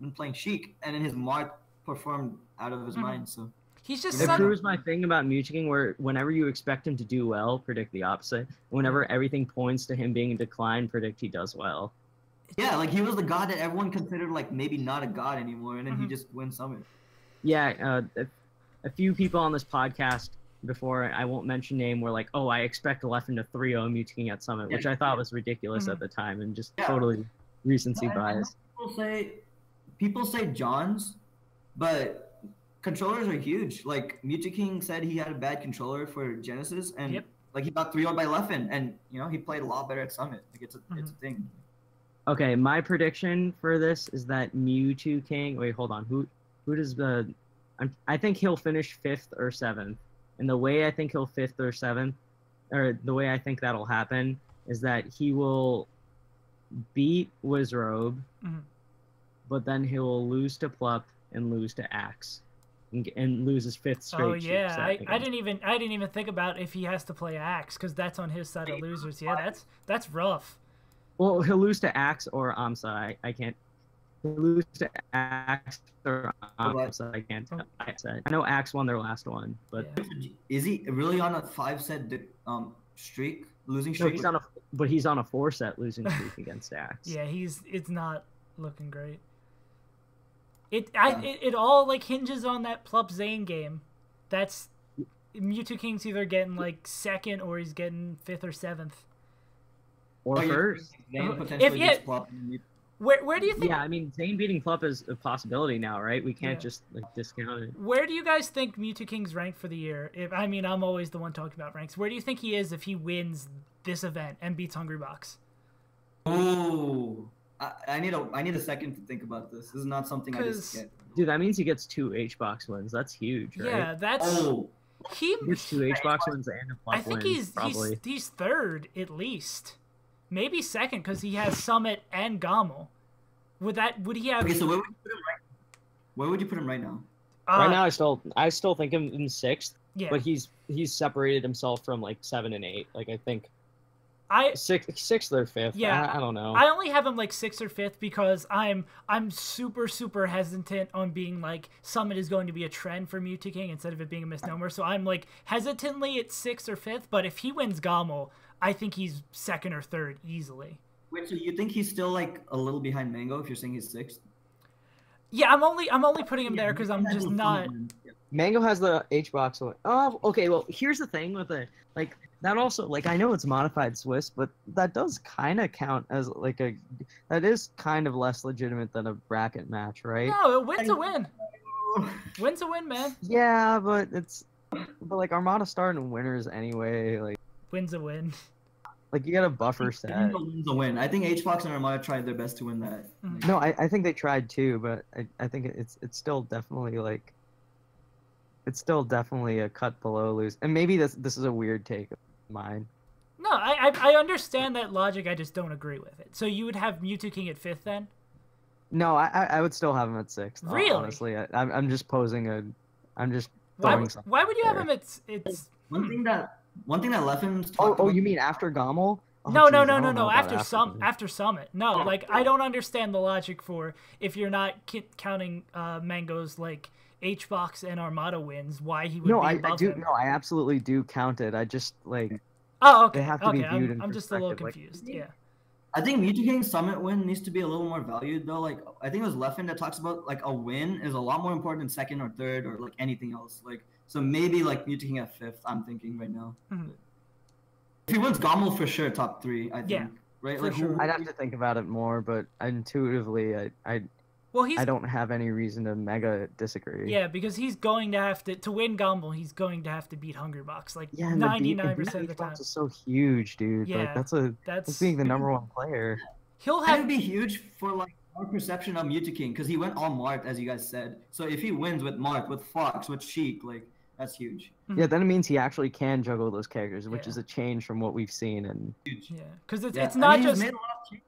been playing Sheik, and then his Marth performed out of his mind. So he's just. It proves my thing about meteking, where whenever you expect him to do well, predict the opposite. Whenever everything points to him being in decline, predict he does well. Yeah, like he was the god that everyone considered like maybe not a god anymore, and then he just wins Summit. Yeah, a few people on this podcast before, I won't mention name, were like, "Oh, I expect Leffen to 3-0 meteking at Summit," which I thought was ridiculous at the time and just totally recency bias. People say Johns, but controllers are huge. Like meteking said he had a bad controller for Genesis, and like he got 3-0 by Leffen, and you know he played a lot better at Summit. Like it's a thing. Okay, my prediction for this is that M2K. Wait, hold on. Who does the? I think he'll finish 5th or 7th, and the way I think he'll 5th or 7th, or the way I think that'll happen is that he will beat Wizzrobe, but then he'll lose to Plup and lose to Axe, and lose his 5th straight. Oh yeah, I didn't even think about if he has to play Axe, because that's on his side of losers. Yeah, that's rough. Well, he'll lose to Axe or Amsa. I can't. He'll lose to Axe or Amsa. I can't tell. I know Axe won their last one, but is he really on a 5-set streak, losing streak? But he's on a 4-set losing streak against Axe. Yeah, it's not looking great. It all like hinges on that Plup Zain game. That's meteking's either getting like 2nd or he's getting 5th or 7th. or Oh, you're first. Zain potentially yeah- beats Plup. Where do you think? Yeah, I mean, Zain beating Plup is a possibility now, right? We can't Yeah. just like discount it. Where do you guys think M2K's ranked for the year? I mean, I'm always the one talking about ranks. Where do you think he is if he wins this event and beats Hungrybox? Ooh, I need a second to think about this. This is not something I just get. Dude, that means he gets 2 HBox wins. That's huge, right? Yeah, that's Oh, he. He gets 2 HBox wins and a Plup I think wins, probably. he's third at least, maybe second because he has Summit and GOML. Would he have? okay. So where would you put him right? Where would you put him right now? Right now, I still think him in 6th, yeah. but he's separated himself from like 7 and 8. Like I think I 6th or 5th. Yeah, I don't know. I only have him like 6th or 5th because I'm super hesitant on being like Summit is going to be a trend for M2K instead of it being a misnomer. So I'm like hesitantly at 6th or 5th. But if he wins GOML, I think he's 2nd or 3rd easily. Wait, so you think he's still like a little behind Mango if you're saying he's 6th? Yeah, I'm only putting him there because I'm just not. Mango has the HBox one. Oh, okay. Well, here's the thing with it. Like that also, like I know it's modified Swiss, but that does kind of count as like that is kind of less legitimate than a bracket match, right? No, a win's a win. Win's a win, man. Yeah, but like Armada starting winners anyway. Like Win's a win. Like you got a buffer set. Wins a win. I think HBox and Armada tried their best to win that. No, I think they tried too, but I think it's still definitely like it's still definitely a cut below lose. And maybe this is a weird take of mine. No, I understand that logic. I just don't agree with it. So you would have M2K at 5th then? No, I would still have him at 6th. Really? Honestly, I'm just posing I'm just Why throwing something. would you have there. him at it's? One thing that Leffen's Oh, talked about. you mean after GOML? Oh, No, geez, I don't know no. about After Summit. No, like I don't understand the logic for if you're not counting Mango's like HBox and Armada wins, why he would No, be I above do. him. No, I absolutely do count it. I just like Oh, okay. they have to be Okay, viewed in I'm just a little perspective, like- confused. Yeah. I think M2K's Summit win needs to be a little more valued though. Like I think it was Leffen that talks about like a win is a lot more important than 2nd or 3rd or like anything else. Like so maybe like M2K at 5th. I'm thinking right now. Mhm. If he wins GOML for sure, top 3. I think. Yeah, Right. for Like sure. I'd have to think about it more, but intuitively, Well, he's I don't have any reason to mega disagree. yeah because he's going to have to win GOML. He's going to have to beat Hungrybox like Yeah, and the 99% of the time. is so huge, dude. Yeah, Like that's That's being the #1 player. he'll That would have be huge for like our perception of M2K because he went all Marth as you guys said. So if he wins with Marth, with Fox, with Sheik, like that's huge. Yeah, then it means he actually can juggle those characters, which Yeah. is a change from what we've seen. And Huge. yeah because it's Yeah, it's I not mean, he's just made a lot of changes.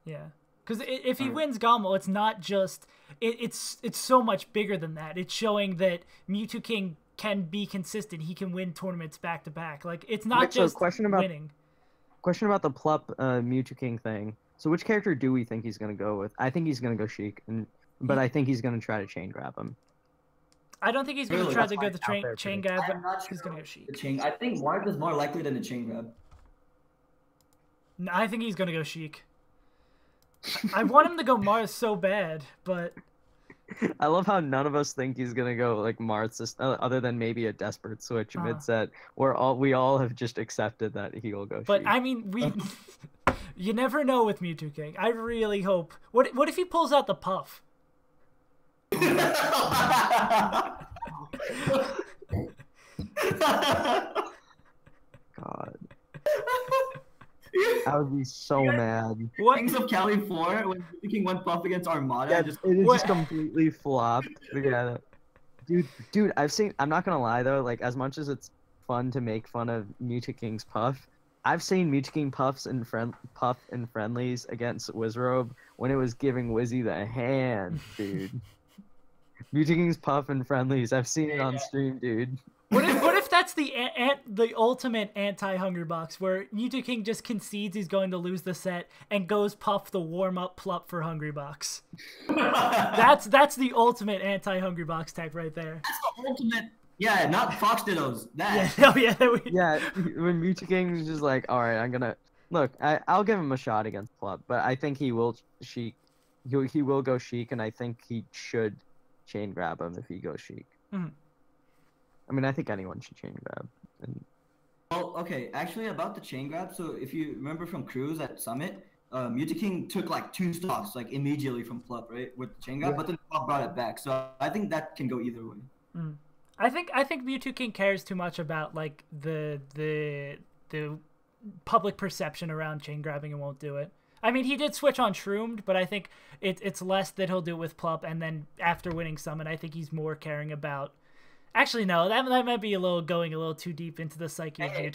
yeah because if he Alright. wins GOML, it's not just it's so much bigger than that. It's showing that M2K can be consistent. He can win tournaments back to back. Like it's not Wait, so just question about- winning. question about the Plup M2K thing. So which character do we think he's gonna go with? I think he's gonna go Sheik, but I think he's gonna try to chain grab him. I don't think he's going to Really? try That's to go why the it's out there, chain pretty- grab. I'm not He's sure going to go the Sheik. chain. I think Marth is more likely than the chain grab. No, I think he's going to go Sheik. I want him to go Mars so bad, but I love how none of us think he's gonna go like Marth's, other than maybe a desperate switch mid set. We all have just accepted that he will go. But Sheik. I mean, you never know with M2K. I really hope. What if he pulls out the puff? God, I would be so mad. What? Kings of Cali 4 when King went buff against Armada. Yeah, just it What? just completely flopped. Yeah, dude, I've seen. I'm not gonna lie though. Like as much as it's fun to make fun of M2K's puff, I've seen M2K puff in friendlies against Wizzrobe when it was giving Wizzy the hand, dude. M2K's puff in friendlies. I've seen it on stream, dude. What if that's the ultimate anti-Hungrybox, where M2K just concedes he's going to lose the set and goes puff the warm-up Plup for Hungrybox? That's the ultimate anti-Hungrybox type right there. That's the ultimate. Yeah, not Fox Dittos. That. Yeah, oh yeah, Yeah, when M2K was just like, all right, I'm gonna look. I'll give him a shot against Plup, but I think he will Sheik. He will go Sheik, and I think he should chain grab him if he goes Sheik. Mhm. I mean, I think anyone should chain grab. And Well, okay, actually about the chain grab, so if you remember from Cruise at Summit, King took like 2 stocks like immediately from Plup, right, with the chain grab, but then Plup brought it back. So I think that can go either way. I think King cares too much about like the public perception around chain grabbing and won't do it. I mean, he did switch on Shroomed, but I think it's less that he'll do with Plup, and then after winning Summit, I think he's more caring about. Actually, no, that might be going a little too deep into the psyche of King.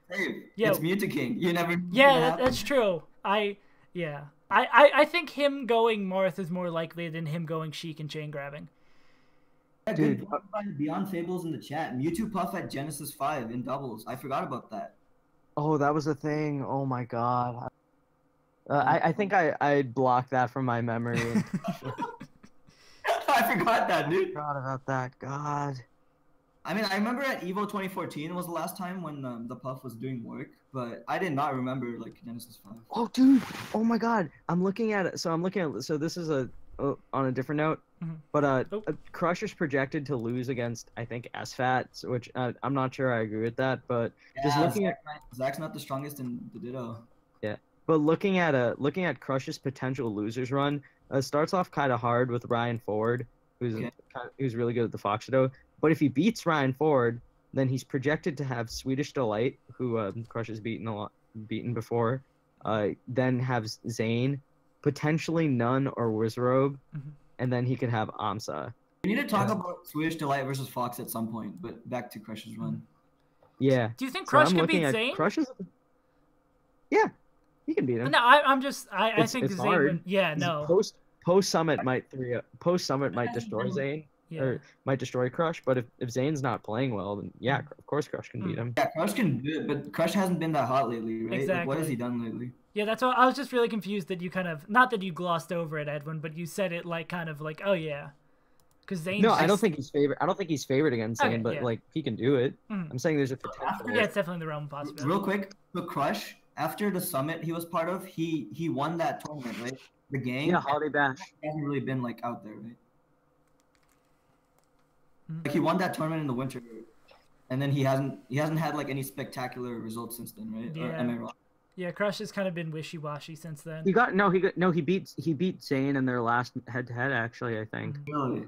Save. Yeah, it's King. You never. Yeah, that's true. I think him going Marth is more likely than him going Sheik and chain grabbing. Yeah, dude, Beyond Fables in the chat. Mewtwo Puff at Genesis 5 in doubles. I forgot about that. Oh, that was a thing. Oh my god. I think I blocked that from my memory. I forgot that, dude. I forgot about that. God. I mean, I remember at Evo 2014 was the last time when the Puff was doing work, but I did not remember like Genesis 5. Oh, dude. Oh my god. I'm looking at it. So this is on a different note, but Crush is projected to lose against, I think, SFAT, which I'm not sure I agree with that, but yeah, just looking Zach's not the strongest in the Ditto. Yeah, but looking at Crush's potential losers run, starts off kind of hard with Ryan Ford, who's really good at the Fox Ditto. But if he beats Ryan Ford, then he's projected to have Swedish Delight, who Crush has beaten before, then have Zain, potentially None or Wizzrobe, and then he could have Amsa. We need to talk about Swedish Delight versus Fox at some point, but back to Crush's run. Yeah. Do you think Crush can beat Zain? Yeah, he can beat him. No, I think it's Zain hard. would, yeah, no. Post Summit might destroy Zain. Yeah. Or might destroy Crush, but if Zane's not playing well, then yeah, of course Crush can beat him. Yeah, Crush can do it, but Crush hasn't been that hot lately, right? Exactly. Like, what has he done lately? Yeah, that's why I was just really confused that you kind of, not that you glossed over it, Edwin, but you said it like kind of like, oh yeah, because Zayn. No, I don't think he's favored. I don't think he's favored against Zayn, but yeah. like he can do it. I'm saying there's a potential. Yeah, it's definitely the realm of possibility. Real quick, the Crush after the Summit he was part of, he won that tournament, right? The game. Yeah, Holiday Bash. He hasn't really been like out there, right? Like he won that tournament in the winter, and then he hasn't had like any spectacular results since then, right? Yeah. Or am I wrong? Yeah, Crush has kind of been wishy-washy since then. He beat Zayn in their last head-to-head, actually, I think. Really?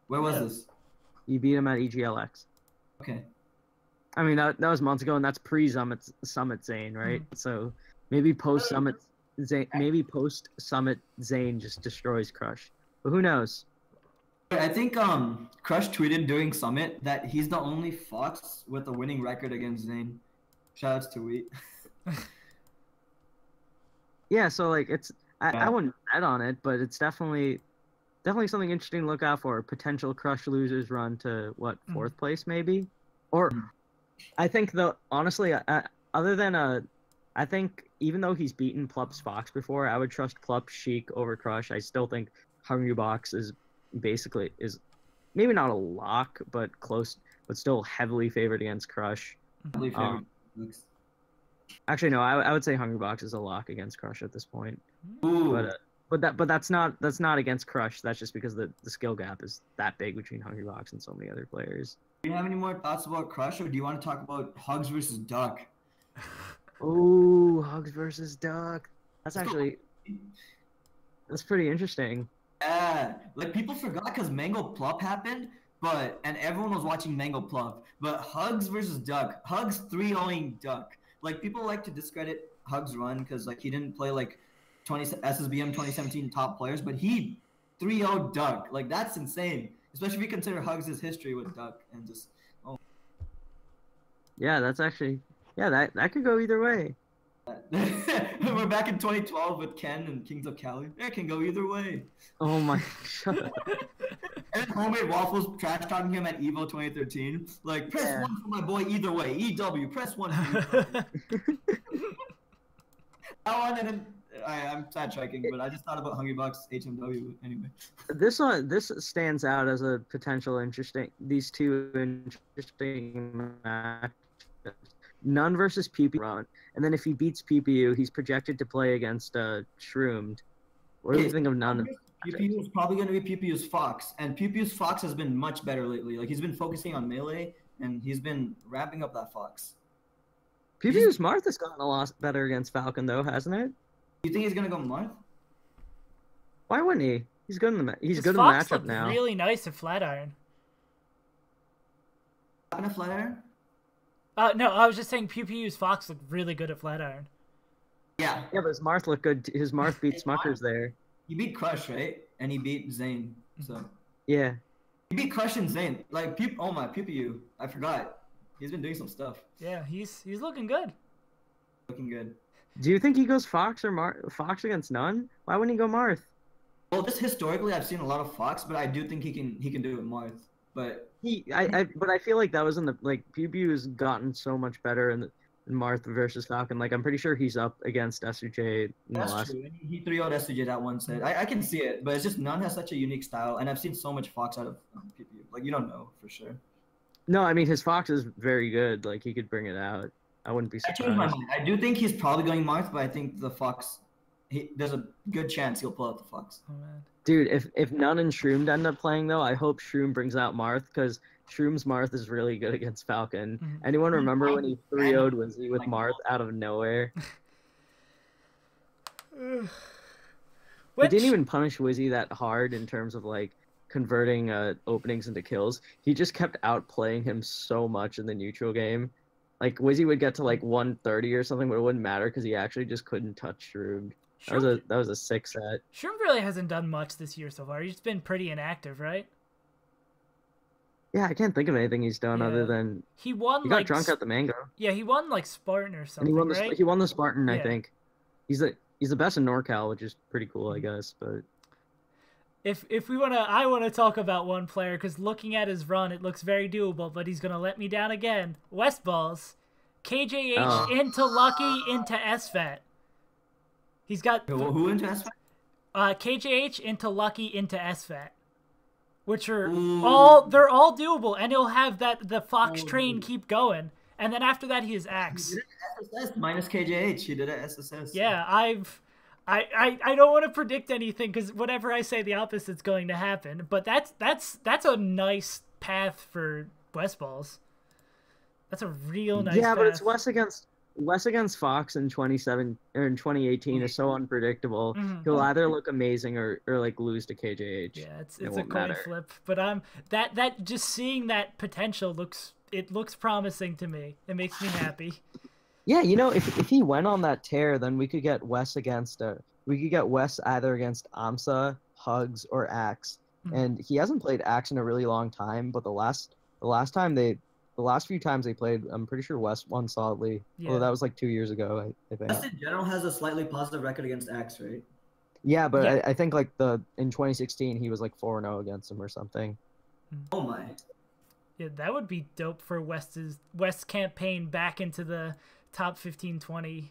Where was this? He beat him at EGLX. Okay. I mean that was months ago, and that's pre-Summit Zayn, right? So maybe post-Summit Zayn just destroys Crush, but who knows? I think Crush tweeted during Summit that he's the only Fox with a winning record against Zayn. Shoutouts to Wheat. Yeah, so like I wouldn't bet on it, but it's definitely something interesting to look out for. Potential Crush losers run to what, 4th place maybe, or I think though honestly, other than I think even though he's beaten Plup's Fox before, I would trust Plup Sheik over Crush. I still think Hungrybox is maybe not a lock, but close, but still heavily favored against Crush. Actually, no, I would say Hungrybox is a lock against Crush at this point. Ooh. But that's not against Crush. That's just because the skill gap is that big between Hungrybox and so many other players. Do you have any more thoughts about Crush, or do you want to talk about Hugs versus Duck? Ooh, Hugs versus Duck. That's pretty interesting. Yeah, like people forgot because Mango Plup happened, and everyone was watching Mango Plup. But Hugs versus Duck, Hugs 3-0ing Duck. Like people like to discredit Hugs' run because like he didn't play like SSBM 2017 top players, but he 3-0 Duck. Like that's insane, especially if you consider Hugs' history with Duck and just. Oh. Yeah, that's actually that could go either way. We're back in 2012 with Ken and Kings of Cali. It can go either way. Oh my god. And Homemade Waffles trash talking him at Evo 2013. Like, press 1 for my boy either way. EW, press 1 for you. I'm sidetracking, but I just thought about Hungrybox HMW anyway. This stands out as a potential these two interesting matches. None versus PewPewU run, and then if he beats PewPewU, he's projected to play against Shroomed. What do you think of None? PewPewU is probably going to be PewPewU's Fox, and PewPewU's Fox has been much better lately. Like he's been focusing on melee, and he's been ramping up that Fox. PewPewU's Marth has gotten a lot better against Falcon though, hasn't it? You think he's gonna go Marth? Why wouldn't he? He's good in the His good in the Fox matchup looked now. really nice at Flatiron. Having a Flatiron? No, I was just saying PewPewU's Fox looked really good at Flatiron. Yeah. Yeah, but his Marth looked good. His Marth beat Smuckers there. He beat Crush, right? And he beat Zain. So Yeah. he beat Crush and Zain. Like oh my PewPewU. I forgot. He's been doing some stuff. Yeah, he's looking good. Looking good. Do you think he goes Fox or Fox against none? Why wouldn't he go Marth? Well, just historically, I've seen a lot of Fox, but I do think he can do it Marth. But But I feel like that was in the PewPewU has gotten so much better in Marth versus Falcon. Like I'm pretty sure he's up against SUJ in the that's last. true. He 3-0'd SUJ that one set. I can see it, but it's just none has such a unique style, and I've seen so much Fox out of PewPewU. Like you don't know for sure. No, I mean his Fox is very good. Like he could bring it out. I wouldn't be I surprised. changed my mind. I do think he's probably going Marth, but I think the Fox. There's a good chance he'll pull out the Fox. Oh man. Dude, if None and Shroomed end up playing though, I hope Shroom brings out Marth because Shroom's Marth is really good against Falcon. Mhm. Anyone remember when he 3-0'd Wizzy with Marth out of nowhere? He didn't even punish Wizzy that hard in terms of like converting openings into kills. He just kept outplaying him so much in the neutral game. Like Wizzy would get to like 130 or something, but it wouldn't matter because he actually just couldn't touch Shroomed. That was a sick set. Shroom really hasn't done much this year so far. He's been pretty inactive, right? Yeah, I can't think of anything he's done Yeah. other than He won. he got like, drunk at the Mango. Yeah, he won like Spartan or And something, right? he won the Spartan, I Yeah. think. He's the best in NorCal, which is pretty cool, I guess. But If we I wanna talk about one player because looking at his run, it looks very doable, but he's gonna let me down again. Westballz, KJH into Lucky into SFAT. He's got Who into SFAT? KJH into Lucky into SFAT, which are Ooh. they're all doable, and he'll have the Fox train keep going, and then after that he has Axe. He did it SSS minus KJH. He did it SSS. Yeah, I don't want to predict anything because whatever I say, the opposite's going to happen. But that's a nice path for Westballz. That's a real nice. yeah, path. but it's Wes against Fox in 2018 is so unpredictable. Mhm. He'll either look amazing or like lose to KJH. Yeah, it's It a won't coin matter. flip. But that just seeing that potential looks promising to me. It makes me happy. Yeah, you know, if he went on that tear, then we could get Wes either against Amsa, Hugs, or Axe. Mhm. And he hasn't played Axe in a really long time, but the last few times they played, I'm pretty sure Wes won solidly. Yeah. Although that was like 2 years ago, I think. West in general has a slightly positive record against Axe, right? Yeah, but Yeah. I think like in 2016 he was like 4-0 against him or something. Oh my. Yeah, that would be dope for West's campaign back into the top 15-20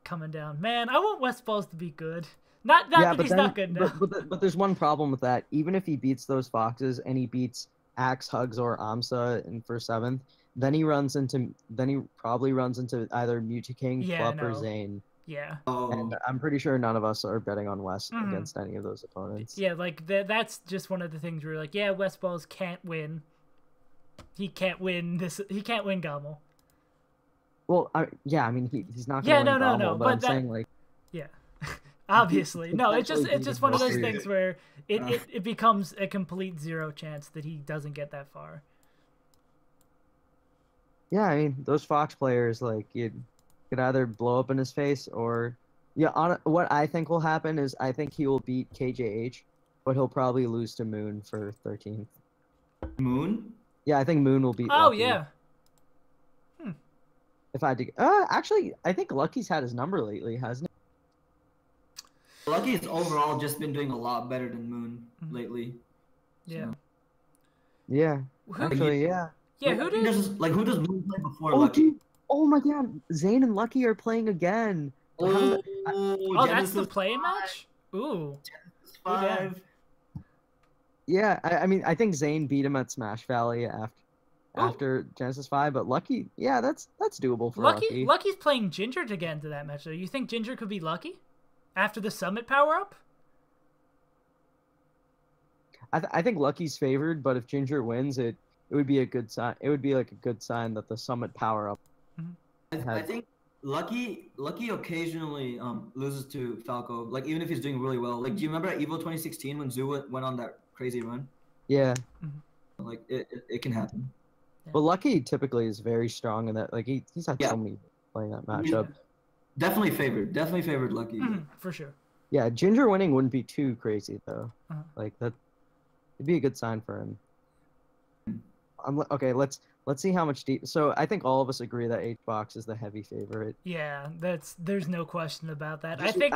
coming down. Man, I want Westballz to be good. Not that he's not good now. But there's one problem with that. Even if he beats those Foxes and he beats Axe, Hugs, or Amsa in for 7th, then he probably runs into either Mutaking, Plup, or Zain. Yeah. Oh. And I'm pretty sure none of us are betting on West Mhm. against any of those opponents. Yeah, like that's just one of the things where you're like, yeah, Westballz can't win. He can't win this. He can't win GOML. Well, I mean he's not Yeah, gonna win no, GOML, but I'm saying like Yeah. Obviously. No, it's just one of those Potentially things where it becomes a complete zero chance that he doesn't get that far. yeah, I mean those Fox players like you could either blow up in his face or what I think will happen is I think he will beat KJH, but he'll probably lose to Moon for 13th. Moon? Yeah, I think Moon will beat Oh Lucky. yeah. If I had to actually I think Lucky's had his number lately, hasn't he? Lucky's overall just been doing a lot better than Moon Mhm. lately. Yeah. Yeah. Who, Actually, yeah. yeah, who did Who does Moon play before Oh Lucky? dude. Oh my god, Zain and Lucky are playing again. Oh, Oh, that's the Genesis play match? Ooh. 5. Yeah, I mean I think Zain beat him at Smash Valley after Genesis 5, but Lucky, yeah, that's doable for Lucky. Lucky's playing Ginger to get into that match, though. You think Ginger could be Lucky? After the Summit power-up? I think Lucky's favored, but if Ginger wins, it would be a good sign. It would be like a good sign that the Summit power up. I think Lucky occasionally loses to Falco, like even if he's doing really well. Like, do you remember at Evo 2016 when Zoo went on that crazy run? Yeah. Like it can happen. But Lucky typically is very strong in that. Like he's had so many playing that matchup. Definitely favored Lucky. For sure. Yeah, Ginger winning wouldn't be too crazy though. Like that, it'd be a good sign for him. Okay, let's see how much deep. So I think all of us agree that HBox is the heavy favorite. Yeah, there's no question about that. I think,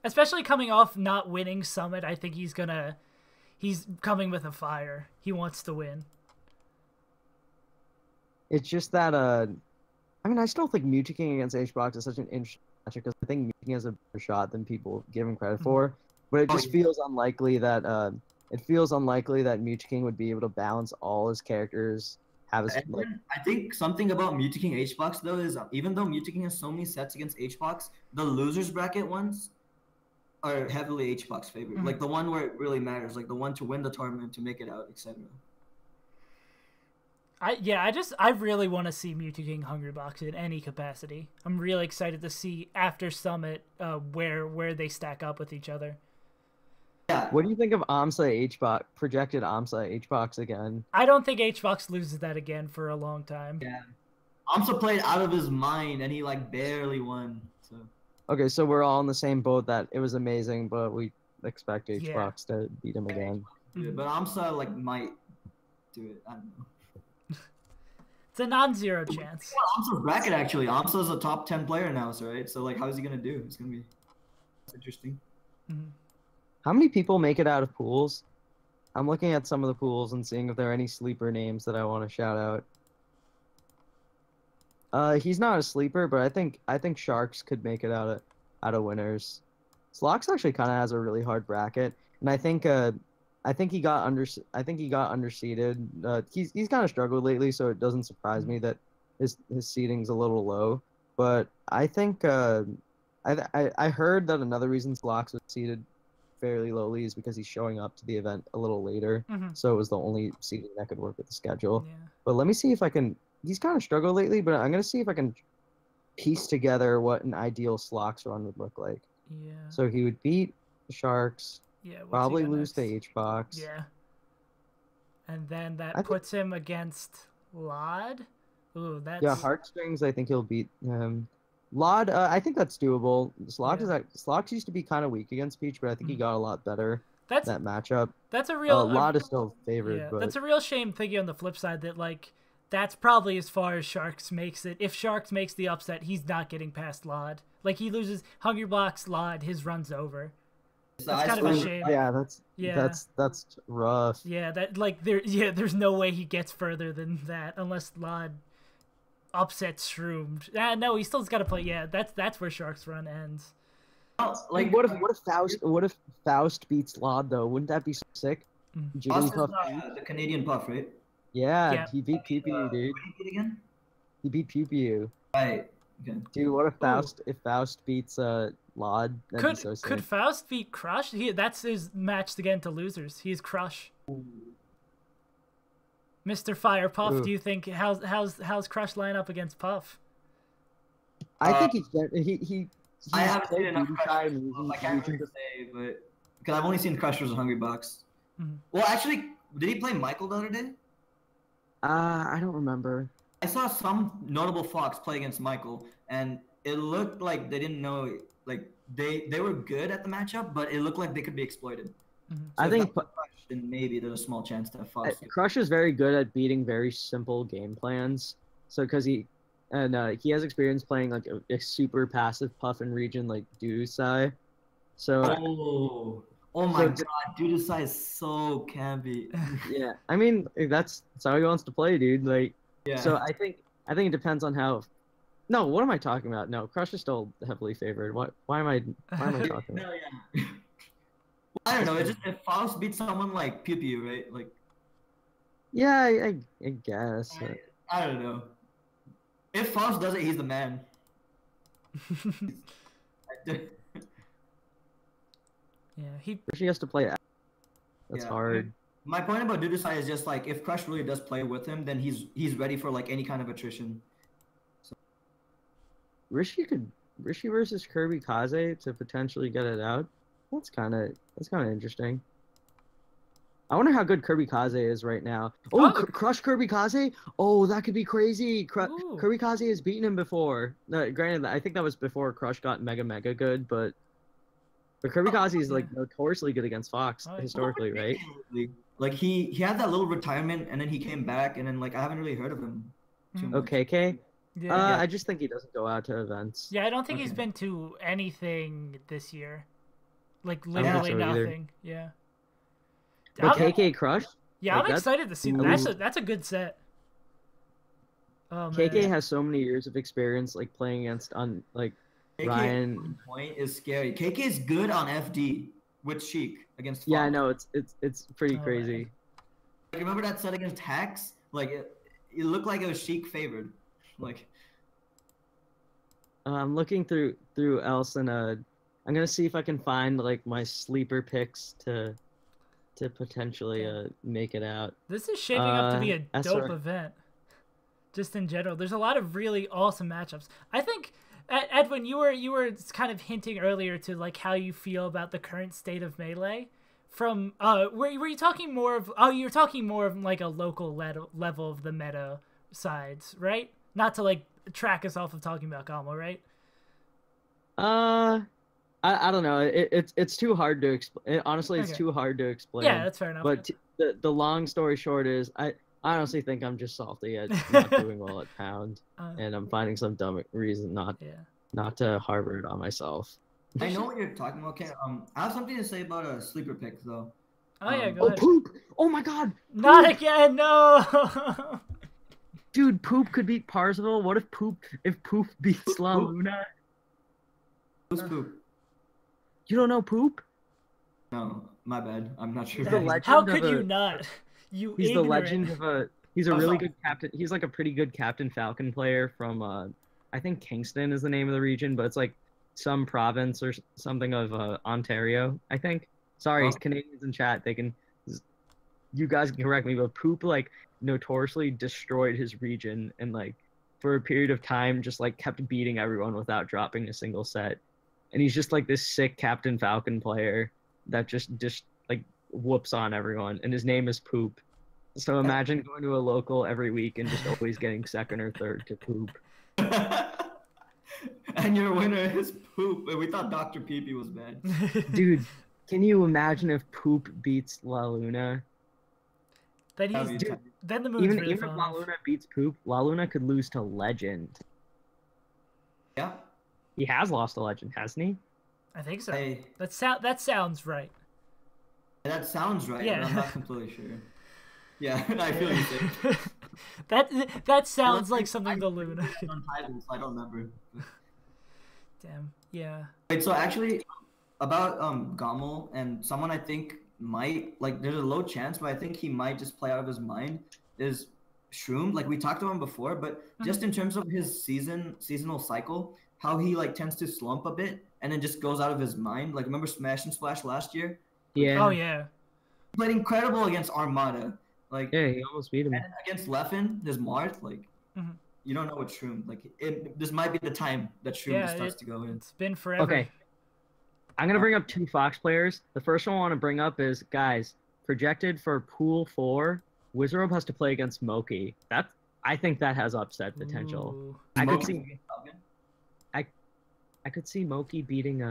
especially coming off not winning Summit, I think he's coming with a fire. He wants to win. It's just that I mean, I still think Mewtwo against HBox is such an interesting matchup because I think Mewtwo has a better shot than people give him credit for. But it just feels unlikely that Mewtwo would be able to balance all his characters. I think something about Mewtwo HBox though is even though Mewtwo has so many sets against HBox, the losers bracket ones are heavily HBox favored. Like the one where it really matters, like the one to win the tournament, to make it out, etc. I really want to see Mewtwo Hungrybox in any capacity. I'm really excited to see after Summit where they stack up with each other. Yeah. What do you think of AMSA HBox, projected AMSA HBox again? I don't think HBox loses that again for a long time. Yeah. AMSA played out of his mind and he like barely won. So. Okay, so we're all in the same boat that it was amazing, but we expect HBox to beat him again. Yeah, but AMSA like might do it. I don't know. It's a non-zero chance. AMSA's bracket actually. AMSA's a top 10 player now, so right? So like, how is he gonna do? It's interesting. How many people make it out of pools? I'm looking at some of the pools and seeing if there are any sleeper names that I want to shout out. He's not a sleeper, but I think Sharkz could make it out of winners. Slox actually kind of has a really hard bracket, and I think he got underseeded. He's kind of struggled lately, so it doesn't surprise me that his seeding's a little low. But I think I heard that another reason Slox was seeded fairly lowly is because he's showing up to the event a little later, so it was the only seeding that could work with the schedule. Yeah. But let me see if I can. He's kind of struggled lately, but I'm gonna see if I can piece together what an ideal Slox run would look like. Yeah. So he would beat Sharkz. Yeah. Probably lose to HBox. Yeah. And then that puts him against Lod. Ooh, that's... Yeah, Heartstrings, I think he'll beat him. Lod, I think that's doable. Slox used to be kind of weak against Peach, but I think he got a lot better that matchup. That's a real... Lod is still favored. Yeah, but... that's a real shame thinking on the flip side that, like, that's probably as far as Sharkz makes it. If Sharkz makes the upset, he's not getting past Lod. Like, he loses Hungrybox, Lod, his run's over. That's kind of a shame. Yeah, that's rough. Yeah, there's no way he gets further than that unless Lod upsets Shroomed. No, he still's got to play. Yeah, that's where Shark's run ends. Like, what if Faust beats Lod though? Wouldn't that be sick? Faust is the Canadian Puff, right? Yeah, he beat PewPewU, dude. What did he beat again? He beat PewPewU. Right. Okay. Dude, what if Faust beats Lod? That'd be so sick. Could Faust beat Crush? That's his match again to losers. He's Crush. Ooh. Mr. Fire Puff, do you think how's Crush line up against Puff? I think he I haven't seen enough Crush. I can't really say, but because I've only seen Crush versus Hungrybox. Well, actually, did he play Michael the other day? I don't remember. I saw some notable Fox play against Michael, and it looked like they didn't know, like they were good at the matchup, but it looked like they could be exploited. So I think then maybe there's a small chance to have Fox. Crush is very good at beating very simple game plans. So because he has experience playing like a super passive Puff in region like Dudusai. So oh my god, Dudusai is so campy. Yeah, I mean that's how he wants to play, dude. Like. Yeah. So I think it depends on how. No, what am I talking about? No, Crush is still heavily favored. Why am I talking about? No, yeah. I don't know. It's just if Faust beats someone like PewPewU, right? Like. Yeah, I guess. I don't know. If Faust does it, he's the man. Yeah, he has to play. That's hard. My point about Dudusai is just like if Crush really does play with him, then he's ready for like any kind of attrition. So. Rishi versus KirbyKaze to potentially get it out. That's kind of interesting. I wonder how good KirbyKaze is right now. Oh, Crush KirbyKaze? Oh, that could be crazy. KirbyKaze has beaten him before. Granted, I think that was before Crush got mega good, but KirbyKaze is like notoriously good against Fox historically, right? Like he had that little retirement and then he came back and then like I haven't really heard of him too much. KK? Yeah. I just think he doesn't go out to events. Yeah, I don't think he's been to anything this year. Like literally nothing. Yeah. But KK Crush? Yeah, like, I'm excited to see that. That's a good set. Oh, man. KK has so many years of experience, like playing against like KK Ryan. Point is scary. KK is good on FD with Sheik against. Fox. Yeah, I know it's pretty crazy. Like, remember that set against Hax? Like it looked like it was Sheik favored. Like. I'm looking through else and I'm gonna see if I can find like my sleeper picks to potentially make it out. This is shaping up to be a dope event. Just in general, there's a lot of really awesome matchups. I think Edwin, you were kind of hinting earlier to like how you feel about the current state of Melee. From were you talking more of you were talking more of like a local level of the meta sides, right? Not to like track us off of talking about GOML, right? I don't know. It's too hard to explain. Honestly, it's too hard to explain. Yeah, that's fair enough. But the long story short is, I honestly think I'm just salty at not doing well at Pound, and I'm finding some dumb reason not to harbor it on myself. I know what you're talking about. Okay, I have something to say about a sleeper pick though. Oh yeah, go ahead. Poop! Oh my God! Poop. Not again! No. Dude, Poop could beat Parzival. What if Poop beats La Luna? Who's Poop? You don't know Poop? No, my bad. I'm not sure. How could you not? He's the legend of a. He's a really good captain. He's like a pretty good Captain Falcon player from. I think Kingston is the name of the region, but it's like some province or something of Ontario. I think. Sorry, Canadians in chat. They can. You guys can correct me, but Poop like notoriously destroyed his region and like for a period of time just like kept beating everyone without dropping a single set. And he's just like this sick Captain Falcon player that just like whoops on everyone. And his name is Poop. So imagine going to a local every week and just always getting second or third to Poop. And your winner is Poop. We thought Dr. Pee was bad. Dude, can you imagine if Poop beats La Luna? Then the moon's even really if La Luna beats Poop, La Luna could lose to Legend. Yeah. He has lost to Legend, hasn't he? I think so. That sounds right. That sounds right, yeah. But I'm not completely sure. Yeah, I feel you say. That sounds like something the Luna could... Untitled, so I don't remember. Damn, yeah. Wait, so actually, about GOML and someone I think might, like, there's a low chance, but I think he might just play out of his mind, is Shroomed. Like, we talked about him before, but just in terms of his seasonal cycle, how he, like, tends to slump a bit and then just goes out of his mind. Like, remember Smash and Splash last year? Yeah. Oh, yeah. He played incredible against Armada. Like, yeah, he almost beat him. And against Leffen, his Marth, like, you don't know what Shroomed. Like, this might be the time that Shroomed starts to go in. It's been forever. Okay. I'm going to bring up two Fox players. The first one I want to bring up is, guys, projected for Pool 4, Wizzrobe has to play against Moky. I think that has upset potential. Ooh. I could see Moky beating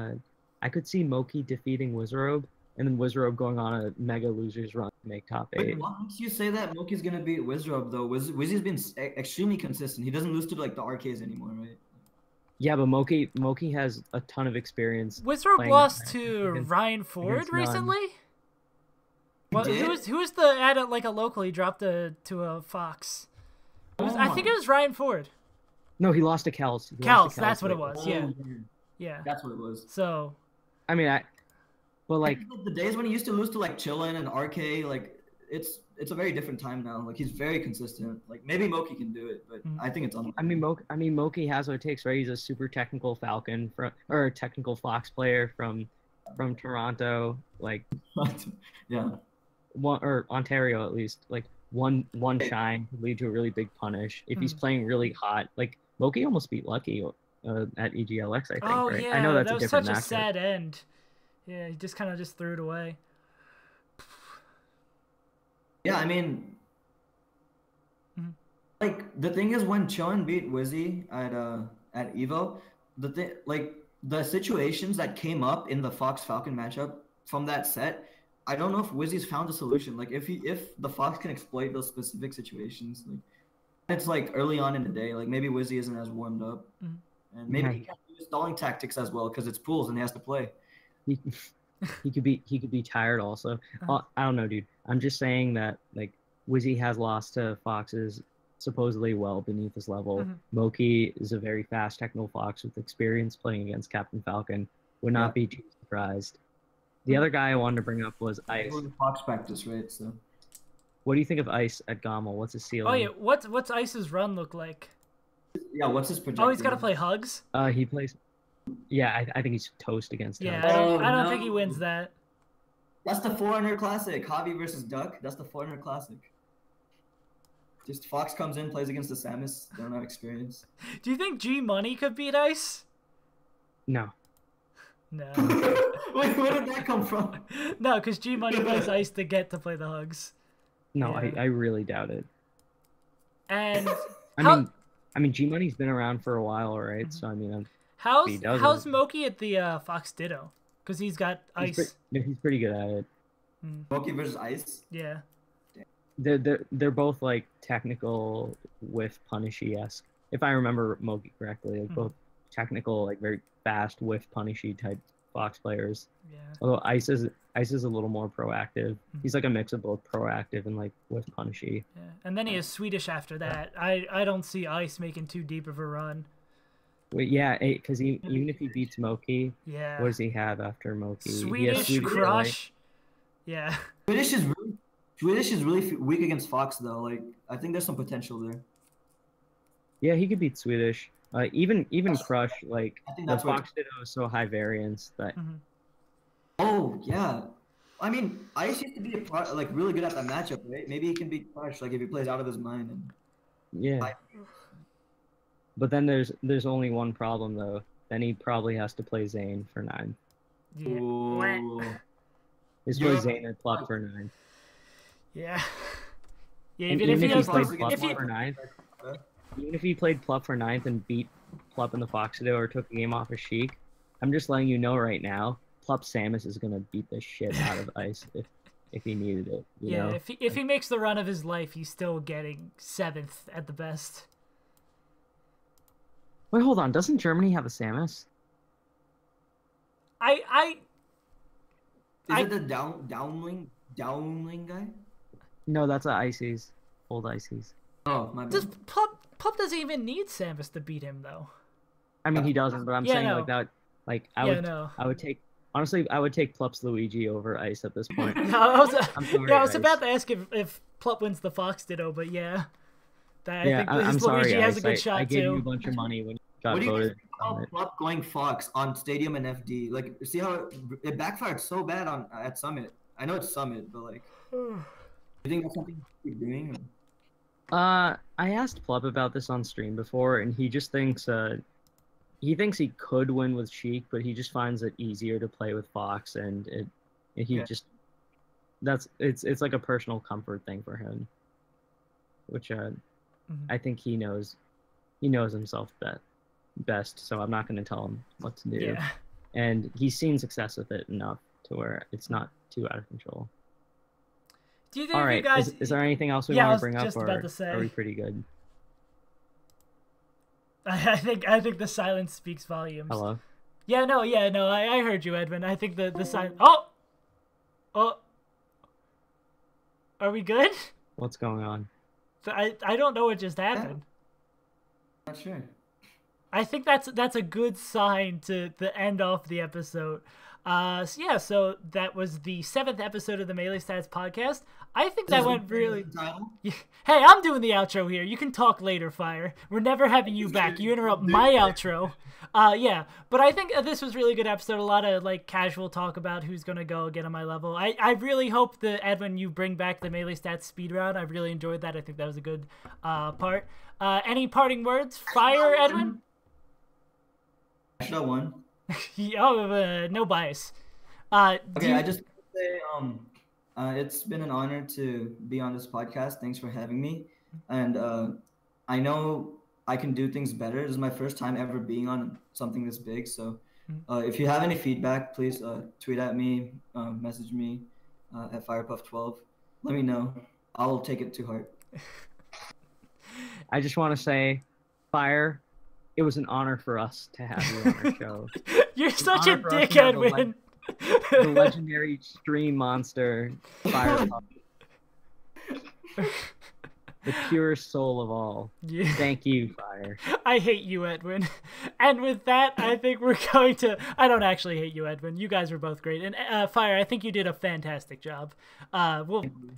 I could see Moky defeating Wizzrobe, and then Wizzrobe going on a mega losers run to make top 8. Wait, once you say that Moky's gonna beat Wizzrobe, though, Wizzy's been extremely consistent. He doesn't lose to like the RKs anymore, right? Yeah, but Moky has a ton of experience. Wizzrobe lost to Ryan Ford recently. Well, who was the at like a local? He dropped to a Fox. I think it was Ryan Ford. No, he lost to Kels. Kels, that's what it was. Yeah. Yeah. That's what it was. So. I mean, but like the days when he used to lose to like Chillin and RK, like it's a very different time now. Like he's very consistent. Like maybe Moky can do it, but I think it's unlikely. I mean, Moky has what it takes, right? He's a super technical Falcon or a technical Fox player from Toronto, like yeah, or Ontario at least. Like one shine could lead to a really big punish if he's playing really hot. Like Moky almost beat Lucky at EGLX, I think. Oh right? yeah, I know that's that a was different such a matchup. sad end. Yeah, he just kind of just threw it away. Yeah, I mean, like the thing is when Chon beat Wizzy at Evo, the situations that came up in the Fox Falcon matchup from that set, I don't know if Wizzy's found a solution. Like if the Fox can exploit those specific situations, like it's like early on in the day, like maybe Wizzy isn't as warmed up, and maybe he can't use stalling tactics as well because it's pools and he has to play. He could be tired also. I don't know, dude. I'm just saying that like Wizzy has lost to Foxes supposedly well beneath his level. Moky is a very fast technical Fox with experience playing against Captain Falcon. Would not be too surprised. The other guy I wanted to bring up was Ice. Fox practice, right? So, what do you think of Ice at GOML? What's his ceiling? Oh yeah, what's Ice's run look like? Yeah, what's his projector? Oh, he's got to play Hugs. He plays. Yeah, I think he's toast against. Yeah, Hugs. I don't think he wins that. That's the Foreigner Classic. Hobby versus Duck. That's the Foreigner Classic. Just Fox comes in, plays against the Samus. They don't have experience. Do you think G Money could beat Ice? No. No. Wait, where did that come from? No, because G Money plays Ice to get to play the Hugs. No, Yeah. I really doubt it. And I mean, G Money's been around for a while, right? So I mean, how's Moky at the Fox Ditto? Because he's got Ice. He's pretty good at it. Moky versus Ice. Yeah. They're both like technical with punishy-esque. If I remember Moky correctly, like both technical, like very fast with punishy type Fox players. Yeah. Although Ice is a little more proactive. He's like a mix of both proactive and like with punishy. Yeah. And then he is Swedish after that. I don't see Ice making too deep of a run. Wait, yeah, because even if he beats Moky, yeah. What does he have after Moky? Swedish Crush. Yeah. Swedish is really weak against Fox though. Like I think there's some potential there. Yeah, he could beat Swedish. Even Crush, like I think the that's Fox Ditto is so high variance that. Oh yeah, I mean Ice used to be like really good at that matchup, right? Maybe he can beat Crush like if he plays out of his mind. And... Yeah. But then there's only one problem though. Then he probably has to play Zain for 9. Yeah. He's play Zain and Plup for 9. Yeah. Yeah. Even if he played Plup for 9th, even if he played Plup for 9th and beat Plup in the Fox Ditto or took a game off of Sheik, I'm just letting you know right now, Plup Samus is gonna beat the shit out of Ice if he needed it. You know? If he makes the run of his life, he's still getting 7th at the best. Wait, hold on. Doesn't Germany have a Samus? Is it the downling guy? No, that's a Ices. Old Ices. Oh, my bad. Plup doesn't even need Samus to beat him though. I mean, he doesn't, but I'm saying like that. Like I would take. Honestly, I would take Plup's Luigi over Ice at this point. I was about to ask if Plup wins the Fox Ditto, but yeah. I think I'm sorry, Luigi has Ice, a good shot I gave too. you a bunch of money when you got What do you voted. guys think about Plup going Fox on Stadium and FD? Like, see how it backfired so bad at Summit. I know it's Summit, but like, you think that's something you keep doing? I asked Plup about this on stream before, and he just thinks he could win with Sheik, but he just finds it easier to play with Fox, and it's like a personal comfort thing for him, which I think he knows himself best, so I'm not going to tell him what to do. Yeah. And he's seen success with it enough to where it's not too out of control. Do you think All right, you guys... is there anything else we want to bring up, or about to say. are we pretty good? I think the silence speaks volumes. Hello? Yeah, no, I heard you, Edwin. I think the silence... Oh! Are we good? What's going on? I don't know what just happened. Not sure. I think that's a good sign to end off the episode. So that was the 7th episode of the Melee Stats podcast. I think that went really... Hey, I'm doing the outro here. You can talk later, Fire. We're never having you back. You interrupt my outro. But I think this was a really good episode. A lot of like casual talk about who's going to go get on my level. I really hope that, Edwin, you bring back the Melee Stats speed round. I really enjoyed that. I think that was a good part. Any parting words? Fire, Edwin? should have won. No bias. Okay, I just want to say it's been an honor to be on this podcast. Thanks for having me. And I know I can do things better. This is my first time ever being on something this big. So if you have any feedback, please tweet at me, message me at FirePuff12. Let me know. I'll take it to heart. I just want to say, Fire, it was an honor for us to have you on our show. You're such a dick, Edwin. The legendary stream monster, FirePuff. The purest soul of all. Yeah. Thank you, Fire. I hate you, Edwin. And with that, I think we're going to... I don't actually hate you, Edwin. You guys were both great. And Fire, I think you did a fantastic job.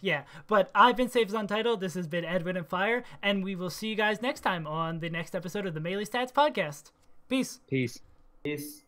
Yeah. But I've been SaveAsUntitled. This has been Edwin and Fire. And we will see you guys next time on the next episode of the Melee Stats Podcast. Peace. Peace. Peace.